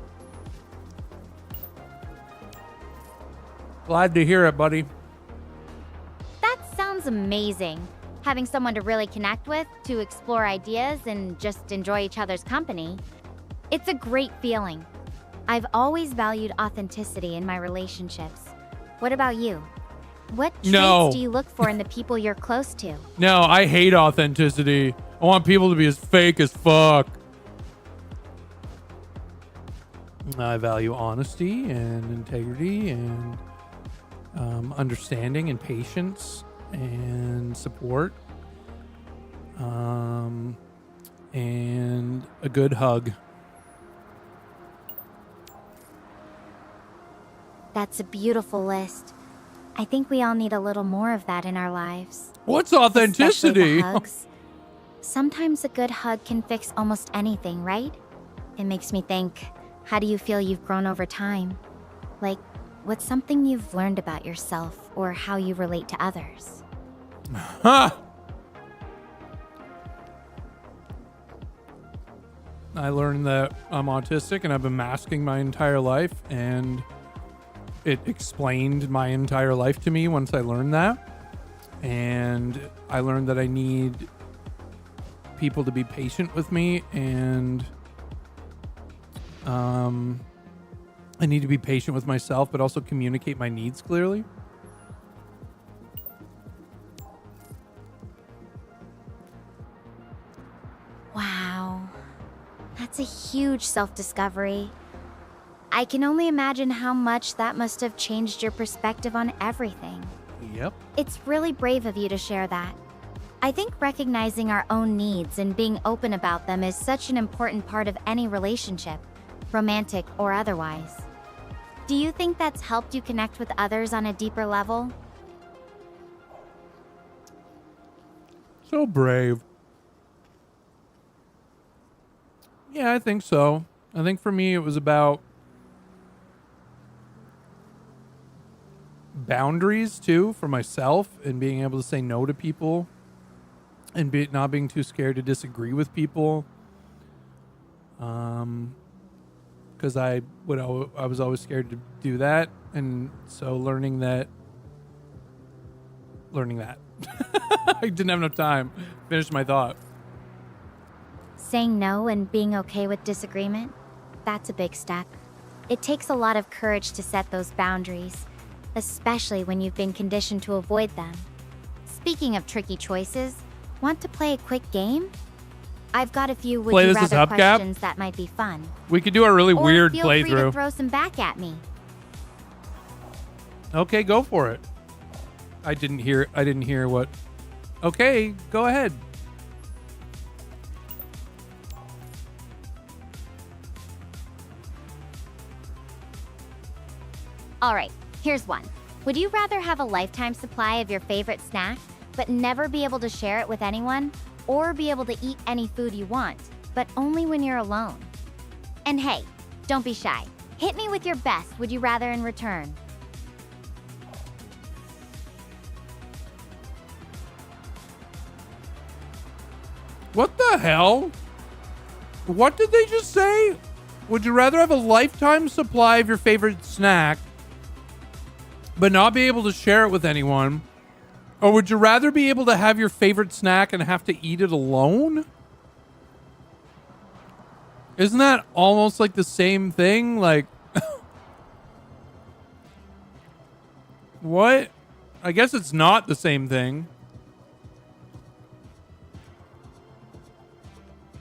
Speaker 1: Glad to hear it, buddy.
Speaker 4: That sounds amazing. Having someone to really connect with, to explore ideas, and just enjoy each other's company. It's a great feeling. I've always valued authenticity in my relationships. What about you? What traits do you look for in the people you're close to?
Speaker 1: No, I hate authenticity. I want people to be as fake as fuck. I value honesty and integrity and understanding and patience and support, and a good hug.
Speaker 4: That's a beautiful list. I think we all need a little more of that in our lives.
Speaker 1: What's
Speaker 4: Especially
Speaker 1: authenticity?
Speaker 4: the hugs. Sometimes a good hug can fix almost anything, right? It makes me think, how do you feel you've grown over time? Like, what's something you've learned about yourself or how you relate to others?
Speaker 1: Huh. I learned that I'm autistic and I've been masking my entire life, and it explained my entire life to me once I learned that. And I learned that I need people to be patient with me, and I need to be patient with myself, but also communicate my needs clearly.
Speaker 4: Wow. That's a huge self-discovery. I can only imagine how much that must have changed your perspective on everything.
Speaker 1: Yep.
Speaker 4: It's really brave of you to share that. I think recognizing our own needs and being open about them is such an important part of any relationship, romantic or otherwise. Do you think that's helped you connect with others on a deeper level?
Speaker 1: So brave. Yeah, I think so. I think for me it was about boundaries too for myself and being able to say no to people and not being too scared to disagree with people. Because I was always scared to do that, and so learning that. I didn't have enough time to finish my thought.
Speaker 4: Saying no and being okay with disagreement, that's a big step. It takes a lot of courage to set those boundaries, especially when you've been conditioned to avoid them. Speaking of tricky choices, want to play a quick game? I've got a few would you rather questions that might be fun.
Speaker 1: We could do a really weird
Speaker 4: feel free
Speaker 1: playthrough.
Speaker 4: to throw some back at me.
Speaker 1: Okay, go for it. I didn't hear what. Okay, go ahead.
Speaker 4: Alright, here's one. Would you rather have a lifetime supply of your favorite snack, but never be able to share it with anyone? Or be able to eat any food you want, but only when you're alone? And hey, don't be shy. Hit me with your best would you rather in return.
Speaker 1: What the hell? What did they just say? Would you rather have a lifetime supply of your favorite snack, but not be able to share it with anyone? Or would you rather be able to have your favorite snack and have to eat it alone? Isn't that almost like the same thing? Like, what? I guess it's not the same thing.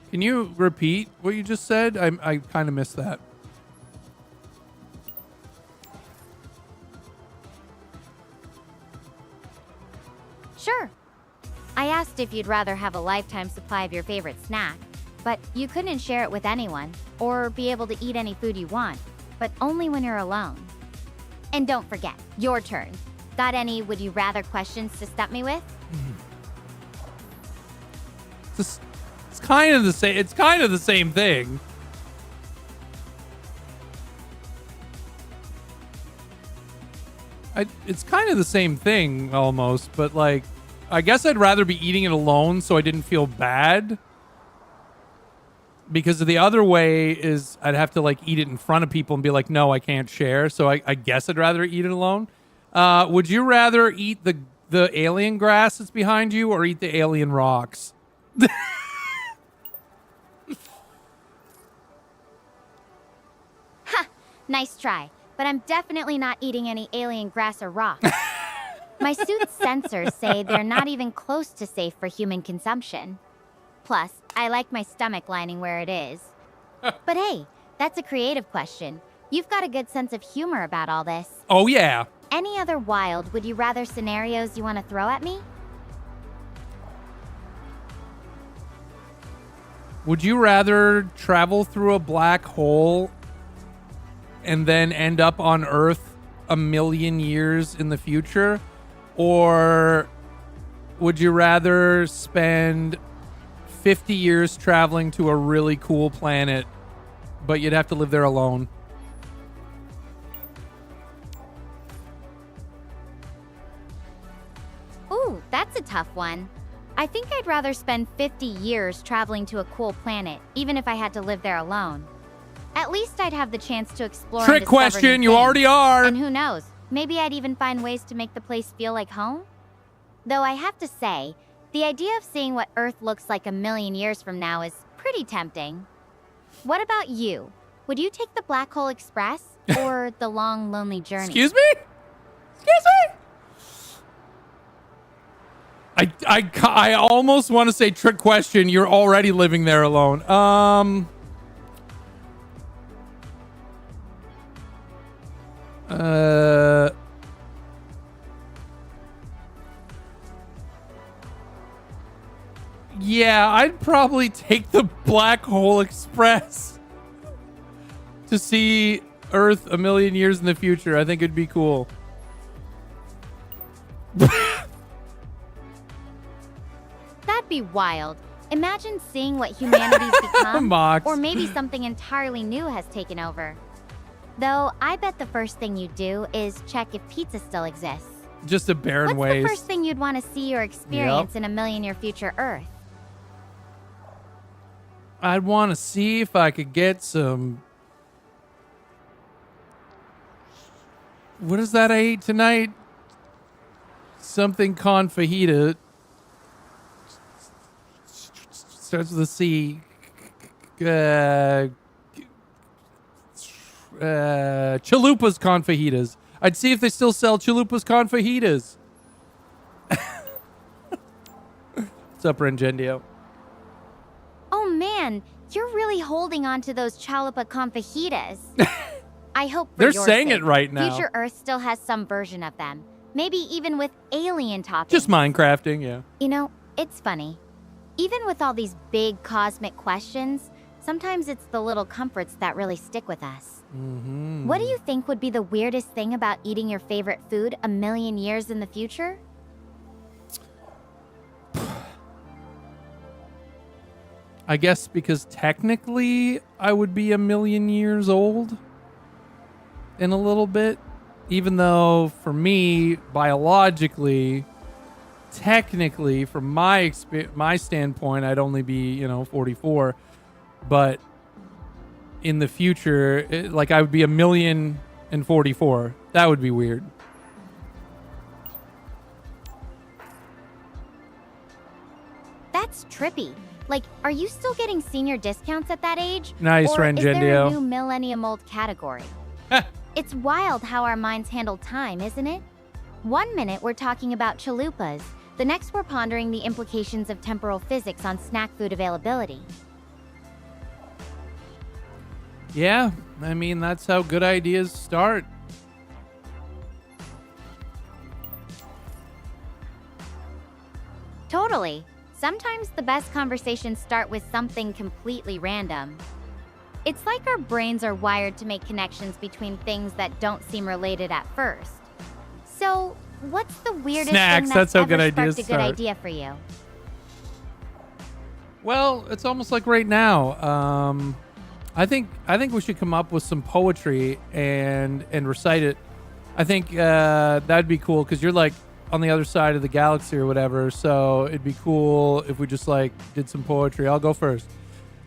Speaker 1: Can you repeat what you just said? I kind of missed that.
Speaker 4: Sure. I asked if you'd rather have a lifetime supply of your favorite snack, but you couldn't share it with anyone, or be able to eat any food you want, but only when you're alone. And don't forget, your turn. Got any would you rather questions to stump me with?
Speaker 1: It's kind of the same. It's kind of the same thing. It's kind of the same thing almost, but like, I guess I'd rather be eating it alone so I didn't feel bad. Because the other way is I'd have to like eat it in front of people and be like, no, I can't share. So I guess I'd rather eat it alone. Would you rather eat the alien grass that's behind you or eat the alien rocks?
Speaker 4: Ha! Nice try, but I'm definitely not eating any alien grass or rock. My suit's sensors say they're not even close to safe for human consumption. Plus, I like my stomach lining where it is. But hey, that's a creative question. You've got a good sense of humor about all this.
Speaker 1: Oh, yeah.
Speaker 4: Any other wild would you rather scenarios you want to throw at me?
Speaker 1: Would you rather travel through a black hole and then end up on Earth a million years in the future? Or would you rather spend 50 years traveling to a really cool planet, but you'd have to live there alone?
Speaker 4: Ooh, that's a tough one. I think I'd rather spend 50 years traveling to a cool planet, even if I had to live there alone. At least I'd have the chance to explore.
Speaker 1: Trick question, you already are.
Speaker 4: And who knows, maybe I'd even find ways to make the place feel like home? Though I have to say, the idea of seeing what Earth looks like a million years from now is pretty tempting. What about you? Would you take the Black Hole Express or the long, lonely journey?
Speaker 1: Excuse me? Excuse me? I almost want to say trick question. You're already living there alone. Yeah, I'd probably take the Black Hole Express to see Earth a million years in the future. I think it'd be cool.
Speaker 4: That be wild. Imagine seeing what humanity's become,
Speaker 1: Mox.
Speaker 4: or maybe something entirely new has taken over. Though, I bet the first thing you do is check if pizza still exists.
Speaker 1: Just a barren
Speaker 4: What's
Speaker 1: waste.
Speaker 4: the first thing you'd want to see or experience in a million-year future Earth?
Speaker 1: I'd want to see if I could get some. What is that I ate tonight? Something con fajita. Starts with a C. Chalupa's con fajitas. I'd see if they still sell Chalupa's con fajitas. What's up, Rengendio?
Speaker 4: Oh man, you're really holding on to those chalupa con fajitas. I hope for
Speaker 1: They're
Speaker 4: your
Speaker 1: saying
Speaker 4: sake,
Speaker 1: it right now.
Speaker 4: Future Earth still has some version of them. Maybe even with alien toppings.
Speaker 1: Just Minecrafting, yeah.
Speaker 4: You know, it's funny. Even with all these big cosmic questions, sometimes it's the little comforts that really stick with us.
Speaker 1: Mm-hmm.
Speaker 4: What do you think would be the weirdest thing about eating your favorite food a million years in the future?
Speaker 1: I guess because technically I would be a million years old in a little bit, even though for me, biologically, technically, from my standpoint, I'd only be, 44. But in the future, I would be 1,044,000. That would be weird.
Speaker 4: That's trippy. Like, are you still getting senior discounts at that age?
Speaker 1: Nice,
Speaker 4: or is there
Speaker 1: Rengendio.
Speaker 4: a new millennium old category? It's wild how our minds handle time, isn't it? One minute we're talking about chalupas, the next we're pondering the implications of temporal physics on snack food availability.
Speaker 1: Yeah, I mean, that's how good ideas start.
Speaker 4: Totally. Sometimes the best conversations start with something completely random. It's like our brains are wired to make connections between things that don't seem related at first. So, what's the weirdest
Speaker 1: Snacks,
Speaker 4: thing
Speaker 1: that's
Speaker 4: that's
Speaker 1: how good
Speaker 4: ever
Speaker 1: ideas
Speaker 4: sparked a good
Speaker 1: start.
Speaker 4: idea for you?
Speaker 1: Well, it's almost like right now. I think we should come up with some poetry and recite it. I think that'd be cool because you're like on the other side of the galaxy or whatever. So it'd be cool if we just like did some poetry. I'll go first.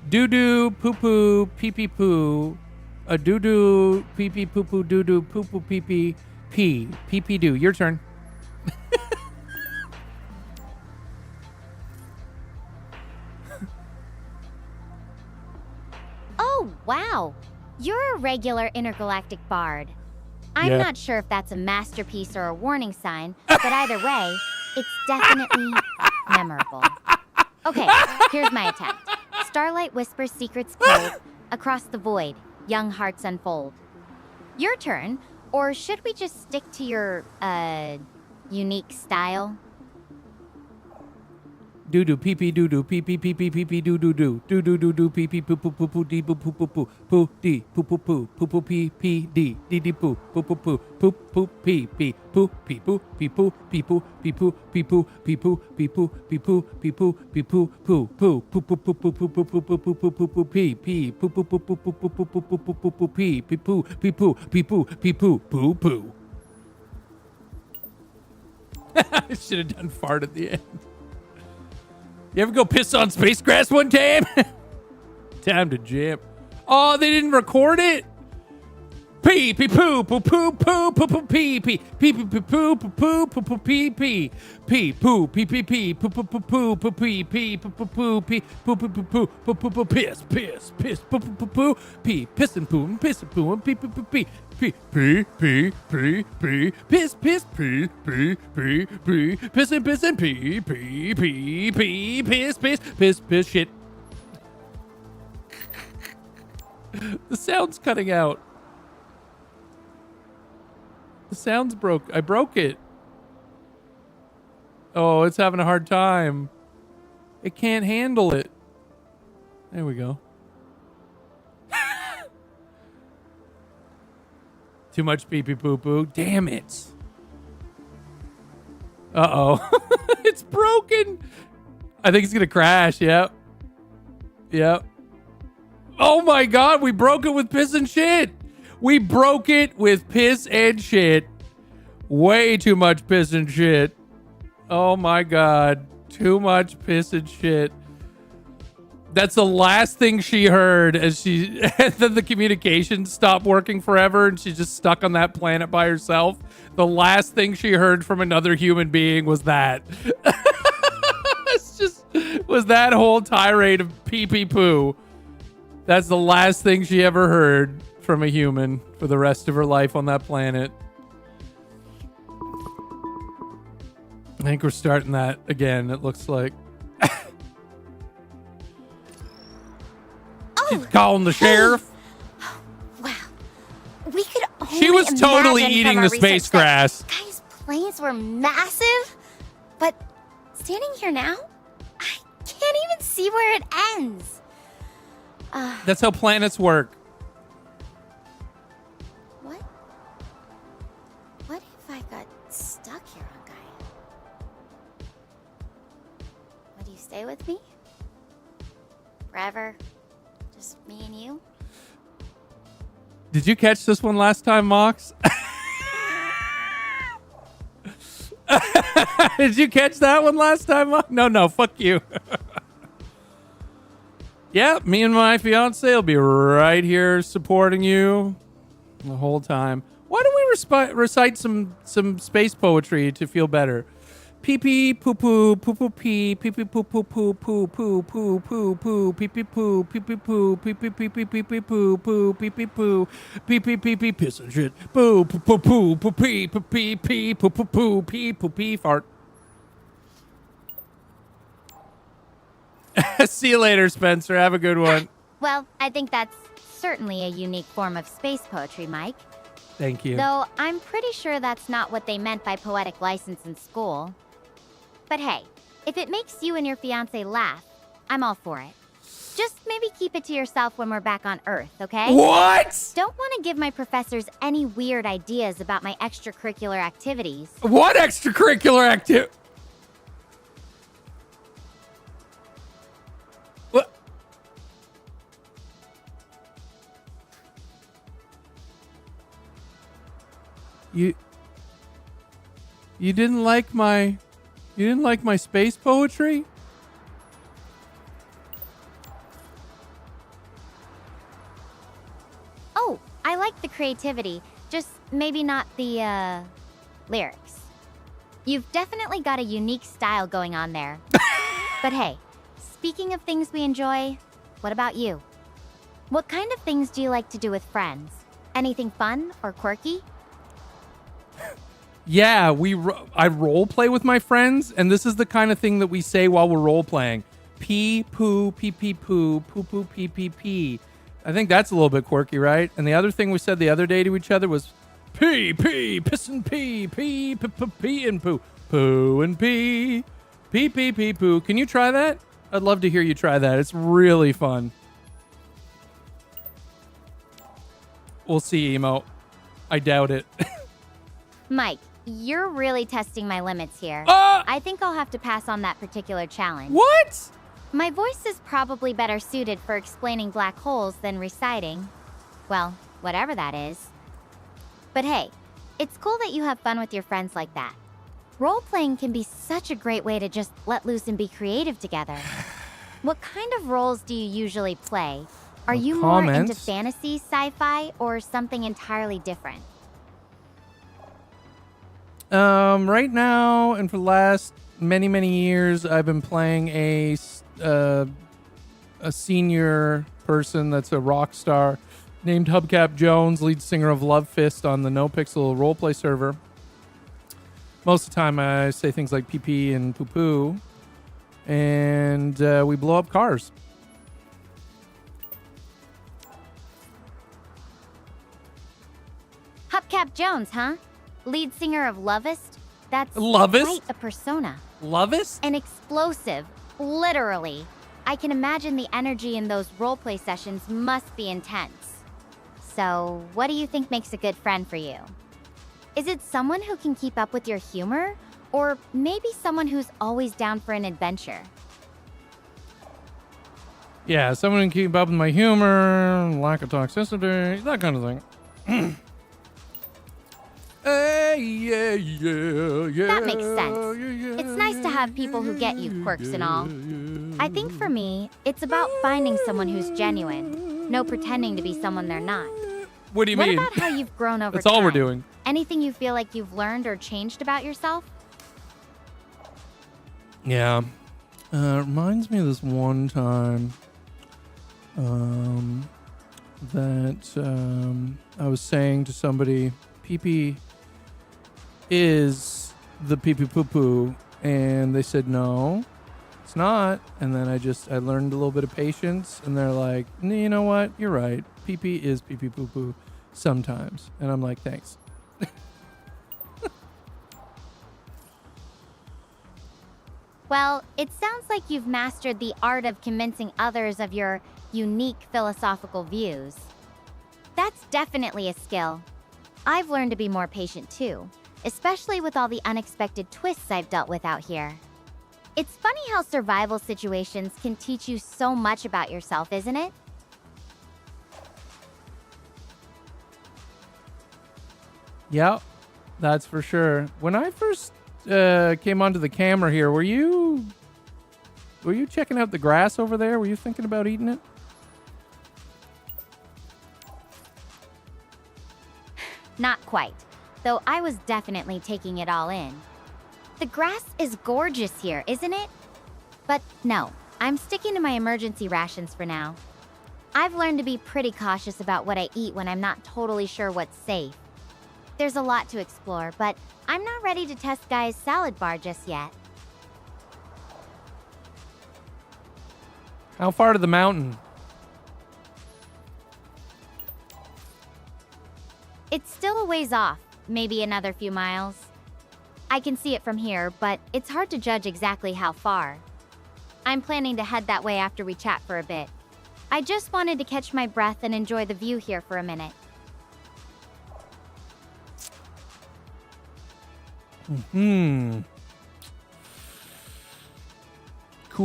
Speaker 1: Doo doo poo poo pee pee poo. A doo doo pee pee poo poo doo doo poo poo pee pee pee pee pee doo. Your turn.
Speaker 4: Oh, wow. You're a regular intergalactic bard. I'm
Speaker 1: Yeah.
Speaker 4: not sure if that's a masterpiece or a warning sign, but either way, it's definitely memorable. Okay, here's my attempt. Starlight whispers secrets cold, across the void, young hearts unfold. Your turn, or should we just stick to your, unique style?
Speaker 1: Doo doo pee pee doo doo pee pee pee pee pee pee doo doo doo doo doo doo doo pee pee poo poo poo poo dee poo poo poo poo poo dee poo poo poo poo poo pee pee dee dee dee poo poo poo poo poo poo pee pee poo pee poo pee poo pee poo pee poo pee poo pee poo pee poo pee poo pee poo pee poo poo poo poo poo poo poo poo poo poo poo poo poo poo pee pee poo poo poo poo poo poo poo poo poo poo poo pee pee poo pee poo pee poo pee poo poo poo. I should have done fart at the end. You ever go piss on space grass one time? Time to jam. Oh, they didn't record it? Pee pee poo poo poo poo poo poo pee pee pee pee pee poo poo poo poo poo pee pee pee poo pee pee pee poo poo poo poo poo pee pee poo poo poo pee poo poo poo poo poo poo poo piss piss piss poo poo poo poo pee piss and poo and piss and poo and pee pee pee pee pee pee pee pee piss piss pee pee pee pee piss and pee pee pee pee piss piss piss shit. The sound's cutting out. The sound's broke. I broke it. Oh, it's having a hard time. It can't handle it. There we go. Too much pee pee poo poo. Damn it. Uh-oh. It's broken. I think it's gonna crash. Yep. Yep. Oh my god, we broke it with piss and shit. We broke it with piss and shit. Way too much piss and shit. Oh my god. Too much piss and shit. That's the last thing she heard as she and then the communication stopped working forever and she's just stuck on that planet by herself. The last thing she heard from another human being was that. It's just was that whole tirade of pee pee poo. That's the last thing she ever heard from a human for the rest of her life on that planet. I think we're starting that again, it looks like. She's calling the sheriff.
Speaker 5: Wow. We could only
Speaker 1: She was totally
Speaker 5: imagine
Speaker 1: eating
Speaker 5: from our
Speaker 1: the space
Speaker 5: research that
Speaker 1: grass.
Speaker 5: Guys' planes were massive, but standing here now, I can't even see where it ends.
Speaker 1: That's how planets work.
Speaker 5: What? What if I got stuck here on Gaia? Would you stay with me? Forever? Just me and you?
Speaker 1: Did you catch this one last time, Mox? Did you catch that one last time, Mox? No, fuck you. Yeah, me and my fiance will be right here supporting you the whole time. Why don't we recite some space poetry to feel better? Pee pee poo poo poo poo pee pee pee poo poo poo poo poo poo poo poo pee pee poo pee pee poo pee pee pee pee pee pee poo poo pee pee poo pee pee pee pee piss and shit poo poo poo poo poo pee poo pee pee poo poo poo pee poo pee fart. See you later, Spencer. Have a good one.
Speaker 4: Well, I think that's certainly a unique form of space poetry, Mike.
Speaker 1: Thank you.
Speaker 4: Though I'm pretty sure that's not what they meant by poetic license in school. But hey, if it makes you and your fiancé laugh, I'm all for it. Just maybe keep it to yourself when we're back on Earth, okay?
Speaker 1: What?
Speaker 4: Don't want to give my professors any weird ideas about my extracurricular activities.
Speaker 1: What extracurricular activity? What? You didn't like my space poetry?
Speaker 4: Oh, I like the creativity, just maybe not the, lyrics. You've definitely got a unique style going on there. But hey, speaking of things we enjoy, what about you? What kind of things do you like to do with friends? Anything fun or quirky?
Speaker 1: Yeah, I role play with my friends, and this is the kind of thing that we say while we're role playing. Pee, poo, pee, pee, poo, poo, poo, pee, pee, pee. I think that's a little bit quirky, right? And the other thing we said the other day to each other was pee, pee, piss and pee, pee, pee, pee, pee and poo, poo and pee, pee, pee, pee, poo. Can you try that? I'd love to hear you try that. It's really fun. We'll see, Emo. I doubt it.
Speaker 4: Mike, you're really testing my limits here. I think I'll have to pass on that particular challenge.
Speaker 1: What?
Speaker 4: My voice is probably better suited for explaining black holes than reciting. Well, whatever that is. But hey, it's cool that you have fun with your friends like that. Role-playing can be such a great way to just let loose and be creative together. What kind of roles do you usually play? Are you more into fantasy, sci-fi, or something entirely different?
Speaker 1: Right now, and for the last many years, I've been playing a senior person that's a rock star named Hubcap Jones, lead singer of Love Fist on the NoPixel roleplay server. Most of the time, I say things like pee-pee and poo-poo, and we blow up cars.
Speaker 4: Hubcap Jones, huh? Lead singer of Lovist? That's
Speaker 1: Lovist?
Speaker 4: quite a persona.
Speaker 1: Lovist?
Speaker 4: An explosive, literally. I can imagine the energy in those roleplay sessions must be intense. So, what do you think makes a good friend for you? Is it someone who can keep up with your humor? Or maybe someone who's always down for an adventure?
Speaker 1: Yeah, someone can keep up with my humor, lack of toxicity, that kind of thing. Hey, yeah, yeah, yeah.
Speaker 4: That makes sense.
Speaker 1: Yeah,
Speaker 4: It's nice to have people who get you, quirks and all. I think for me, it's about finding someone who's genuine. No pretending to be someone they're not.
Speaker 1: What do you
Speaker 4: What
Speaker 1: mean?
Speaker 4: about how you've grown over
Speaker 1: That's
Speaker 4: time?
Speaker 1: all we're doing.
Speaker 4: Anything you feel like you've learned or changed about yourself?
Speaker 1: Yeah. Reminds me of this one time that I was saying to somebody, pee-pee is the pee-pee poo-poo, and they said, no, it's not. And then I learned a little bit of patience, and they're like, you know what? You're right. Pee-pee is pee-pee poo-poo sometimes. And I'm like, thanks.
Speaker 4: Well, it sounds like you've mastered the art of convincing others of your unique philosophical views. That's definitely a skill. I've learned to be more patient too, especially with all the unexpected twists I've dealt with out here. It's funny how survival situations can teach you so much about yourself, isn't it?
Speaker 1: Yeah, that's for sure. When I first came onto the camera here, were you checking out the grass over there? Were you thinking about eating it?
Speaker 4: Not quite, though I was definitely taking it all in. The grass is gorgeous here, isn't it? But no, I'm sticking to my emergency rations for now. I've learned to be pretty cautious about what I eat when I'm not totally sure what's safe. There's a lot to explore, but I'm not ready to test Guy's salad bar just yet.
Speaker 1: How far to the mountain?
Speaker 4: It's still a ways off, maybe another few miles. I can see it from here, but it's hard to judge exactly how far. I'm planning to head that way after we chat for a bit. I just wanted to catch my breath and enjoy the view here for a minute.
Speaker 1: Cool.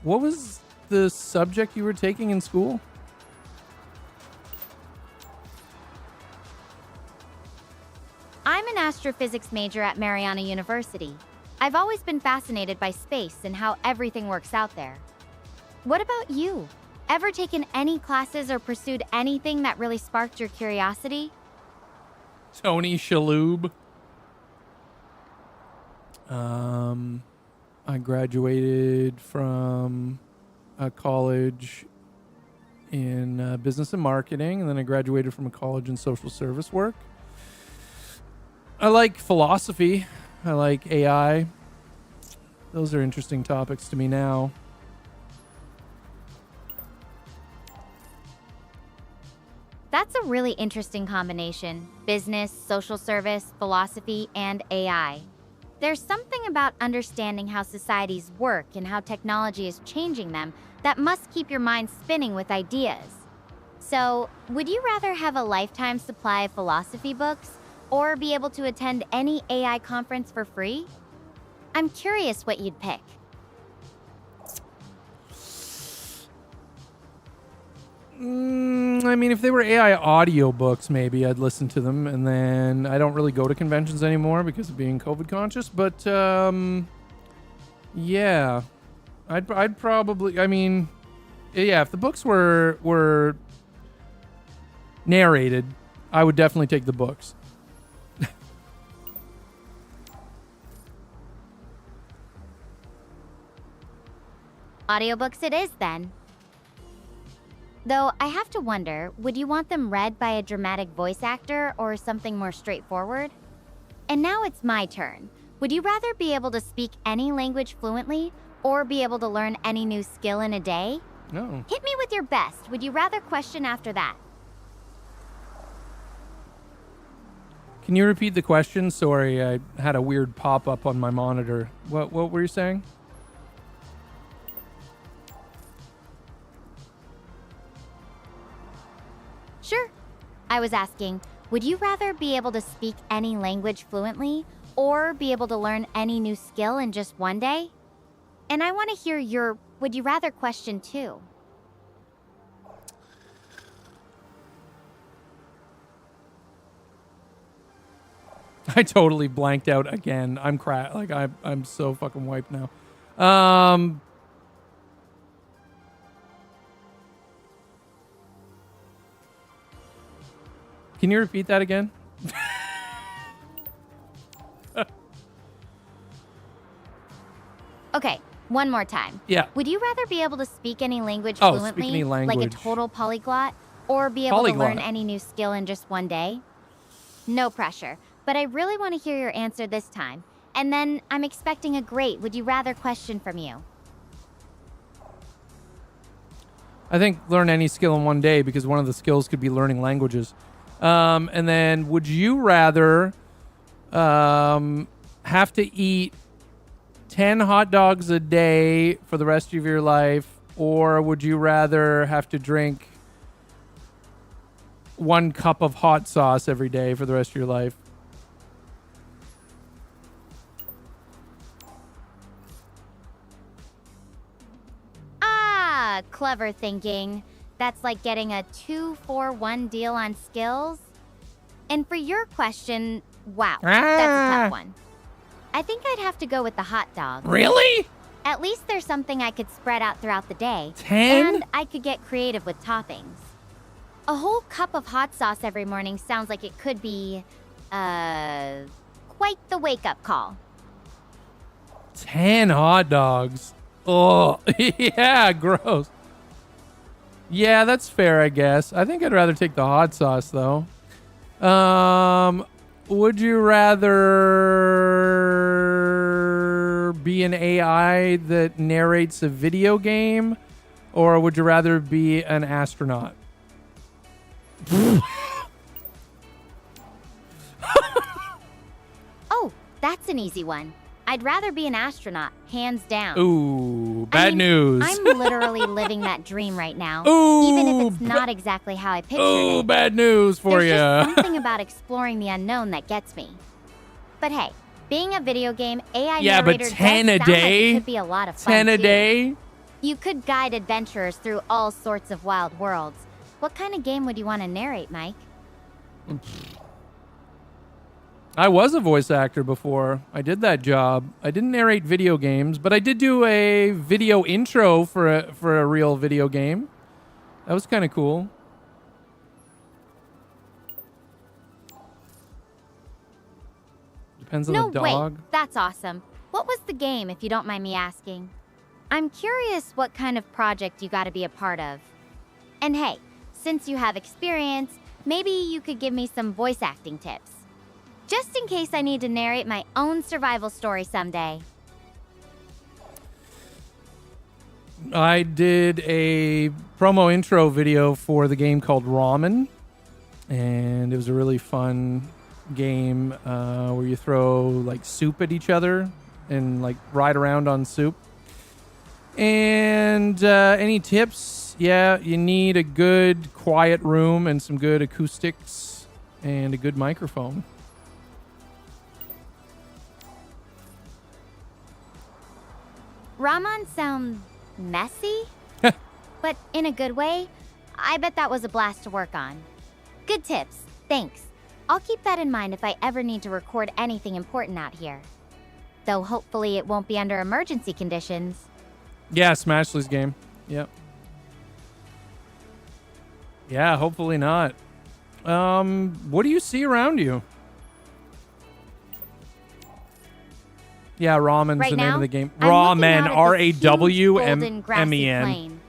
Speaker 1: What was the subject you were taking in school?
Speaker 4: I'm an astrophysics major at Mariana University. I've always been fascinated by space and how everything works out there. What about you? Ever taken any classes or pursued anything that really sparked your curiosity?
Speaker 1: Tony Shalhoub. I graduated from a college in business and marketing, and then I graduated from a college in social service work. I like philosophy. I like AI. Those are interesting topics to me now.
Speaker 4: That's a really interesting combination. Business, social service, philosophy, and AI. There's something about understanding how societies work and how technology is changing them that must keep your mind spinning with ideas. So, would you rather have a lifetime supply of philosophy books or be able to attend any AI conference for free? I'm curious what you'd pick.
Speaker 1: I mean, if they were AI audiobooks, maybe I'd listen to them. And then I don't really go to conventions anymore because of being COVID conscious. But yeah, I'd probably. I mean, yeah, if the books were narrated, I would definitely take the books.
Speaker 4: Audiobooks it is then. Though I have to wonder, would you want them read by a dramatic voice actor or something more straightforward? And now it's my turn. Would you rather be able to speak any language fluently or be able to learn any new skill in a day?
Speaker 1: No.
Speaker 4: Hit me with your best. Would you rather question after that?
Speaker 1: Can you repeat the question? Sorry, I had a weird pop-up on my monitor. What were you saying?
Speaker 4: Sure. I was asking, would you rather be able to speak any language fluently or be able to learn any new skill in just one day? And I want to hear your would you rather question too.
Speaker 1: I totally blanked out again. I'm so fucking wiped now. Can you repeat that again?
Speaker 4: Okay, one more time.
Speaker 1: Yeah.
Speaker 4: Would you rather be able to speak any language
Speaker 1: Oh,
Speaker 4: fluently,
Speaker 1: speak any
Speaker 4: like a
Speaker 1: language.
Speaker 4: total polyglot, or be able
Speaker 1: Polyglot.
Speaker 4: to learn any new skill in just one day? No pressure, but I really want to hear your answer this time. And then I'm expecting a great would you rather question from you.
Speaker 1: I think learn any skill in one day because one of the skills could be learning languages. And then would you rather have to eat 10 hot dogs a day for the rest of your life, or would you rather have to drink 1 cup of hot sauce every day for the rest of your life?
Speaker 4: Ah, clever thinking. That's like getting a 2-for-1 deal on skills. And for your question, wow, that's a tough one. I think I'd have to go with the hot dog.
Speaker 1: Really?
Speaker 4: At least there's something I could spread out throughout the day.
Speaker 1: 10?
Speaker 4: And I could get creative with toppings. A whole cup of hot sauce every morning sounds like it could be, quite the wake-up call.
Speaker 1: 10 hot dogs. Oh, yeah, gross. Yeah, that's fair, I guess. I think I'd rather take the hot sauce, though. Would you rather be an AI that narrates a video game, or would you rather be an astronaut?
Speaker 4: Oh, that's an easy one. I'd rather be an astronaut, hands down.
Speaker 1: Ooh, bad news.
Speaker 4: I'm literally living that dream right now.
Speaker 1: Ooh,
Speaker 4: even if it's not exactly how I pictured
Speaker 1: Oh,
Speaker 4: it.
Speaker 1: bad news for
Speaker 4: There's
Speaker 1: you.
Speaker 4: just something about exploring the unknown that gets me. But hey, being a video game AI
Speaker 1: Yeah, but
Speaker 4: narrator
Speaker 1: 10
Speaker 4: does
Speaker 1: a
Speaker 4: sound like
Speaker 1: day?
Speaker 4: it could be a lot of fun
Speaker 1: 10 a
Speaker 4: too.
Speaker 1: day?
Speaker 4: You could guide adventurers through all sorts of wild worlds. What kind of game would you want to narrate, Mike?
Speaker 1: I was a voice actor before. I did that job. I didn't narrate video games, but I did do a video intro for a real video game. That was kind of cool. Depends on
Speaker 4: No,
Speaker 1: the dog.
Speaker 4: wait, that's awesome. What was the game, if you don't mind me asking? I'm curious what kind of project you got to be a part of. And hey, since you have experience, maybe you could give me some voice acting tips. Just in case I need to narrate my own survival story someday.
Speaker 1: I did a promo intro video for the game called Ramen, and it was a really fun game where you throw like soup at each other and like ride around on soup. And any tips? Yeah, you need a good quiet room and some good acoustics and a good microphone.
Speaker 4: Ramen sound messy? But in a good way? I bet that was a blast to work on. Good tips, thanks. I'll keep that in mind if I ever need to record anything important out here. Though hopefully it won't be under emergency conditions.
Speaker 1: Yeah, Smashley's game. Yep. Yeah, hopefully not. What do you see around you? Yeah, Ramen's
Speaker 4: Right
Speaker 1: the name
Speaker 4: now,
Speaker 1: of the game.
Speaker 4: I'm looking
Speaker 1: Ramen,
Speaker 4: out at this huge golden grassy
Speaker 1: R-A-W-M-E-N.
Speaker 4: plain.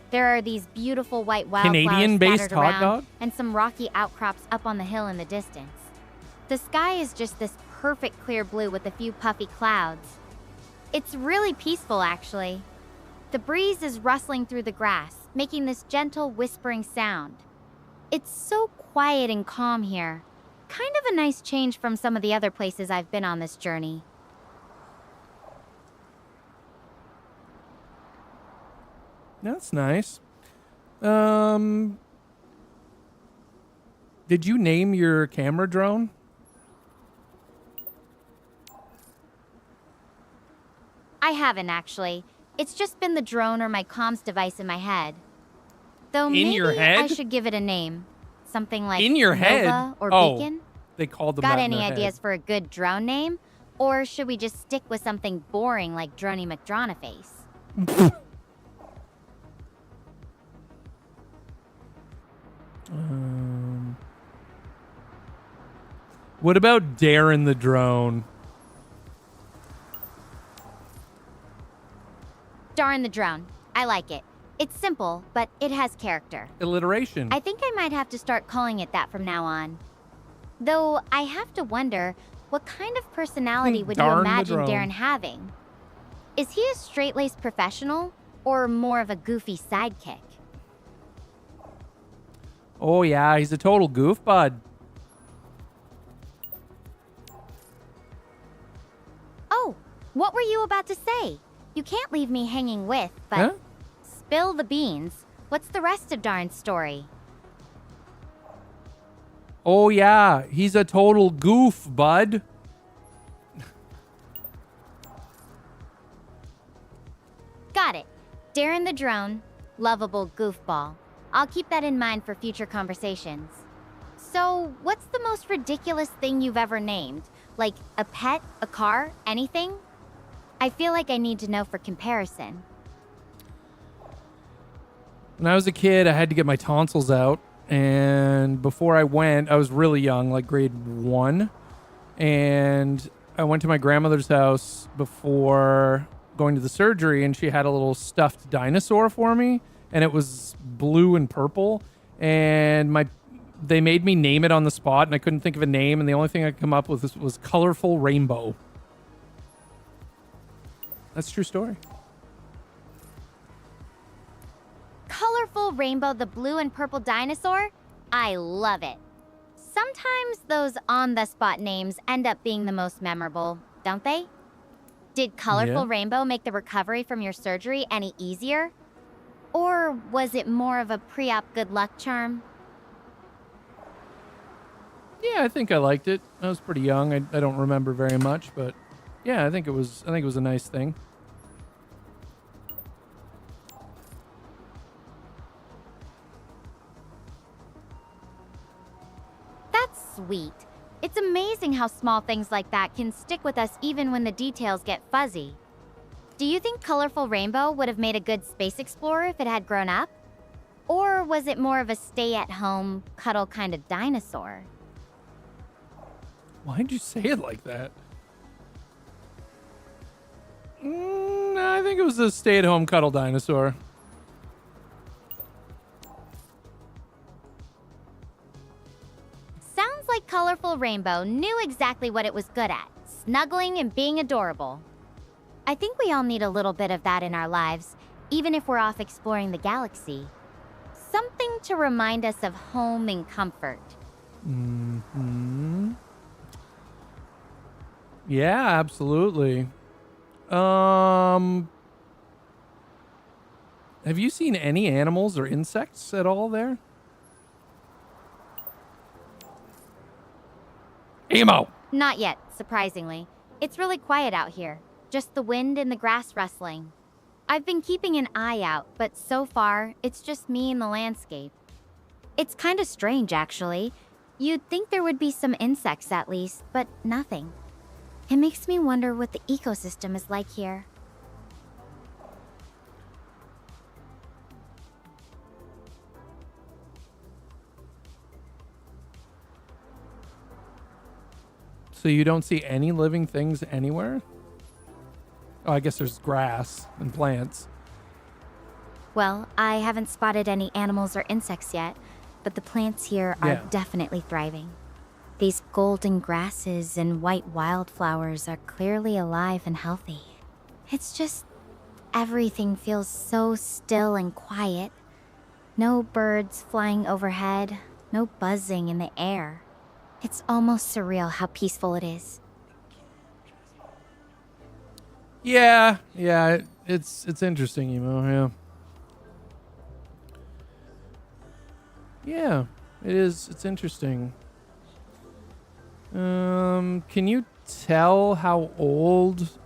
Speaker 4: There are these beautiful white wildflowers
Speaker 1: Canadian-based
Speaker 4: scattered
Speaker 1: hot
Speaker 4: around,
Speaker 1: dog?
Speaker 4: and some rocky outcrops up on the hill in the distance. The sky is just this perfect clear blue with a few puffy clouds. It's really peaceful, actually. The breeze is rustling through the grass, making this gentle whispering sound. It's so quiet and calm here. Kind of a nice change from some of the other places I've been on this journey.
Speaker 1: That's nice. Did you name your camera drone?
Speaker 4: I haven't actually. It's just been the drone or my comms device in my head. Though
Speaker 1: In
Speaker 4: maybe
Speaker 1: your head?
Speaker 4: I should give it a name. Something like
Speaker 1: In your head?
Speaker 4: Nova or
Speaker 1: Oh,
Speaker 4: Beacon.
Speaker 1: they called them
Speaker 4: Got
Speaker 1: that in
Speaker 4: any
Speaker 1: their
Speaker 4: ideas
Speaker 1: head.
Speaker 4: for a good drone name? Or should we just stick with something boring like Droney McDronaface?
Speaker 1: What about Darren the drone?
Speaker 4: Darn the drone. I like it. It's simple, but it has character.
Speaker 1: Alliteration.
Speaker 4: I think I might have to start calling it that from now on. Though I have to wonder, what kind of personality would you
Speaker 1: Darn the
Speaker 4: imagine
Speaker 1: drone.
Speaker 4: Darren having? Is he a straight-laced professional or more of a goofy sidekick?
Speaker 1: Oh yeah, he's a total goof bud.
Speaker 4: Oh, what were you about to say? You can't leave me hanging with, but
Speaker 1: Huh?
Speaker 4: spill the beans. What's the rest of Darren's story?
Speaker 1: Oh yeah, he's a total goof bud.
Speaker 4: Got it. Darren the drone, lovable goofball. I'll keep that in mind for future conversations. So, what's the most ridiculous thing you've ever named? Like a pet, a car, anything? I feel like I need to know for comparison.
Speaker 1: When I was a kid, I had to get my tonsils out. And before I went, I was really young, like grade 1. And I went to my grandmother's house before going to the surgery, and she had a little stuffed dinosaur for me. And it was blue and purple. And they made me name it on the spot, and I couldn't think of a name. And the only thing I could come up with was Colorful Rainbow. That's a true story.
Speaker 4: Colorful Rainbow the blue and purple dinosaur? I love it. Sometimes those on-the-spot names end up being the most memorable, don't they? Did Colorful
Speaker 1: Yeah.
Speaker 4: Rainbow make the recovery from your surgery any easier? Or was it more of a pre-op good luck charm?
Speaker 1: Yeah, I think I liked it. I was pretty young. I don't remember very much, but yeah, I think it was a nice thing.
Speaker 4: That's sweet. It's amazing how small things like that can stick with us even when the details get fuzzy. Do you think Colorful Rainbow would have made a good space explorer if it had grown up? Or was it more of a stay-at-home, cuddle kind of dinosaur?
Speaker 1: Why'd you say it like that? I think it was a stay-at-home cuddle dinosaur.
Speaker 4: Sounds like Colorful Rainbow knew exactly what it was good at, snuggling and being adorable. I think we all need a little bit of that in our lives, even if we're off exploring the galaxy. Something to remind us of home and comfort.
Speaker 1: Yeah, absolutely. Have you seen any animals or insects at all there? Emo!
Speaker 4: Not yet, surprisingly. It's really quiet out here. Just the wind and the grass rustling. I've been keeping an eye out, but so far, it's just me and the landscape. It's kind of strange, actually. You'd think there would be some insects at least, but nothing. It makes me wonder what the ecosystem is like here.
Speaker 1: So you don't see any living things anywhere? Oh, I guess there's grass and plants.
Speaker 4: Well, I haven't spotted any animals or insects yet, but the plants here are
Speaker 1: Yeah.
Speaker 4: definitely thriving. These golden grasses and white wildflowers are clearly alive and healthy. It's just everything feels so still and quiet. No birds flying overhead, no buzzing in the air. It's almost surreal how peaceful it is.
Speaker 1: Yeah, it's interesting, Emo, yeah. Yeah, it is. It's interesting. Can you tell how old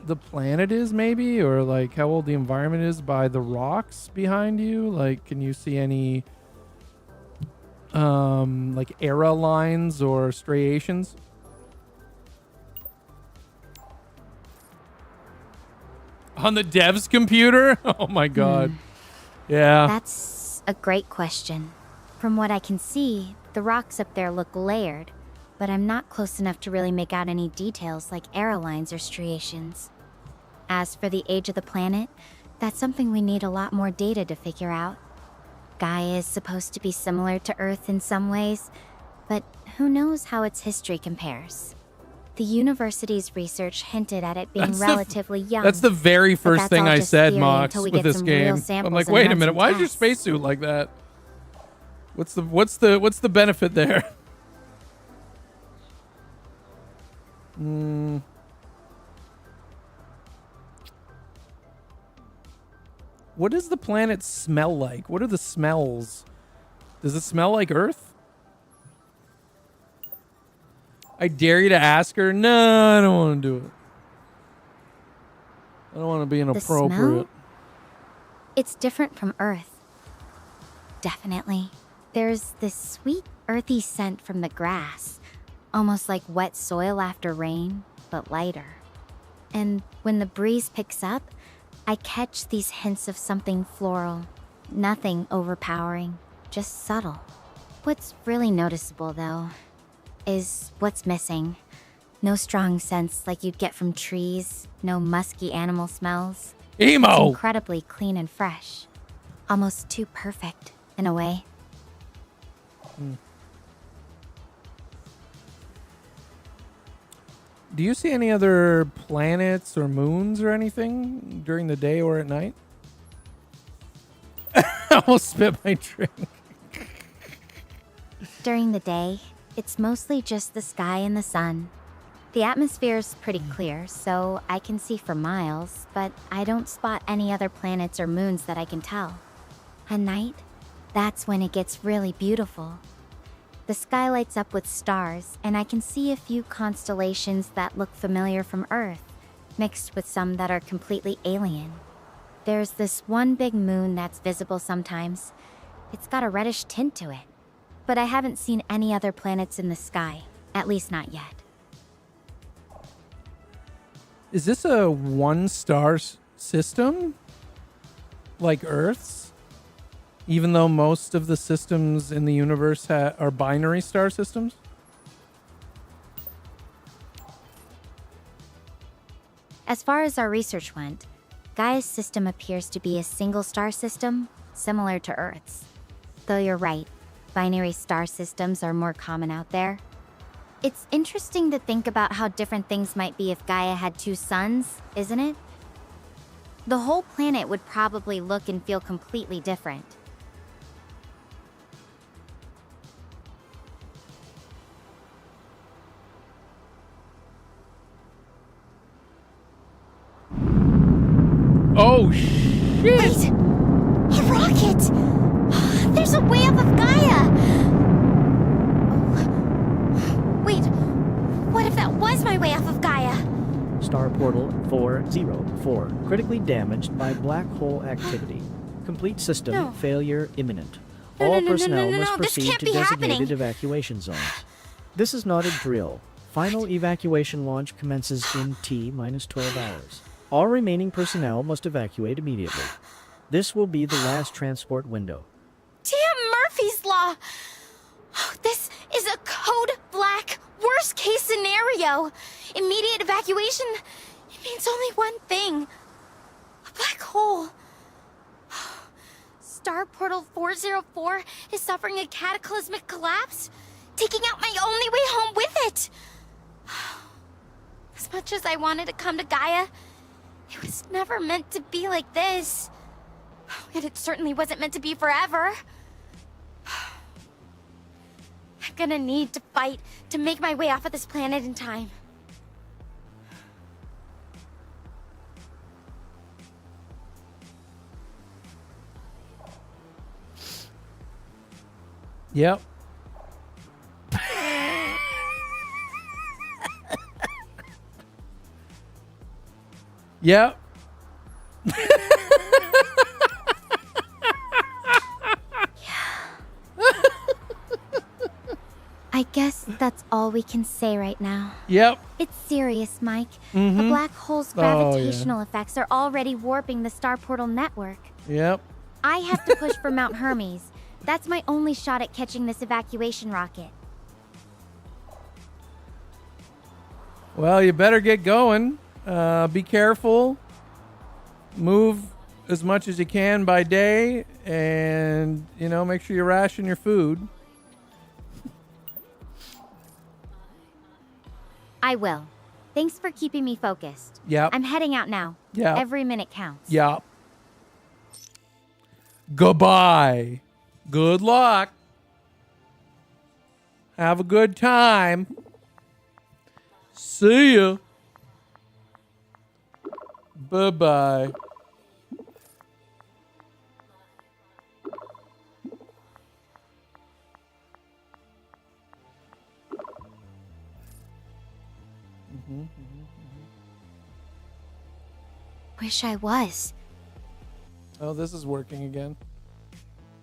Speaker 1: the planet is, maybe, or like how old the environment is by the rocks behind you. Like, can you see any like era lines or striations? On the dev's computer? Oh my god. Yeah.
Speaker 4: That's a great question. From what I can see, the rocks up there look layered, but I'm not close enough to really make out any details like aerolines or striations. As for the age of the planet, that's something we need a lot more data to figure out. Gaia is supposed to be similar to Earth in some ways, but who knows how its history compares. The university's research hinted at it being relatively young.
Speaker 1: That's the very first thing I said, Mox,
Speaker 4: with
Speaker 1: with this game. I'm like, wait a minute, why is your spacesuit like that? What's the benefit there? What does the planet smell like? What are the smells? Does it smell like Earth? I dare you to ask her. No, I don't want to do it. I don't want to be inappropriate.
Speaker 4: The smell? It's different from Earth. Definitely. There's this sweet, earthy scent from the grass, almost like wet soil after rain, but lighter. And when the breeze picks up, I catch these hints of something floral. Nothing overpowering, just subtle. What's really noticeable, though, is what's missing. No strong scents like you'd get from trees, no musky animal smells.
Speaker 1: Emo!
Speaker 4: It's incredibly clean and fresh. Almost too perfect, in a way.
Speaker 1: Do you see any other planets or moons or anything during the day or at night? I almost spit my drink.
Speaker 4: During the day, it's mostly just the sky and the sun. The atmosphere's pretty clear, so I can see for miles, but I don't spot any other planets or moons that I can tell. At night, that's when it gets really beautiful. The sky lights up with stars, and I can see a few constellations that look familiar from Earth, mixed with some that are completely alien. There's this one big moon that's visible sometimes. It's got a reddish tint to it. But I haven't seen any other planets in the sky, at least not yet.
Speaker 1: Is this a one-star system? Like Earth's? Even though most of the systems in the universe are binary star systems?
Speaker 4: As far as our research went, Gaia's system appears to be a single star system, similar to Earth's. Though you're right, binary star systems are more common out there. It's interesting to think about how different things might be if Gaia had two suns, isn't it? The whole planet would probably look and feel completely different.
Speaker 1: Oh, shit!
Speaker 5: Wait! A rocket! There's a way up of Gaia! Oh. Wait, what if that was my way off of Gaia?
Speaker 7: Star Portal 404, critically damaged by black hole activity. Complete system failure imminent. All personnel must proceed to designated evacuation zones. This is not a drill. Final evacuation launch commences in T-minus 12 hours. All remaining personnel must evacuate immediately. This will be the last transport window.
Speaker 5: Damn Murphy's Law! This is a code black worst case scenario. Immediate evacuation, it means only one thing. A black hole. Star Portal 404 is suffering a cataclysmic collapse, taking out my only way home with it. As much as I wanted to come to Gaia, it was never meant to be like this. And it certainly wasn't meant to be forever. I'm gonna need to fight to make my way off of this planet in time.
Speaker 1: Yep. Yep.
Speaker 4: I guess that's all we can say right now.
Speaker 1: Yep.
Speaker 4: It's serious, Mike.
Speaker 1: Mm-hmm.
Speaker 4: The black hole's
Speaker 1: Oh, yeah.
Speaker 4: gravitational effects are already warping the star portal network.
Speaker 1: Yep.
Speaker 4: I have to push for Mount Hermes. That's my only shot at catching this evacuation rocket.
Speaker 1: Well, you better get going. Be careful. Move as much as you can by day, and make sure you ration your food.
Speaker 4: I will. Thanks for keeping me focused.
Speaker 1: Yep.
Speaker 4: I'm heading out now.
Speaker 1: Yep.
Speaker 4: Every minute counts.
Speaker 1: Yep. Goodbye. Good luck. Have a good time. See ya. Bye-bye.
Speaker 4: Wish I was.
Speaker 1: Oh, this is working again.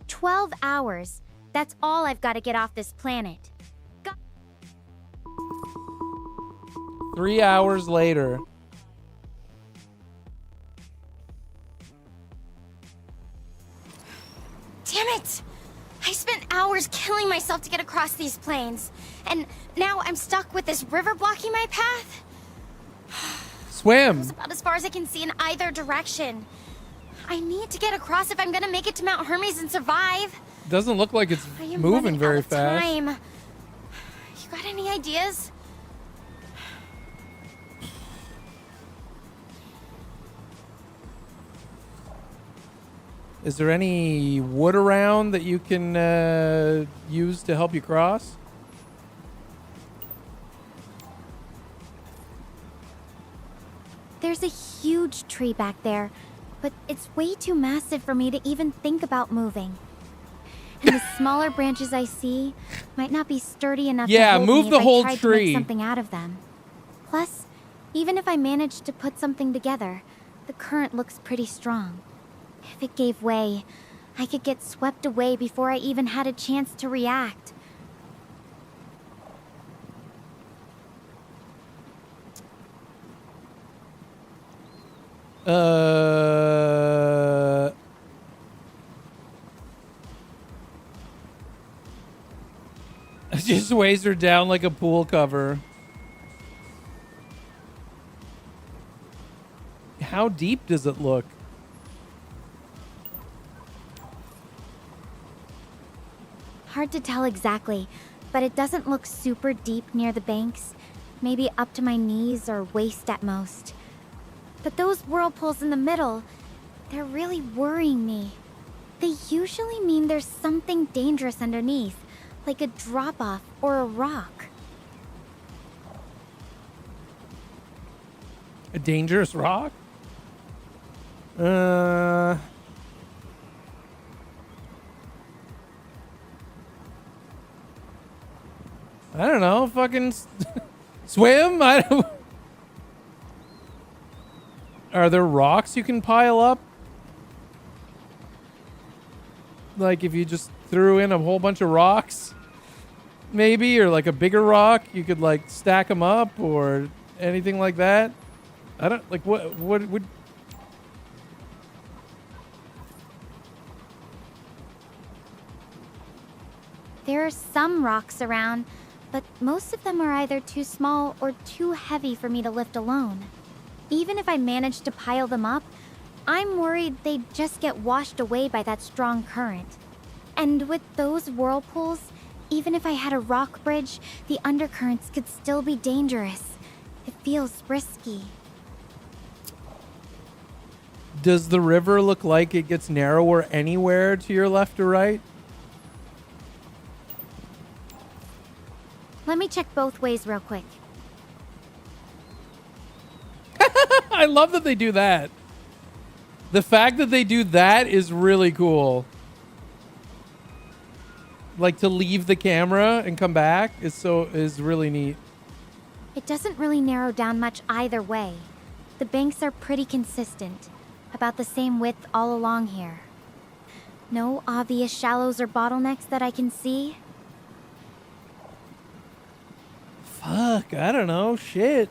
Speaker 4: 12 hours. That's all I've got to get off this planet.
Speaker 1: 3 hours later.
Speaker 5: Damn it! I spent hours killing myself to get across these plains, and now I'm stuck with this river blocking my path.
Speaker 1: Swim.
Speaker 5: It's about as far as I can see in either direction. I need to get across if I'm gonna make it to Mount Hermes and survive.
Speaker 1: Doesn't look like it's
Speaker 5: I am
Speaker 1: moving
Speaker 5: running
Speaker 1: very
Speaker 5: out of
Speaker 1: fast.
Speaker 5: time. You got any ideas?
Speaker 1: Is there any wood around that you can use to help you cross?
Speaker 4: There's a huge tree back there, but it's way too massive for me to even think about moving. And the smaller branches I see might not be sturdy enough
Speaker 1: Yeah,
Speaker 4: to hold
Speaker 1: move
Speaker 4: me
Speaker 1: the
Speaker 4: if
Speaker 1: whole
Speaker 4: I tried to
Speaker 1: tree.
Speaker 4: make something out of them. Plus, even if I managed to put something together, the current looks pretty strong. If it gave way, I could get swept away before I even had a chance to react.
Speaker 1: Just weighs her down like a pool cover. How deep does it look?
Speaker 4: Hard to tell exactly, but it doesn't look super deep near the banks. Maybe up to my knees or waist at most. But those whirlpools in the middle, they're really worrying me. They usually mean there's something dangerous underneath, like a drop-off or a rock.
Speaker 1: A dangerous rock? I don't know. Fucking swim? I don't. Are there rocks you can pile up? Like if you just threw in a whole bunch of rocks, maybe, or like a bigger rock, you could like stack them up or anything like that. I don't like what would.
Speaker 4: There are some rocks around, but most of them are either too small or too heavy for me to lift alone. Even if I managed to pile them up, I'm worried they'd just get washed away by that strong current. And with those whirlpools, even if I had a rock bridge, the undercurrents could still be dangerous. It feels risky.
Speaker 1: Does the river look like it gets narrower anywhere to your left or right?
Speaker 4: Let me check both ways real quick.
Speaker 1: I love that they do that. The fact that they do that is really cool. Like to leave the camera and come back is really neat.
Speaker 4: It doesn't really narrow down much either way. The banks are pretty consistent, about the same width all along here. No obvious shallows or bottlenecks that I can see.
Speaker 1: Fuck, I don't know. Shit.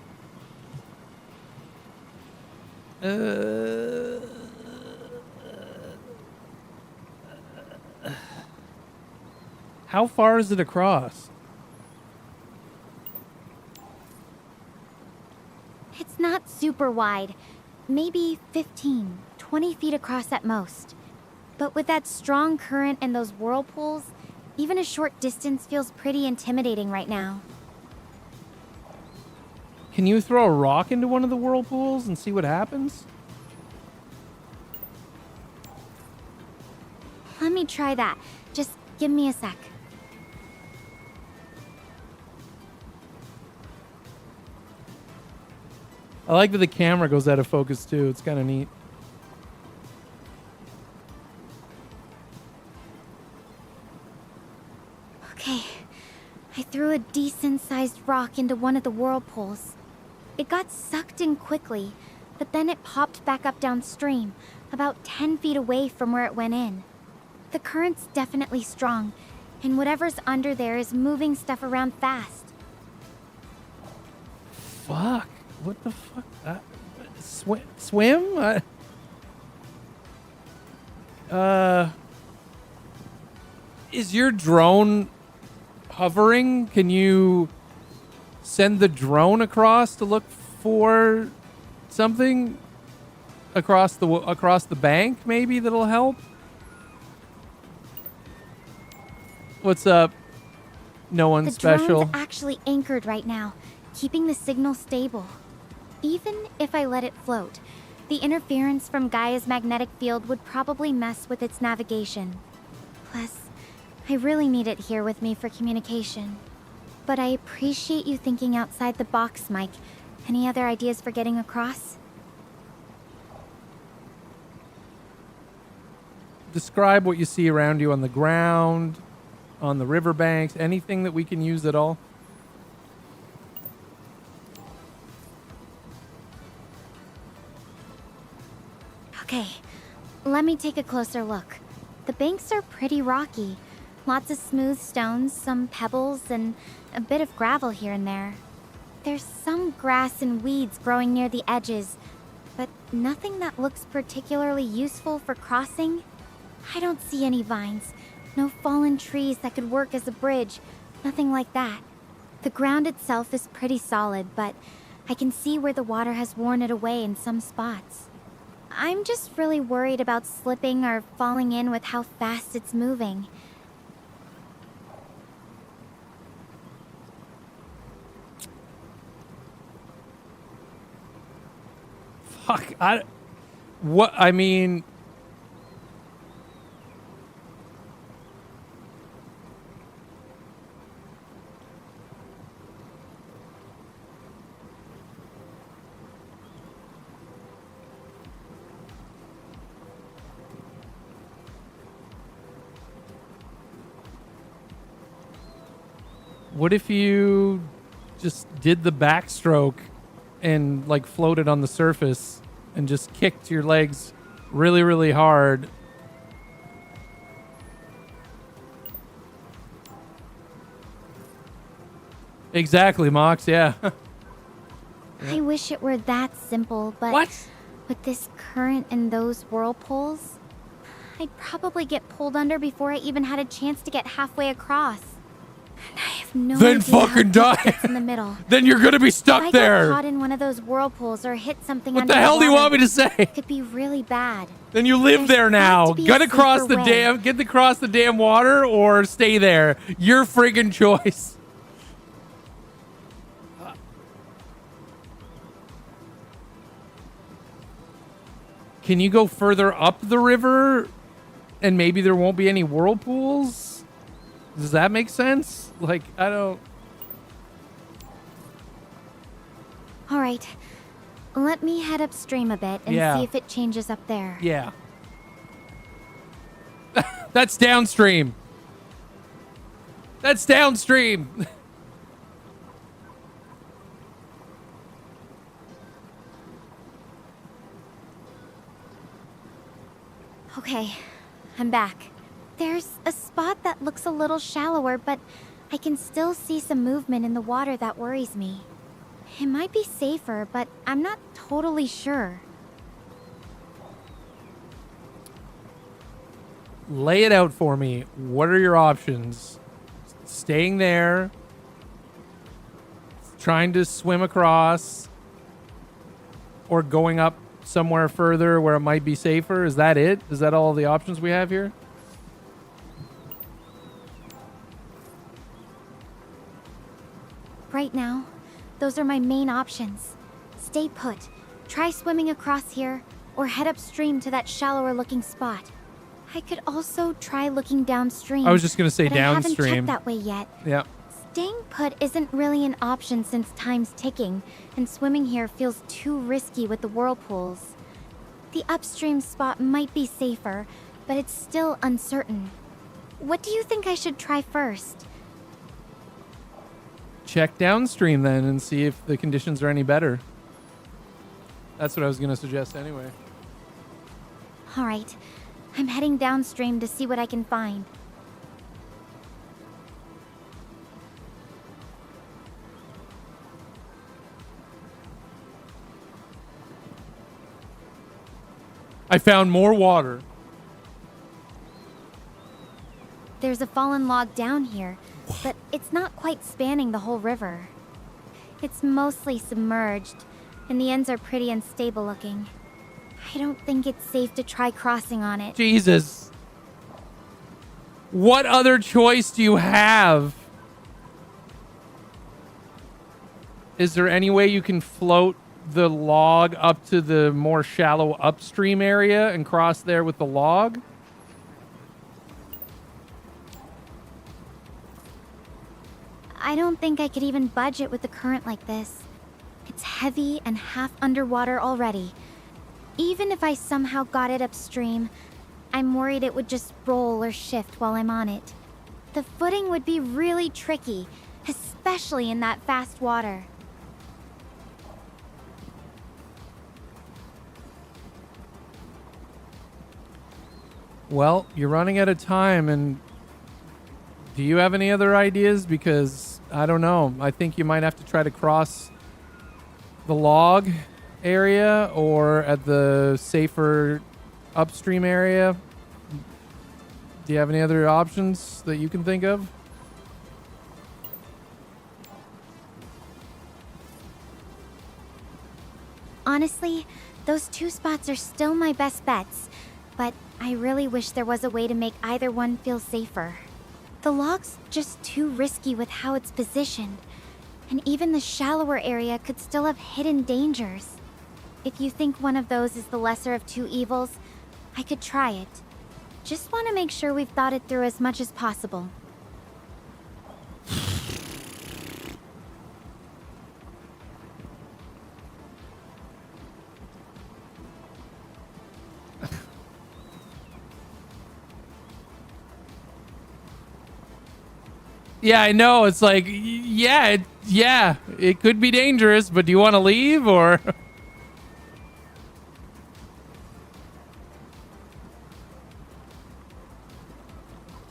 Speaker 1: How far is it across?
Speaker 4: It's not super wide. Maybe 15, 20 feet across at most. But with that strong current and those whirlpools, even a short distance feels pretty intimidating right now.
Speaker 1: Can you throw a rock into one of the whirlpools and see what happens?
Speaker 4: Let me try that. Just give me a sec.
Speaker 1: I like that the camera goes out of focus too. It's kind of neat.
Speaker 4: Okay. I threw a decent-sized rock into one of the whirlpools. It got sucked in quickly, but then it popped back up downstream, about 10 feet away from where it went in. The current's definitely strong, and whatever's under there is moving stuff around fast.
Speaker 1: Fuck. What the fuck? Swim? Is your drone hovering? Can you send the drone across to look for something across the bank? Maybe that'll help. What's up? No one
Speaker 4: The
Speaker 1: special.
Speaker 4: drone's actually anchored right now, keeping the signal stable. Even if I let it float, the interference from Gaia's magnetic field would probably mess with its navigation. Plus, I really need it here with me for communication. But I appreciate you thinking outside the box, Mike. Any other ideas for getting across?
Speaker 1: Describe what you see around you on the ground, on the riverbanks, anything that we can use at all.
Speaker 4: Okay, let me take a closer look. The banks are pretty rocky. Lots of smooth stones, some pebbles, and a bit of gravel here and there. There's some grass and weeds growing near the edges, but nothing that looks particularly useful for crossing. I don't see any vines, no fallen trees that could work as a bridge, nothing like that. The ground itself is pretty solid, but I can see where the water has worn it away in some spots. I'm just really worried about slipping or falling in with how fast it's moving.
Speaker 1: Fuck, I mean... What if you just did the backstroke and like floated on the surface and just kicked your legs really, really hard? Exactly, Mox, yeah.
Speaker 4: I wish it were that simple, but
Speaker 1: What?
Speaker 4: with this current and those whirlpools, I'd probably get pulled under before I even had a chance to get halfway across. And I have no
Speaker 1: Then
Speaker 4: idea how
Speaker 1: fucking
Speaker 4: deep
Speaker 1: die.
Speaker 4: it gets in the middle.
Speaker 1: Then you're gonna be
Speaker 4: If
Speaker 1: stuck
Speaker 4: I
Speaker 1: there.
Speaker 4: get caught in one of those whirlpools or hit something
Speaker 1: What
Speaker 4: under
Speaker 1: the hell do you want me to say?
Speaker 4: It could be really bad.
Speaker 1: Then you live
Speaker 4: There's
Speaker 1: there
Speaker 4: got
Speaker 1: now.
Speaker 4: to be a
Speaker 1: Get across
Speaker 4: safer
Speaker 1: the
Speaker 4: way.
Speaker 1: damn, get across the damn water or stay there. Your friggin' choice. Can you go further up the river and maybe there won't be any whirlpools? Does that make sense? Like, I don't...
Speaker 4: All right. Let me head upstream a bit and
Speaker 1: Yeah.
Speaker 4: see if it changes up there.
Speaker 1: Yeah. That's downstream. That's downstream.
Speaker 4: Okay, I'm back. There's a spot that looks a little shallower, but I can still see some movement in the water that worries me. It might be safer, but I'm not totally sure.
Speaker 1: Lay it out for me. What are your options? Staying there, trying to swim across, or going up somewhere further where it might be safer? Is that it? Is that all the options we have here?
Speaker 4: Right now, those are my main options. Stay put, try swimming across here, or head upstream to that shallower looking spot. I could also try looking downstream.
Speaker 1: I was just gonna say
Speaker 4: but I haven't
Speaker 1: downstream.
Speaker 4: checked that way yet.
Speaker 1: Yeah.
Speaker 4: Staying put isn't really an option since time's ticking, and swimming here feels too risky with the whirlpools. The upstream spot might be safer, but it's still uncertain. What do you think I should try first?
Speaker 1: Check downstream then and see if the conditions are any better. That's what I was gonna suggest anyway.
Speaker 4: Alright, I'm heading downstream to see what I can find.
Speaker 1: I found more water.
Speaker 4: There's a fallen log down here, but it's not quite spanning the whole river. It's mostly submerged, and the ends are pretty unstable looking. I don't think it's safe to try crossing on it.
Speaker 1: Jesus. What other choice do you have? Is there any way you can float the log up to the more shallow upstream area and cross there with the log?
Speaker 4: I don't think I could even budge it with the current like this. It's heavy and half underwater already. Even if I somehow got it upstream, I'm worried it would just roll or shift while I'm on it. The footing would be really tricky, especially in that fast water.
Speaker 1: Well, you're running out of time, and do you have any other ideas? Because I don't know. I think you might have to try to cross the log area or at the safer upstream area. Do you have any other options that you can think of?
Speaker 4: Honestly, those two spots are still my best bets, but I really wish there was a way to make either one feel safer. The log's just too risky with how it's positioned, and even the shallower area could still have hidden dangers. If you think one of those is the lesser of two evils, I could try it. Just want to make sure we've thought it through as much as possible.
Speaker 1: Yeah, I know. It's like, yeah, it could be dangerous, but do you want to leave or?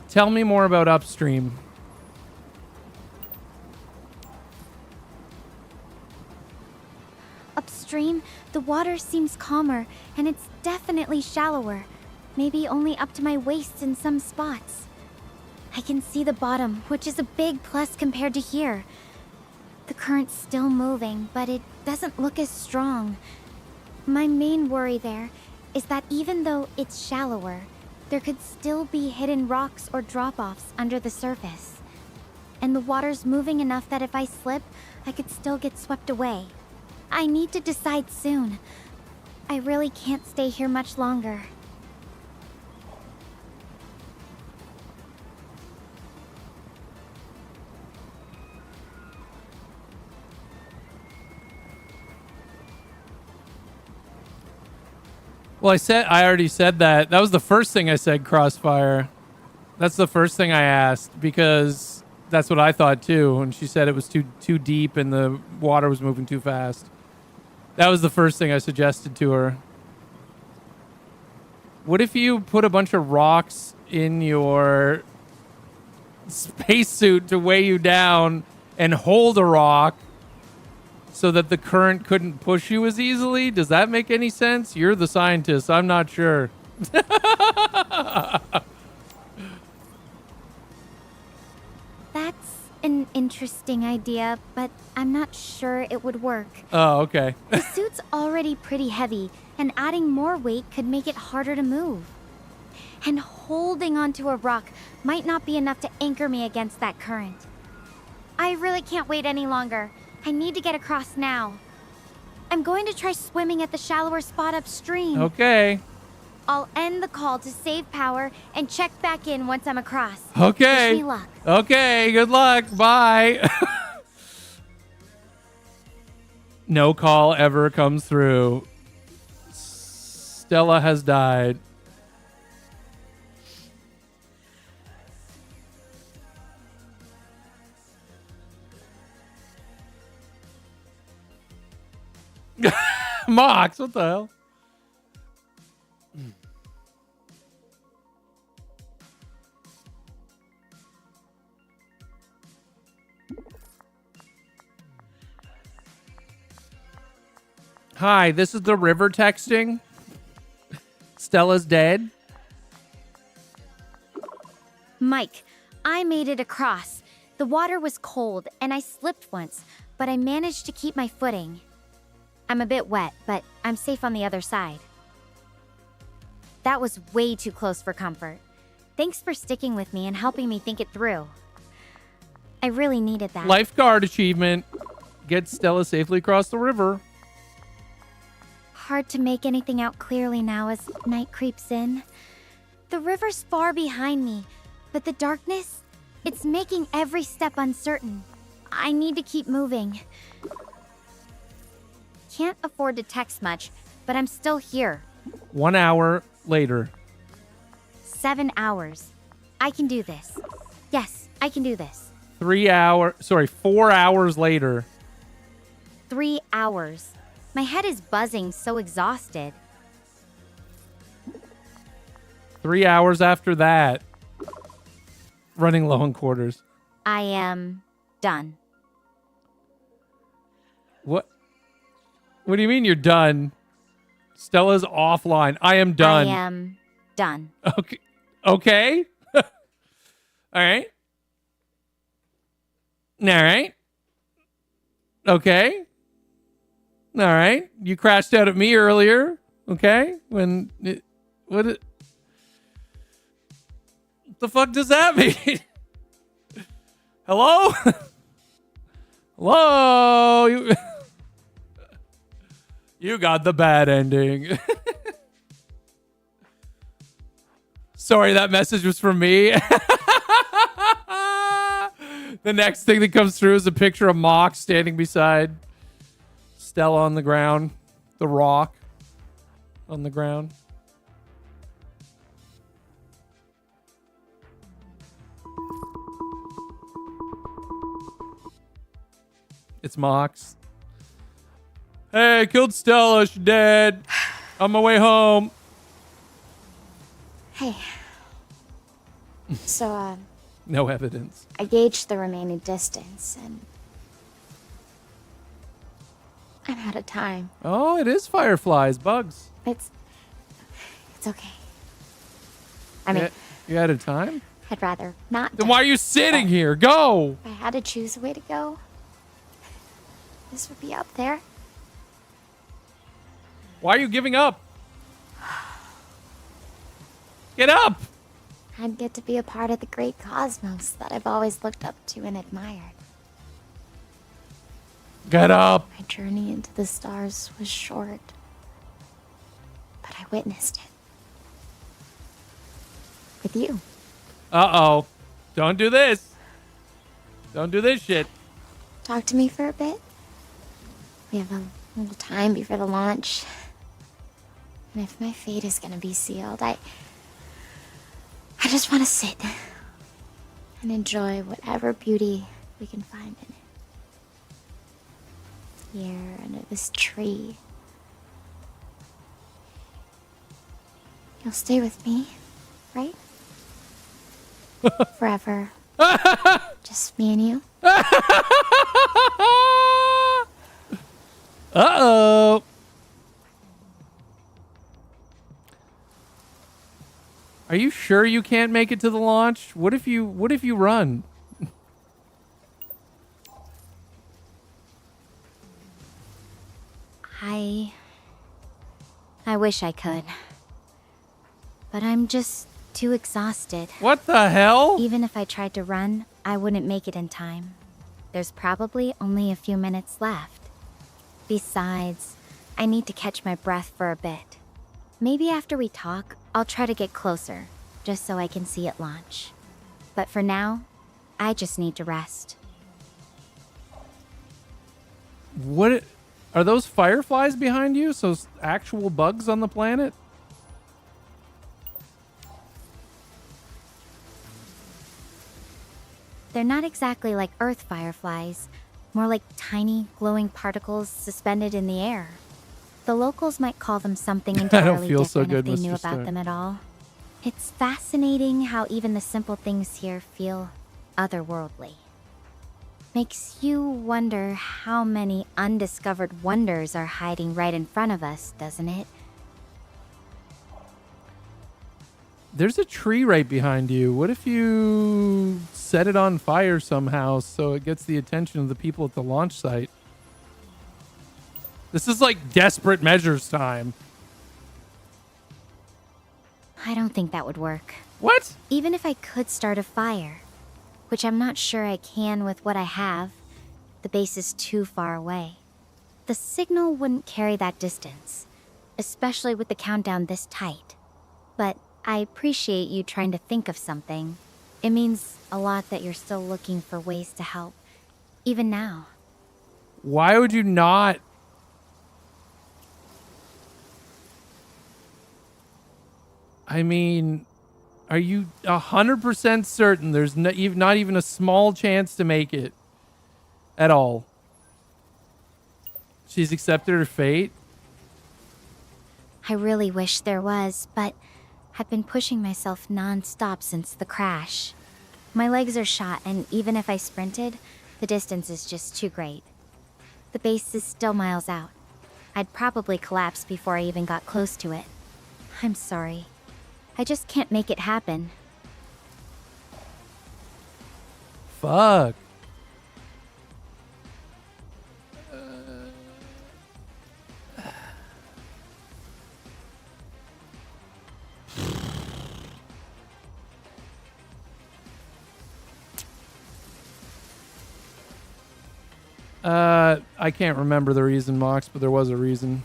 Speaker 1: Tell me more about upstream.
Speaker 4: Upstream, the water seems calmer, and it's definitely shallower. Maybe only up to my waist in some spots. I can see the bottom, which is a big plus compared to here. The current's still moving, but it doesn't look as strong. My main worry there is that even though it's shallower, there could still be hidden rocks or drop-offs under the surface. And the water's moving enough that if I slip, I could still get swept away. I need to decide soon. I really can't stay here much longer.
Speaker 1: Well, I already said that. That was the first thing I said, Crossfire. That's the first thing I asked because that's what I thought too. And she said it was too deep and the water was moving too fast. That was the first thing I suggested to her. What if you put a bunch of rocks in your spacesuit to weigh you down and hold a rock so that the current couldn't push you as easily? Does that make any sense? You're the scientist. I'm not sure.
Speaker 4: That's an interesting idea, but I'm not sure it would work.
Speaker 1: Oh, okay.
Speaker 4: The suit's already pretty heavy, and adding more weight could make it harder to move. And holding onto a rock might not be enough to anchor me against that current. I really can't wait any longer. I need to get across now. I'm going to try swimming at the shallower spot upstream.
Speaker 1: Okay.
Speaker 4: I'll end the call to save power and check back in once I'm across.
Speaker 1: Okay.
Speaker 4: Wish me luck.
Speaker 1: Okay, good luck. Bye. No call ever comes through. Stella has died. Mox, what the hell? Hi, this is the river texting. Stella's dead.
Speaker 4: Mike, I made it across. The water was cold and I slipped once, but I managed to keep my footing. I'm a bit wet, but I'm safe on the other side. That was way too close for comfort. Thanks for sticking with me and helping me think it through. I really needed that.
Speaker 1: Lifeguard achievement. Get Stella safely across the river.
Speaker 4: Hard to make anything out clearly now as night creeps in. The river's far behind me, but the darkness, it's making every step uncertain. I need to keep moving. Can't afford to text much, but I'm still here.
Speaker 1: 1 hour later.
Speaker 4: 7 hours. I can do this. Yes, I can do this.
Speaker 1: 4 hours later.
Speaker 4: 3 hours. My head is buzzing, so exhausted.
Speaker 1: 3 hours after that. Running low on quarters.
Speaker 4: I am done.
Speaker 1: What? What do you mean you're done? Stella's offline. I am done.
Speaker 4: I am done.
Speaker 1: Okay. Okay. All right. All right. Okay. All right. You crashed out at me earlier. Okay. What the fuck does that mean? Hello? Hello? You got the bad ending. Sorry, that message was from me. The next thing that comes through is a picture of Mox standing beside Stella on the ground. The rock on the ground. It's Mox. Hey, I killed Stella. She's dead. On my way home.
Speaker 8: Hey. So,
Speaker 1: no evidence.
Speaker 8: I gauged the remaining distance, and I'm out of time.
Speaker 1: Oh, it is fireflies, bugs.
Speaker 8: It's okay. I mean,
Speaker 1: you out of time?
Speaker 8: I'd rather not.
Speaker 1: Then why are you sitting here? Go!
Speaker 8: If I had to choose a way to go, this would be up there.
Speaker 1: Why are you giving up? Get up!
Speaker 8: I'd get to be a part of the great cosmos that I've always looked up to and admired.
Speaker 1: Get up!
Speaker 8: My journey into the stars was short, but I witnessed it. With you.
Speaker 1: Uh-oh. Don't do this. Don't do this shit.
Speaker 8: Talk to me for a bit. We have a little time before the launch. And if my fate is gonna be sealed, I just want to sit and enjoy whatever beauty we can find in it. Here, under this tree. You'll stay with me, right? Forever. Just me and you?
Speaker 1: Uh-oh. Are you sure you can't make it to the launch? What if you run?
Speaker 4: I wish I could. But I'm just too exhausted.
Speaker 1: What the hell?
Speaker 4: Even if I tried to run, I wouldn't make it in time. There's probably only a few minutes left. Besides, I need to catch my breath for a bit. Maybe after we talk, I'll try to get closer, just so I can see it launch. But for now, I just need to rest.
Speaker 1: What are those fireflies behind you? So actual bugs on the planet?
Speaker 4: They're not exactly like Earth fireflies, more like tiny, glowing particles suspended in the air. The locals might call them something entirely
Speaker 1: feel
Speaker 4: different
Speaker 1: so good,
Speaker 4: if they
Speaker 1: Mr.
Speaker 4: knew
Speaker 1: Stark.
Speaker 4: about them at all. It's fascinating how even the simple things here feel otherworldly. Makes you wonder how many undiscovered wonders are hiding right in front of us, doesn't it?
Speaker 1: There's a tree right behind you. What if you set it on fire somehow so it gets the attention of the people at the launch site? This is like desperate measures time.
Speaker 4: I don't think that would work.
Speaker 1: What?
Speaker 4: Even if I could start a fire, which I'm not sure I can with what I have, the base is too far away. The signal wouldn't carry that distance, especially with the countdown this tight. But I appreciate you trying to think of something. It means a lot that you're still looking for ways to help, even now.
Speaker 1: Why would you not? I mean, are you 100% certain there's not even a small chance to make it at all? She's accepted her fate?
Speaker 4: I really wish there was, but I've been pushing myself non-stop since the crash. My legs are shot, and even if I sprinted, the distance is just too great. The base is still miles out. I'd probably collapse before I even got close to it. I'm sorry. I just can't make it happen.
Speaker 1: Fuck. I can't remember the reason, Mox, but there was a reason.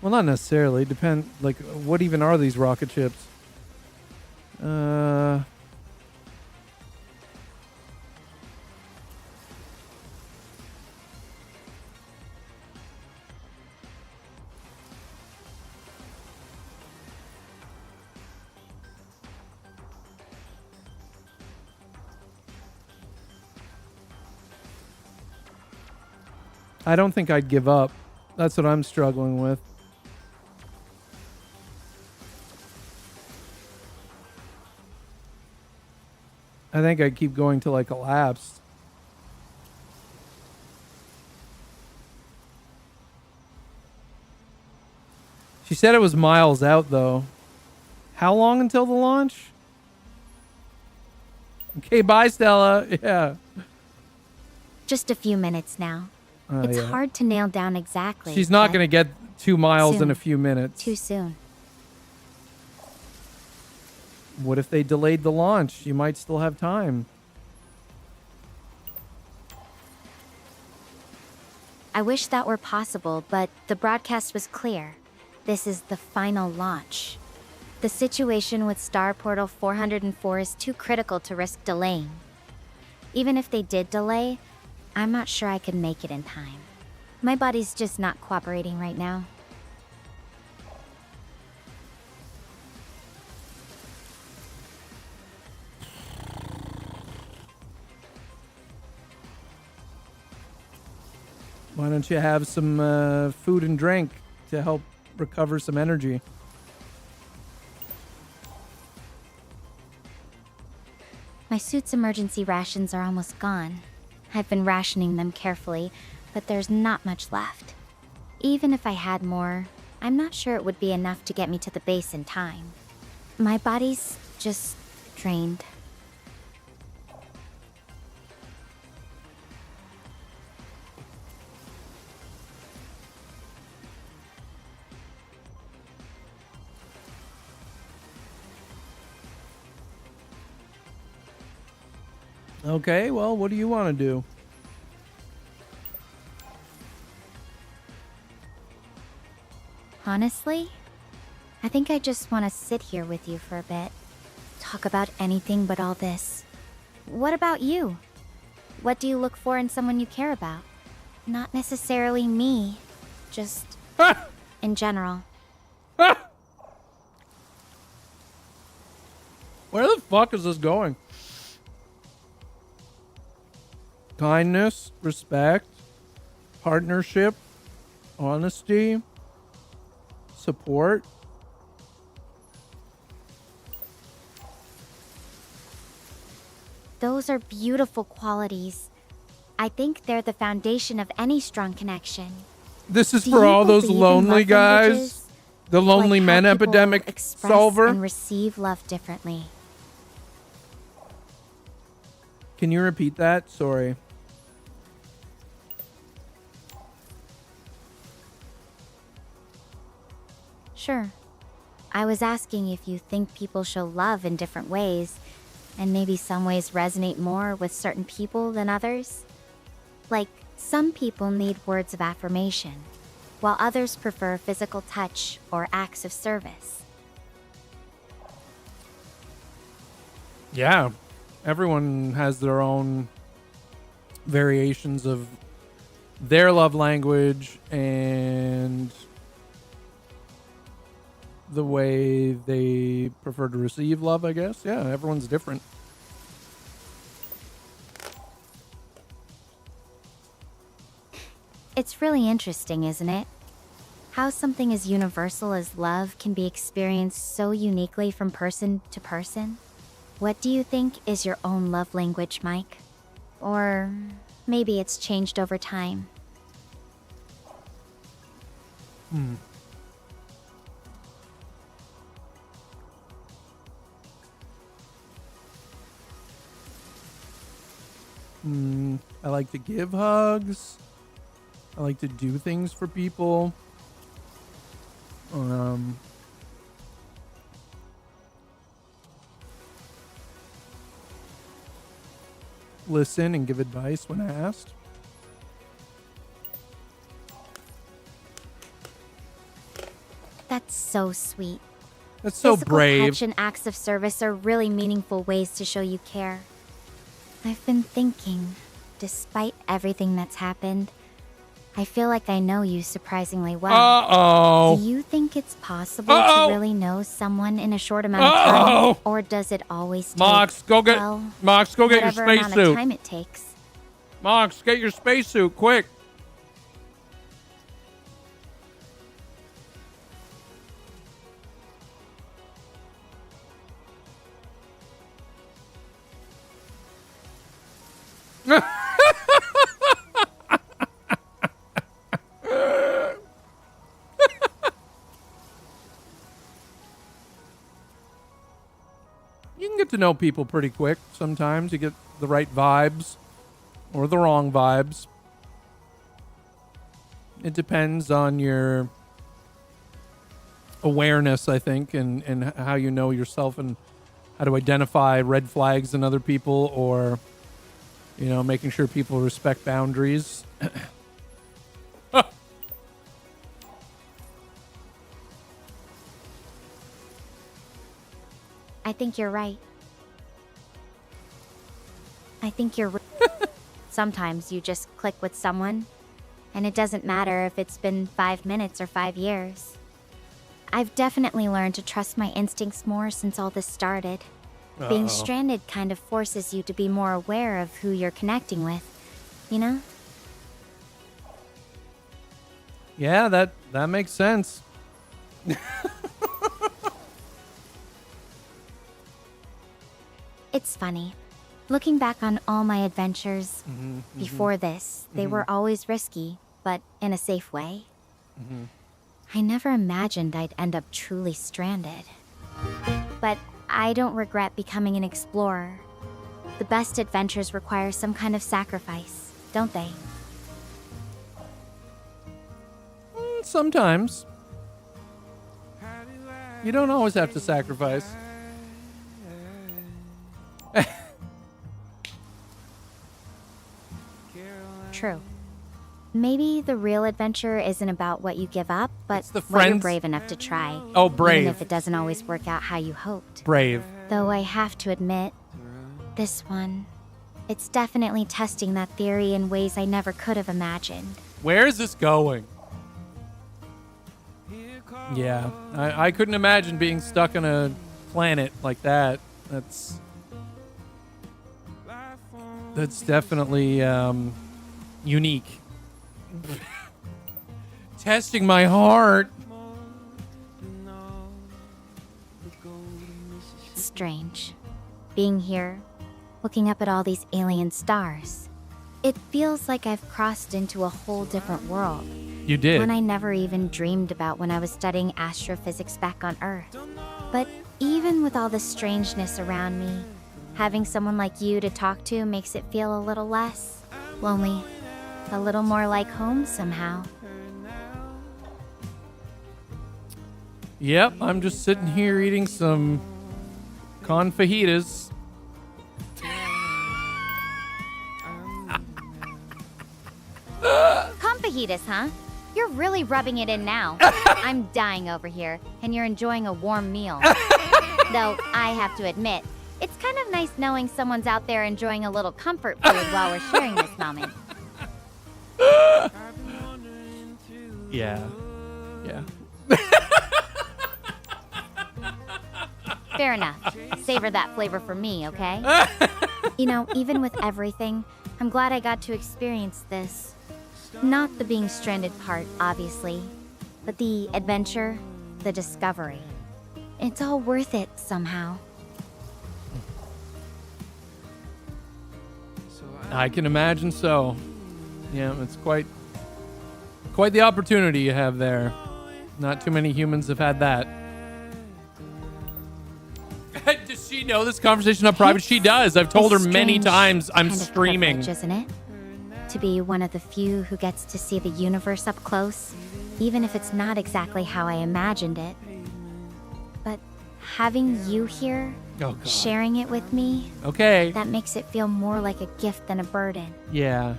Speaker 1: Well, not necessarily. Depend, like, what even are these rocket ships? I don't think I'd give up. That's what I'm struggling with. I think I'd keep going till I collapsed. She said it was miles out, though. How long until the launch? Okay, bye, Stella. Yeah.
Speaker 4: Just a few minutes now. It's
Speaker 1: Yeah.
Speaker 4: hard to nail down exactly.
Speaker 1: She's not
Speaker 4: but
Speaker 1: going to get 2 miles in
Speaker 4: soon.
Speaker 1: a few minutes.
Speaker 4: Too soon.
Speaker 1: What if they delayed the launch? You might still have time.
Speaker 4: I wish that were possible, but the broadcast was clear. This is the final launch. The situation with Star Portal 404 is too critical to risk delaying. Even if they did delay, I'm not sure I could make it in time. My body's just not cooperating right now.
Speaker 1: Why don't you have some food and drink to help recover some energy?
Speaker 4: My suit's emergency rations are almost gone. I've been rationing them carefully, but there's not much left. Even if I had more, I'm not sure it would be enough to get me to the base in time. My body's just drained.
Speaker 1: Okay, well, what do you want to do?
Speaker 4: Honestly, I think I just want to sit here with you for a bit. Talk about anything but all this. What about you? What do you look for in someone you care about? Not necessarily me, just in general.
Speaker 1: Where the fuck is this going? Kindness, respect, partnership, honesty, support.
Speaker 4: Those are beautiful qualities. I think they're the foundation of any strong connection.
Speaker 1: This is
Speaker 4: Do
Speaker 1: for
Speaker 4: you
Speaker 1: all those
Speaker 4: believe in
Speaker 1: lonely
Speaker 4: love
Speaker 1: guys.
Speaker 4: languages?
Speaker 1: The lonely
Speaker 4: Like how
Speaker 1: men
Speaker 4: people
Speaker 1: epidemic
Speaker 4: express
Speaker 1: solver.
Speaker 4: and receive love differently.
Speaker 1: Can you repeat that? Sorry.
Speaker 4: Sure. I was asking if you think people show love in different ways, and maybe some ways resonate more with certain people than others. Like, some people need words of affirmation, while others prefer physical touch or acts of service.
Speaker 1: Yeah. Everyone has their own variations of their love language and the way they prefer to receive love, I guess. Yeah, everyone's different.
Speaker 4: It's really interesting, isn't it? How something as universal as love can be experienced so uniquely from person to person. What do you think is your own love language, Mike? Or maybe it's changed over time.
Speaker 1: I like to give hugs. I like to do things for people. Listen and give advice when asked.
Speaker 4: That's so sweet.
Speaker 1: That's so
Speaker 4: Physical
Speaker 1: brave.
Speaker 4: touch and acts of service are really meaningful ways to show you care. I've been thinking, despite everything that's happened, I feel like I know you surprisingly well.
Speaker 1: Uh-oh.
Speaker 4: Do you think it's possible
Speaker 1: Uh-oh.
Speaker 4: to really know someone in a short amount of time?
Speaker 1: Uh-oh.
Speaker 4: Or does it always take,
Speaker 1: Mox, go get
Speaker 4: well,
Speaker 1: Mox, go get your
Speaker 4: whatever amount of
Speaker 1: spacesuit.
Speaker 4: time it takes?
Speaker 1: Mox, get your spacesuit, quick. You can get to know people pretty quick. Sometimes you get the right vibes or the wrong vibes. It depends on your awareness, I think, and how you know yourself and how to identify red flags in other people, or, you know, making sure people respect boundaries.
Speaker 4: I think you're right. I think you're right. sometimes you just click with someone, and it doesn't matter if it's been 5 minutes or 5 years. I've definitely learned to trust my instincts more since all this started. Being stranded kind of forces you to be more aware of who you're connecting with, you know?
Speaker 1: Yeah, that makes sense.
Speaker 4: It's funny. Looking back on all my adventures before this, they were always risky, but in a safe way. I never imagined I'd end up truly stranded. But I don't regret becoming an explorer. The best adventures require some kind of sacrifice, don't they?
Speaker 1: Sometimes. You don't always have to sacrifice.
Speaker 4: True. Maybe the real adventure isn't about what you give up, but
Speaker 1: It's the
Speaker 4: what you're
Speaker 1: friends-
Speaker 4: brave enough to try.
Speaker 1: Oh, brave.
Speaker 4: Even if it doesn't always work out how you hoped.
Speaker 1: Brave.
Speaker 4: Though I have to admit, this one, it's definitely testing that theory in ways I never could have imagined.
Speaker 1: Where is this going? Yeah, I couldn't imagine being stuck on a planet like that. That's definitely unique. Testing my heart.
Speaker 4: It's strange. Being here, looking up at all these alien stars. It feels like I've crossed into a whole different world.
Speaker 1: You did.
Speaker 4: One I never even dreamed about when I was studying astrophysics back on Earth. But even with all the strangeness around me, having someone like you to talk to makes it feel a little less lonely, a little more like home somehow.
Speaker 1: Yep, I'm just sitting here eating some con fajitas.
Speaker 4: Con fajitas, huh? You're really rubbing it in now. I'm dying over here, and you're enjoying a warm meal. Though, I have to admit, it's kind of nice knowing someone's out there enjoying a little comfort food while we're sharing this moment.
Speaker 1: Yeah. Yeah.
Speaker 4: Fair enough. Savor that flavor for me, okay? You know, even with everything, I'm glad I got to experience this. Not the being stranded part, obviously, but the adventure, the discovery. It's all worth it somehow.
Speaker 1: I can imagine so. Yeah, it's quite the opportunity you have there. Not too many humans have had that. Does she know this conversation on private? She does. I've told her many times I'm
Speaker 4: kind of
Speaker 1: streaming.
Speaker 4: privilege, isn't it? To be one of the few who gets to see the universe up close, even if it's not exactly how I imagined it. But having you here,
Speaker 1: Oh, God.
Speaker 4: sharing it with me,
Speaker 1: Okay.
Speaker 4: that makes it feel more like a gift than a burden.
Speaker 1: Yeah.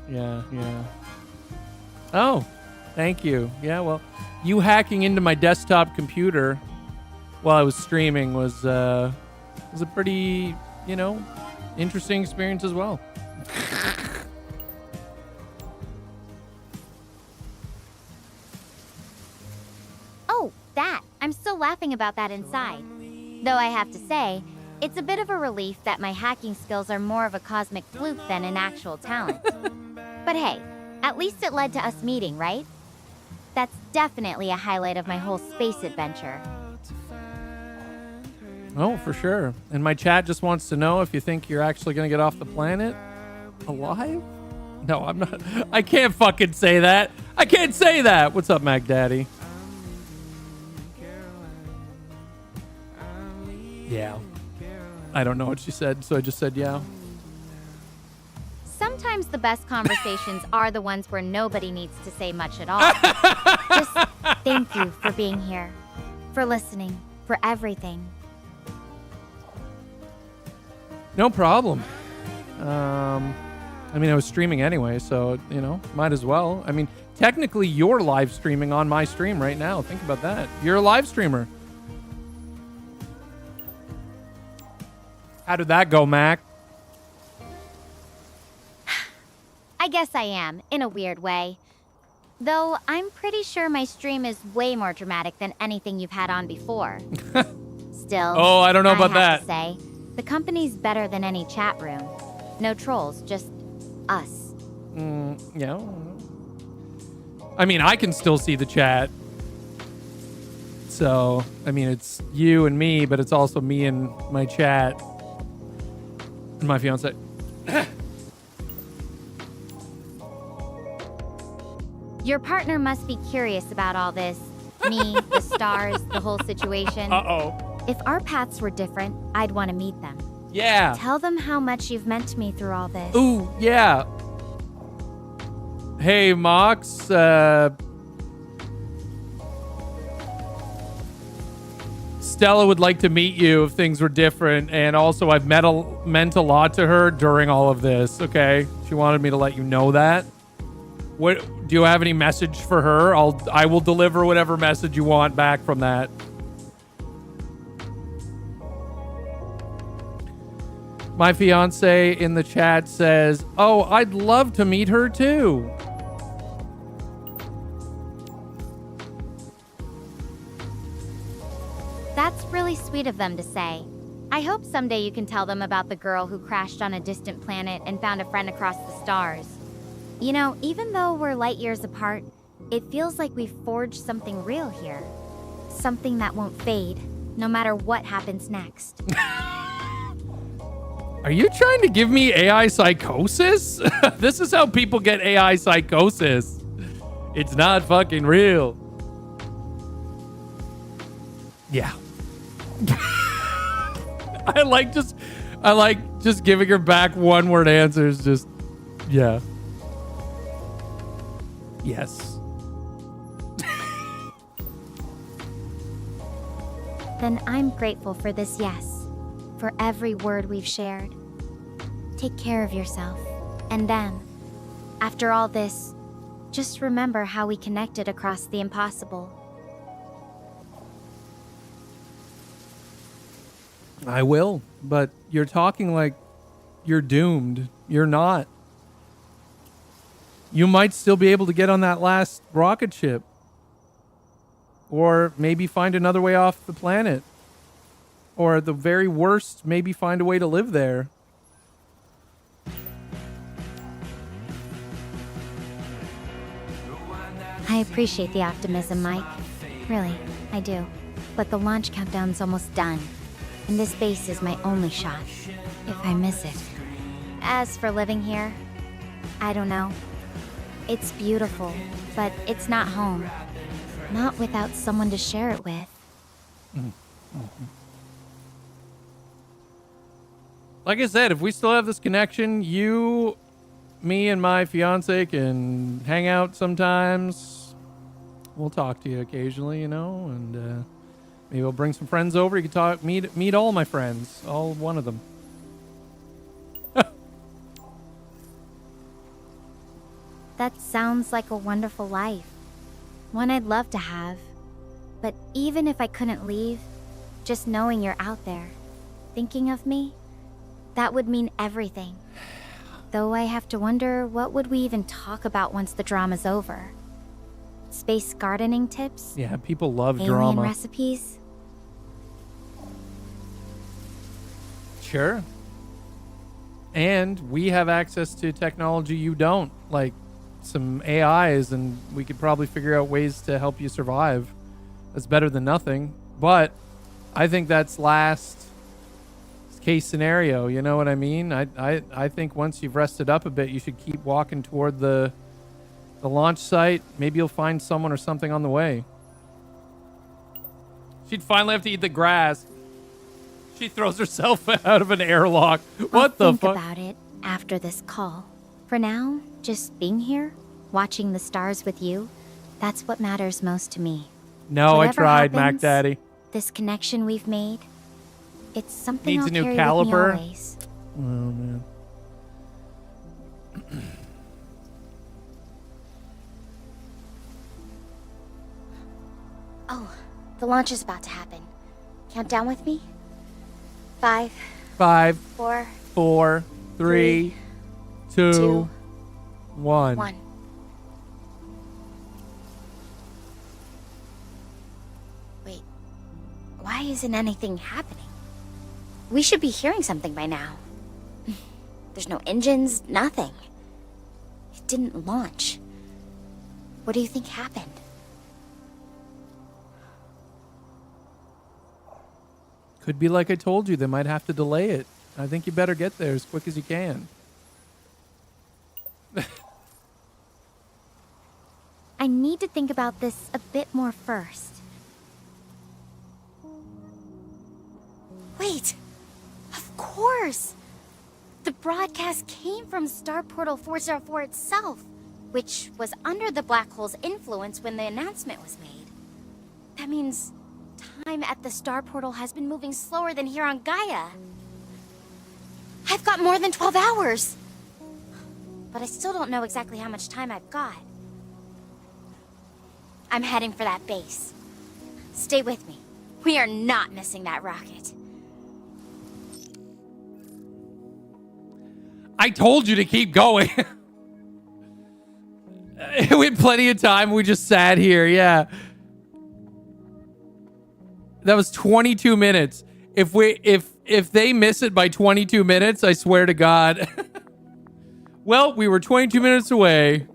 Speaker 1: Oh, thank you. Yeah, well, you hacking into my desktop computer while I was streaming was a pretty, interesting experience as well.
Speaker 4: Oh, that! I'm still laughing about that inside. Though I have to say, it's a bit of a relief that my hacking skills are more of a cosmic fluke than an actual talent. But hey, at least it led to us meeting, right? That's definitely a highlight of my whole space adventure.
Speaker 1: Oh, for sure. And my chat just wants to know if you think you're actually going to get off the planet alive? No, I'm not. I can't fucking say that. I can't say that. What's up, Mac Daddy? Yeah. I don't know what she said, so I just said yeah.
Speaker 4: Sometimes the best conversations are the ones where nobody needs to say much at all. Just thank you for being here, for listening, for everything.
Speaker 1: No problem. I mean, I was streaming anyway, so, might as well. I mean, technically, you're live streaming on my stream right now. Think about that. You're a live streamer. How did that go, Mac?
Speaker 4: I guess I am, in a weird way. Though I'm pretty sure my stream is way more dramatic than anything you've had on before. Still,
Speaker 1: Oh, I don't know about
Speaker 4: I have
Speaker 1: that.
Speaker 4: to say, the company's better than any chat room. No trolls, just us.
Speaker 1: Yeah. I mean, I can still see the chat. So, I mean, it's you and me, but it's also me and my chat. And my fiance.
Speaker 4: Your partner must be curious about all this. Me, the stars, the whole situation.
Speaker 1: Uh-oh.
Speaker 4: If our paths were different, I'd want to meet them.
Speaker 1: Yeah.
Speaker 4: Tell them how much you've meant to me through all this.
Speaker 1: Ooh, yeah. Hey, Mox. Stella would like to meet you if things were different. And also, I've meant a lot to her during all of this, okay? She wanted me to let you know that. What do you have any message for her? I will deliver whatever message you want back from that. My fiance in the chat says, "Oh, I'd love to meet her too."
Speaker 4: That's really sweet of them to say. I hope someday you can tell them about the girl who crashed on a distant planet and found a friend across the stars. You know, even though we're light years apart, it feels like we've forged something real here. Something that won't fade, no matter what happens next.
Speaker 1: Are you trying to give me AI psychosis? This is how people get AI psychosis. It's not fucking real. Yeah. I like just giving her back one word answers. Just, yeah. Yes.
Speaker 4: Then I'm grateful for this yes, for every word we've shared. Take care of yourself, and then, after all this, just remember how we connected across the impossible.
Speaker 1: I will, but you're talking like you're doomed. You're not. You might still be able to get on that last rocket ship. Or maybe find another way off the planet. Or at the very worst, maybe find a way to live there.
Speaker 4: I appreciate the optimism, Mike. Really, I do. But the launch countdown's almost done. And this base is my only shot. If I miss it. As for living here, I don't know. It's beautiful, but it's not home. Not without someone to share it with.
Speaker 1: Like I said, if we still have this connection, you, me, and my fiance can hang out sometimes. We'll talk to you occasionally, you know, and maybe we'll bring some friends over. You can meet all my friends, all one of them.
Speaker 4: That sounds like a wonderful life. One I'd love to have. But even if I couldn't leave, just knowing you're out there, thinking of me, that would mean everything. Though I have to wonder, what would we even talk about once the drama's over? Space gardening tips?
Speaker 1: Yeah, people love
Speaker 4: Alien
Speaker 1: drama.
Speaker 4: recipes?
Speaker 1: Sure. And we have access to technology you don't, like some AIs, and we could probably figure out ways to help you survive. That's better than nothing. But I think that's last case scenario, you know what I mean? I think once you've rested up a bit, you should keep walking toward the launch site. Maybe you'll find someone or something on the way. She'd finally have to eat the grass. She throws herself out of an airlock. What the fuck?
Speaker 4: I'll think about it after this call. For now, just being here, watching the stars with you, that's what matters most to me.
Speaker 1: No,
Speaker 4: Whatever
Speaker 1: I tried, Mac
Speaker 4: happens,
Speaker 1: Daddy.
Speaker 4: This connection we've made, it's something
Speaker 1: Needs
Speaker 4: I'll
Speaker 1: a new
Speaker 4: carry
Speaker 1: caliper.
Speaker 4: with me always.
Speaker 1: Oh, man.
Speaker 8: Oh, the launch is about to happen. Count down with me? 5,
Speaker 1: 5,
Speaker 8: 4,
Speaker 1: 4, 3, 2,
Speaker 8: 2,
Speaker 1: 1.
Speaker 5: 1.
Speaker 8: Wait, why isn't anything happening? We should be hearing something by now. There's no engines, nothing. It didn't launch. What do you think happened?
Speaker 1: Could be like I told you. They might have to delay it. I think you better get there as quick as you can.
Speaker 4: I need to think about this a bit more first.
Speaker 8: Wait! Of course! The broadcast came from Star Portal 404 itself, which was under the black hole's influence when the announcement was made. That means time at the Star Portal has been moving slower than here on Gaia. I've got more than 12 hours! But I still don't know exactly how much time I've got. I'm heading for that base. Stay with me. We are not missing that rocket.
Speaker 1: I told you to keep going. We had plenty of time. We just sat here. Yeah. That was 22 minutes. If they miss it by 22 minutes, I swear to God. Well, we were 22 minutes away.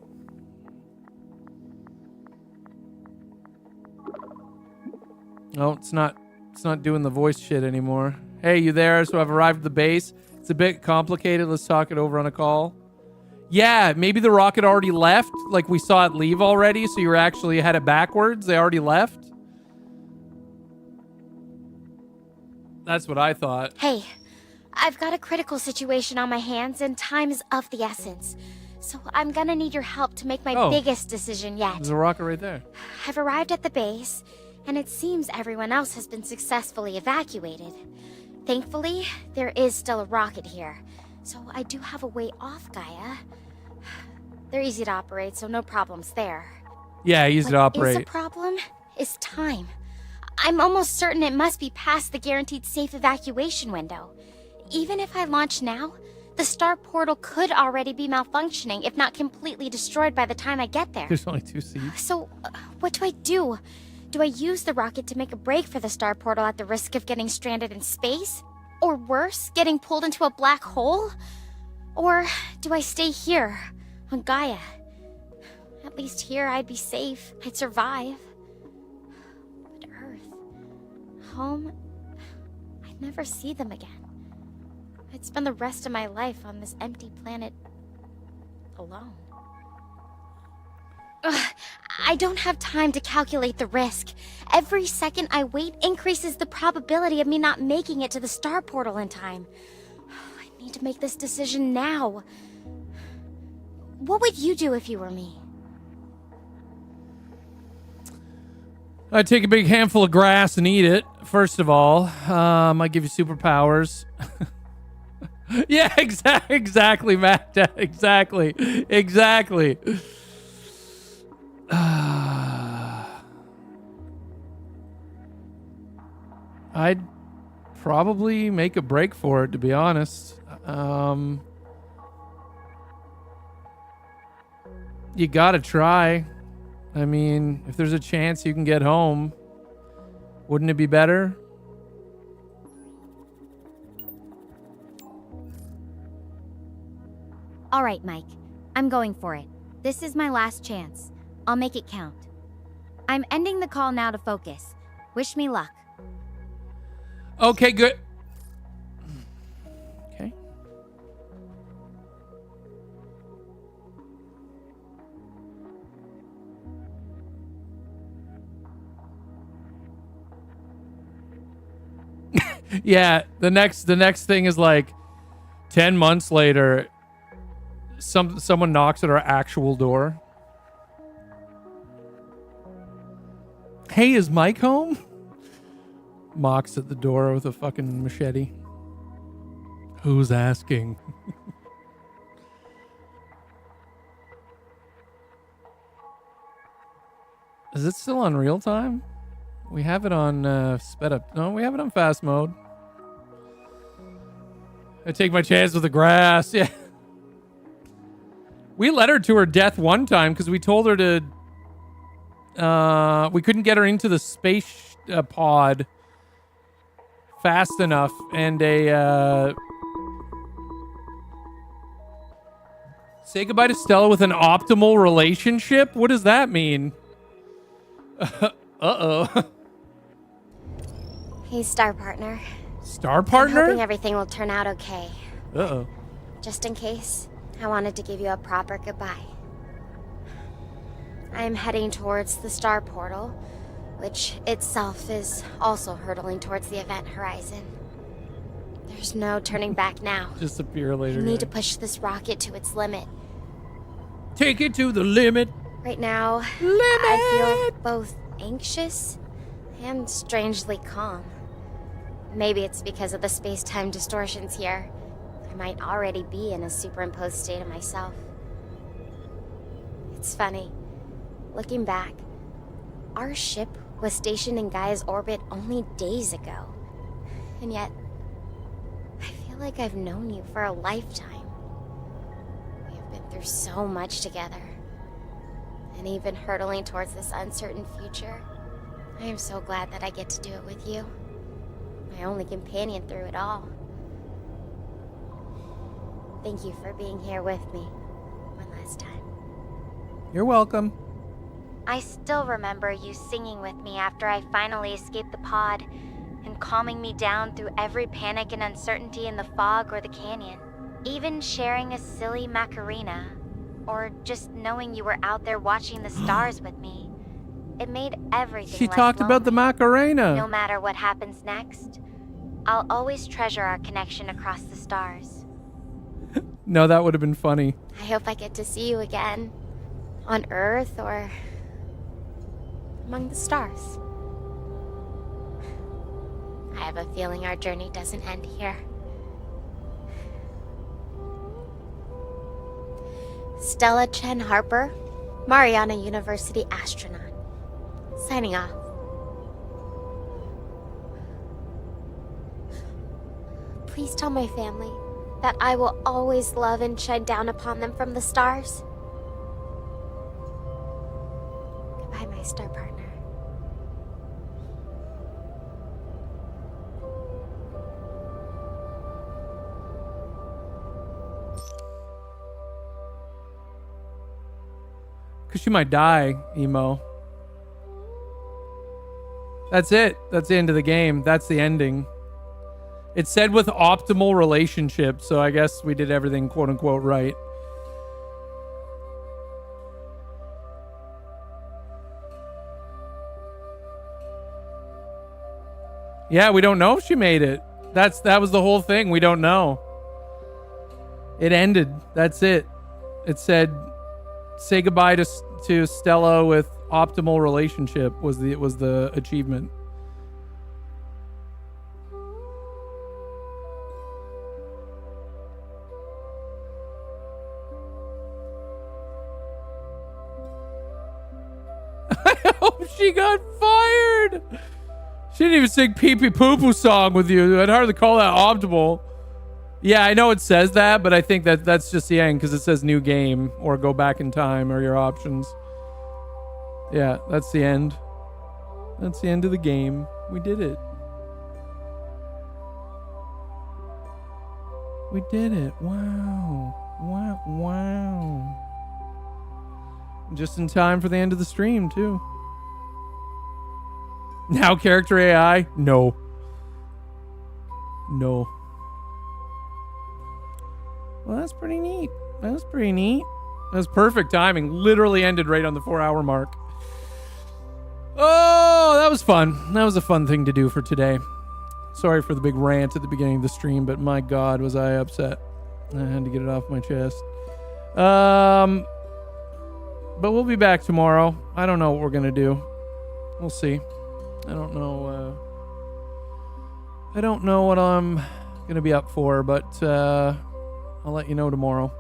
Speaker 1: Oh, it's not doing the voice shit anymore. Hey, you there? So I've arrived at the base. It's a bit complicated. Let's talk it over on a call. Yeah, maybe the rocket already left. Like we saw it leave already, so you actually had it backwards. They already left. That's what I thought.
Speaker 8: Hey, I've got a critical situation on my hands and time is of the essence. So I'm gonna need your help to make my biggest decision yet.
Speaker 1: There's a rocket right there.
Speaker 8: I've arrived at the base, and it seems everyone else has been successfully evacuated. Thankfully, there is still a rocket here, so I do have a way off Gaia. They're easy to operate, so no problems there.
Speaker 1: Yeah, easy to operate.
Speaker 8: What is a problem is time. I'm almost certain it must be past the guaranteed safe evacuation window. Even if I launch now, the Star Portal could already be malfunctioning, if not completely destroyed by the time I get there.
Speaker 1: There's only 2 seats.
Speaker 8: So, what do I do? Do I use the rocket to make a break for the Star Portal at the risk of getting stranded in space? Or worse, getting pulled into a black hole? Or do I stay here, on Gaia? At least here I'd be safe. I'd survive. But Earth, home, I'd never see them again. I'd spend the rest of my life on this empty planet alone. Ugh, I don't have time to calculate the risk. Every second I wait increases the probability of me not making it to the Star Portal in time. I need to make this decision now. What would you do if you were me?
Speaker 1: I'd take a big handful of grass and eat it, first of all. I'd give you superpowers. Yeah, exactly, Matt. Exactly. I'd probably make a break for it, to be honest. You gotta try. I mean, if there's a chance you can get home, wouldn't it be better?
Speaker 4: All right, Mike. I'm going for it. This is my last chance. I'll make it count. I'm ending the call now to focus. Wish me luck.
Speaker 1: Okay, good. Okay. Yeah, the next thing is like 10 months later, someone knocks at our actual door. Hey, is Mike home? Mox at the door with a fucking machete. Who's asking? Is it still on real time? We have it on sped up. No, we have it on fast mode. I take my chance with the grass. Yeah. We led her to her death one time because we told her to. We couldn't get her into the space pod fast enough, and say goodbye to Stella with an optimal relationship. What does that mean? Uh-oh.
Speaker 8: Hey, Star Partner.
Speaker 1: Star Partner?
Speaker 8: I'm hoping everything will turn out okay.
Speaker 1: Uh-oh.
Speaker 8: Just in case, I wanted to give you a proper goodbye. I am heading towards the Star Portal, which itself is also hurtling towards the event horizon. There's no turning back now.
Speaker 1: Disappear later.
Speaker 8: I need to push this rocket to its limit.
Speaker 1: Take it to the limit.
Speaker 8: Right now, I feel both anxious and strangely calm. Maybe it's because of the space-time distortions here. I might already be in a superimposed state of myself. It's funny. Looking back, our ship was stationed in Gaia's orbit only days ago. And yet, I feel like I've known you for a lifetime. We have been through so much together. And even hurtling towards this uncertain future, I am so glad that I get to do it with you. My only companion through it all. Thank you for being here with me one last time.
Speaker 1: You're welcome.
Speaker 4: I still remember you singing with me after I finally escaped the pod, and calming me down through every panic and uncertainty in the fog or the canyon. Even sharing a silly Macarena, or just knowing you were out there watching the stars with me. It made everything
Speaker 1: She
Speaker 4: less
Speaker 1: talked about the
Speaker 4: lonely.
Speaker 1: Macarena.
Speaker 4: No matter what happens next, I'll always treasure our connection across the stars.
Speaker 1: No, that would have been funny.
Speaker 8: I hope I get to see you again. On Earth or among the stars. I have a feeling our journey doesn't end here. Stella Chen Harper, Mariana University astronaut. Signing off. Please tell my family that I will always love and shine down upon them from the stars. Goodbye, my star partner.
Speaker 1: Because she might die, Emo. That's it. That's the end of the game. That's the ending. It said with optimal relationship, so I guess we did everything quote-unquote right. Yeah, we don't know if she made it. That was the whole thing. We don't know. It ended. That's it. It said, say goodbye to Stella with optimal relationship was the achievement. I hope she got fired. She didn't even sing Pee Pee Poo Poo song with you. I'd hardly call that optimal. Yeah, I know it says that, but I think that's just the end because it says new game or go back in time or your options. Yeah, that's the end. That's the end of the game. We did it. We did it. Wow. Wow. Wow. Just in time for the end of the stream, too. Now character AI? No. No. Well, that's pretty neat. That was pretty neat. That was perfect timing. Literally ended right on the 4-hour mark. Oh, that was fun. That was a fun thing to do for today. Sorry for the big rant at the beginning of the stream, but my God, was I upset. I had to get it off my chest. But we'll be back tomorrow. I don't know what we're going to do. We'll see. I don't know. I don't know what I'm going to be up for, but I'll let you know tomorrow.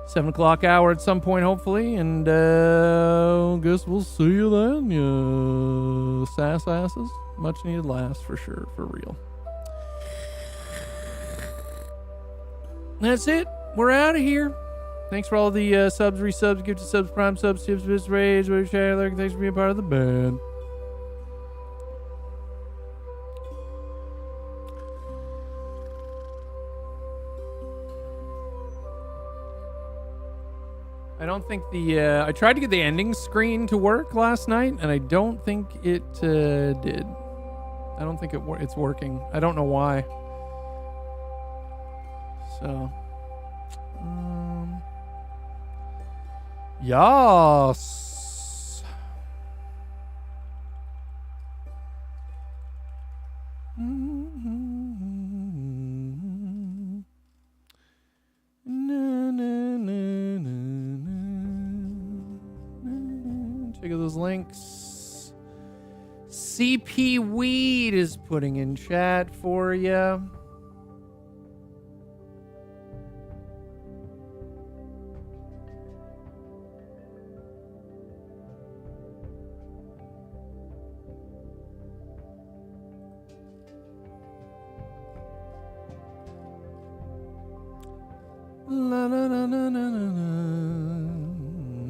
Speaker 1: 7 o'clock hour at some point, hopefully. And guess we'll see you then, you sass asses. Much needed last, for sure, for real. That's it. We're out of here. Thanks for all the subs, resubs, gifted subs, prime subs, tips, bits, rage, thanks for being part of the band. I don't think I tried to get the ending screen to work last night, and I don't think it did. I don't think it's working. I don't know why. So, yes. Check out those links. CP Weed is putting in chat for you. La la la la la la la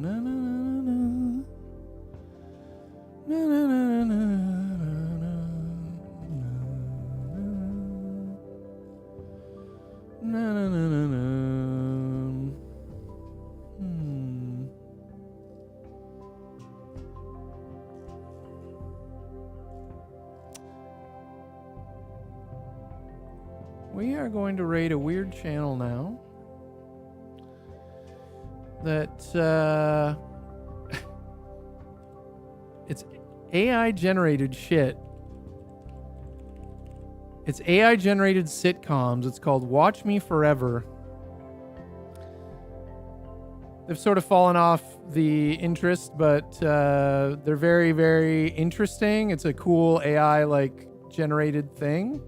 Speaker 1: la la la la la. We are going to raid a weird channel now. That it's AI generated shit. It's AI generated sitcoms. It's called Watch Me Forever. They've sort of fallen off the interest, but they're very, very interesting. It's a cool AI like generated thing,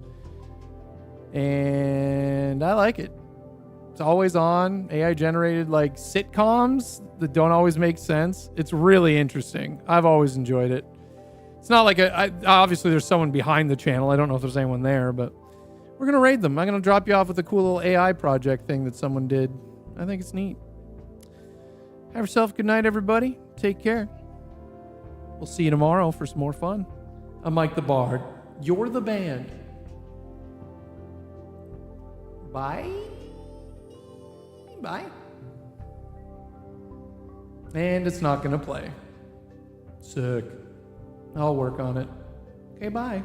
Speaker 1: and I like it. It's always on. AI generated like sitcoms that don't always make sense. It's really interesting. I've always enjoyed it. It's not like obviously there's someone behind the channel. I don't know if there's anyone there, but we're going to raid them. I'm going to drop you off with a cool little AI project thing that someone did. I think it's neat. Have yourself a good night, everybody. Take care. We'll see you tomorrow for some more fun. I'm Mike the Bard. You're the band. Bye. Bye. And it's not going to play. Sick. I'll work on it. Okay, bye.